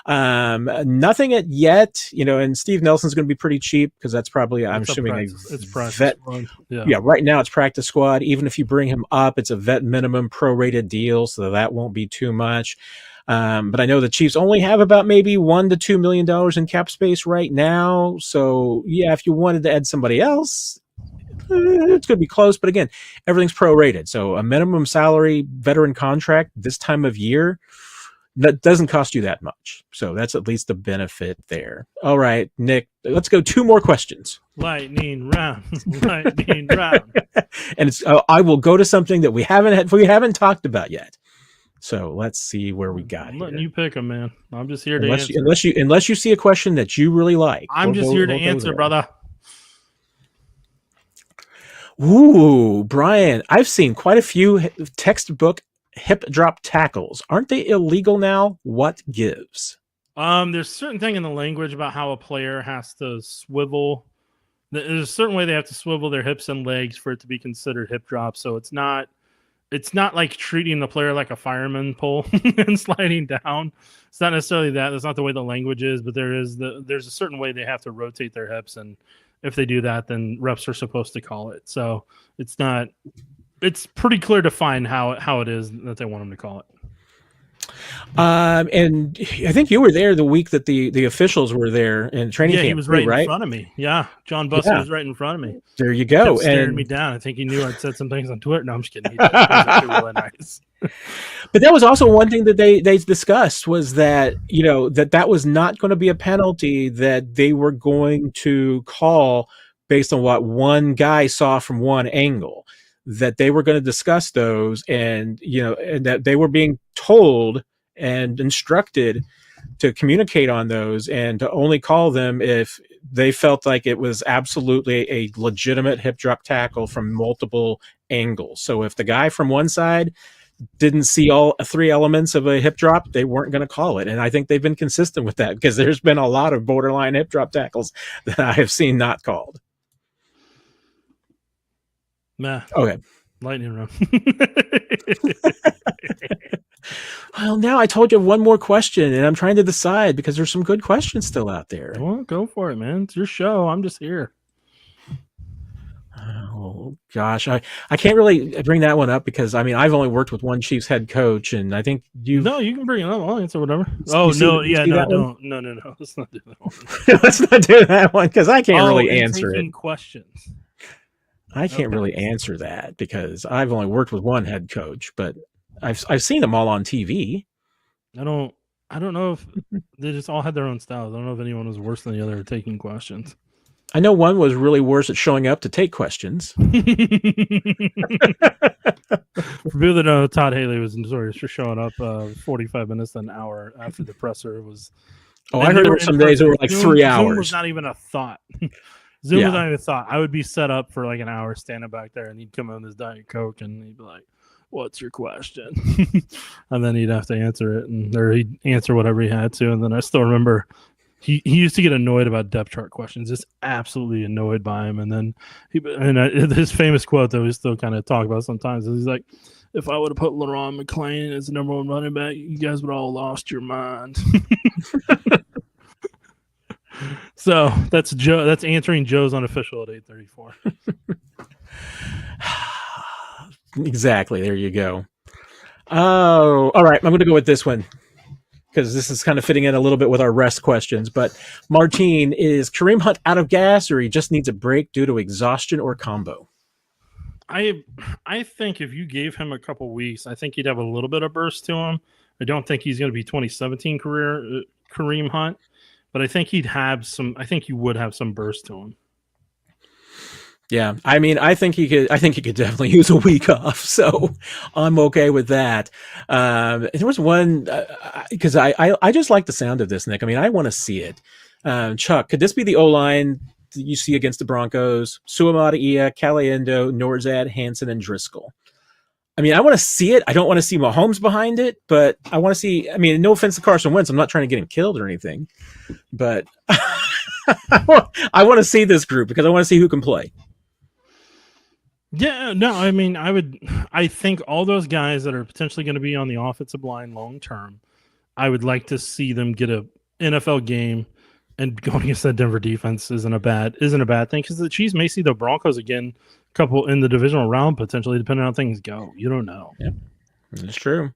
Speaker 1: Nothing yet, and Steve Nelson's going to be pretty cheap because that's probably, I'm assuming,
Speaker 2: it's practice
Speaker 1: vet.
Speaker 2: Squad.
Speaker 1: Yeah, right now it's practice squad. Even if you bring him up, it's a vet minimum prorated deal, so that won't be too much. But I know the Chiefs only have about maybe $1 to $2 million in cap space right now. So yeah, if you wanted to add somebody else, it's going to be close. But again, everything's prorated. So a minimum salary veteran contract this time of year, that doesn't cost you that much. So that's at least a benefit there. All right, Nick, let's go 2 more questions.
Speaker 2: Lightning round. Lightning round.
Speaker 1: And it's I will go to something that we haven't talked about yet. So let's see where we got.
Speaker 2: I'm letting you pick them, man. I'm just here to
Speaker 1: answer.
Speaker 2: answer.
Speaker 1: Unless you see a question that you really like.
Speaker 2: I'm just here to answer, brother.
Speaker 1: Ooh, Brian, I've seen quite a few textbook hip drop tackles. Aren't they illegal now? What gives?
Speaker 2: There's a certain thing in the language about how a player has to swivel. There's a certain way they have to swivel their hips and legs for it to be considered hip drop. So it's not like treating the player like a fireman pole and sliding down. It's not necessarily that. That's not the way the language is, but there's a certain way they have to rotate their hips, and if they do that, then reps are supposed to call it. So it's pretty clear to find how it is that they want them to call it.
Speaker 1: And I think you were there the week that the officials were there in training camp.
Speaker 2: Yeah, he was right in front of me. Yeah, John Bussey was right in front of me.
Speaker 1: There you go.
Speaker 2: Kept staring me down. I think he knew I'd said some things on Twitter. No, I'm just kidding. He did. Really nice.
Speaker 1: But that was also one thing that they discussed, was that that was not going to be a penalty that they were going to call based on what one guy saw from one angle. That they were going to discuss those, and and that they were being told and instructed to communicate on those and to only call them if they felt like it was absolutely a legitimate hip drop tackle from multiple angles. So if the guy from one side didn't see all 3 elements of a hip drop, they weren't going to call it. And I think they've been consistent with that, because there's been a lot of borderline hip drop tackles that I have seen not called.
Speaker 2: Nah.
Speaker 1: Okay.
Speaker 2: Lightning round.
Speaker 1: Well, now I told you one more question, and I'm trying to decide, because there's some good questions still out there.
Speaker 2: Well, go for it, man. It's your show. I'm just here.
Speaker 1: Oh gosh, I can't really bring that one up, because I've only worked with one Chiefs head coach, and I think you
Speaker 2: can bring it up. I'll answer whatever.
Speaker 1: No.
Speaker 2: Let's not do that one.
Speaker 1: Let's not do that one, because I can't really answer it.
Speaker 2: Questions.
Speaker 1: I can't really answer that, because I've only worked with one head coach, but I've seen them all on TV.
Speaker 2: I don't know if they just all had their own styles. I don't know if anyone was worse than the other at taking questions.
Speaker 1: I know one was really worse at showing up to take questions.
Speaker 2: For people that know, Todd Haley was notorious for showing up 45 minutes to an hour after the presser was.
Speaker 1: Oh, I heard there were some days that were like 3 hours.
Speaker 2: Zoom was not even a thought. Was not even a thought. I would be set up for like an hour standing back there, and he'd come in with his Diet Coke, and he'd be like, "What's your question?" And then he'd have to answer it, or he'd answer whatever he had to. And then I still remember He used to get annoyed about depth chart questions, just absolutely annoyed by him. And then his famous quote that we still kind of talk about sometimes is he's like, if I would have put LaRon McClain as the number one running back, you guys would all lost your mind. So that's Joe. That's answering Joe's unofficial at 8:34.
Speaker 1: Exactly. There you go. Oh, all right. I'm going to go with this one because this is kind of fitting in a little bit with our rest questions. But Martine, is Kareem Hunt out of gas, or he just needs a break due to exhaustion or combo?
Speaker 2: I think if you gave him a couple weeks, I think he'd have a little bit of burst to him. I don't think he's going to be 2017 career Kareem Hunt, but I think he'd have some. I think you would have some burst to him.
Speaker 1: Yeah, I mean, I think he could definitely use a week off, so I'm okay with that. There was one because I just like the sound of this, Nick. I mean, I want to see it. Chuck, could this be the O-line that you see against the Broncos? Suamata-Ia, Caliendo, Norzad, Hansen, and Driscoll. I mean, I want to see it. I don't want to see Mahomes behind it, but I want to see. I mean, no offense to Carson Wentz, I'm not trying to get him killed or anything, but I want to see this group because I want to see who can play.
Speaker 2: Yeah, no, I mean, I think all those guys that are potentially going to be on the offensive line long term, I would like to see them get a NFL game, and going against that Denver defense isn't a bad thing because the Chiefs may see the Broncos again, a couple in the divisional round potentially, depending on how things go. You don't know.
Speaker 1: Yeah, that's true.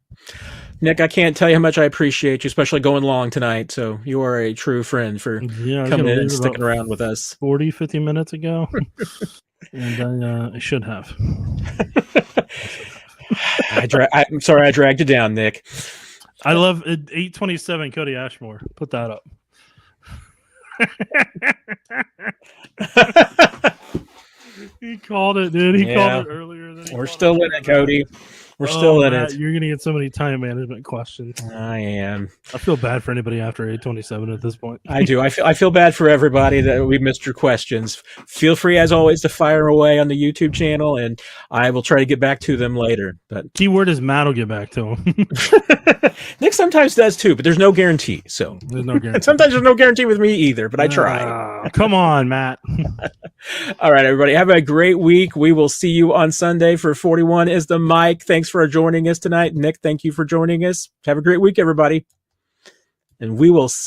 Speaker 1: Nick, I can't tell you how much I appreciate you, especially going long tonight. So you are a true friend for coming in and sticking around with us.
Speaker 2: 40, 50 minutes ago. And I should have.
Speaker 1: I'm sorry I dragged you down, Nick.
Speaker 2: I love 827 Cody Ashmore. Put that up. He called it, dude. He called it earlier.
Speaker 1: We're still in it, Cody. We're still in it.
Speaker 2: You're going to get so many time management questions.
Speaker 1: I am.
Speaker 2: I feel bad for anybody after 827 at this point.
Speaker 1: I do. I feel bad for everybody that we missed your questions. Feel free, as always, to fire away on the YouTube channel, and I will try to get back to them later. But
Speaker 2: keyword is Matt will get back to him.
Speaker 1: Nick sometimes does too, but there's no guarantee. So
Speaker 2: there's no guarantee.
Speaker 1: Sometimes there's no guarantee with me either, but I try.
Speaker 2: Come on, Matt.
Speaker 1: All right, everybody. Have a great week. We will see you on Sunday for 41 is the mic. Thanks for joining us tonight. Nick, thank you for joining us. Have a great week, everybody. And we will see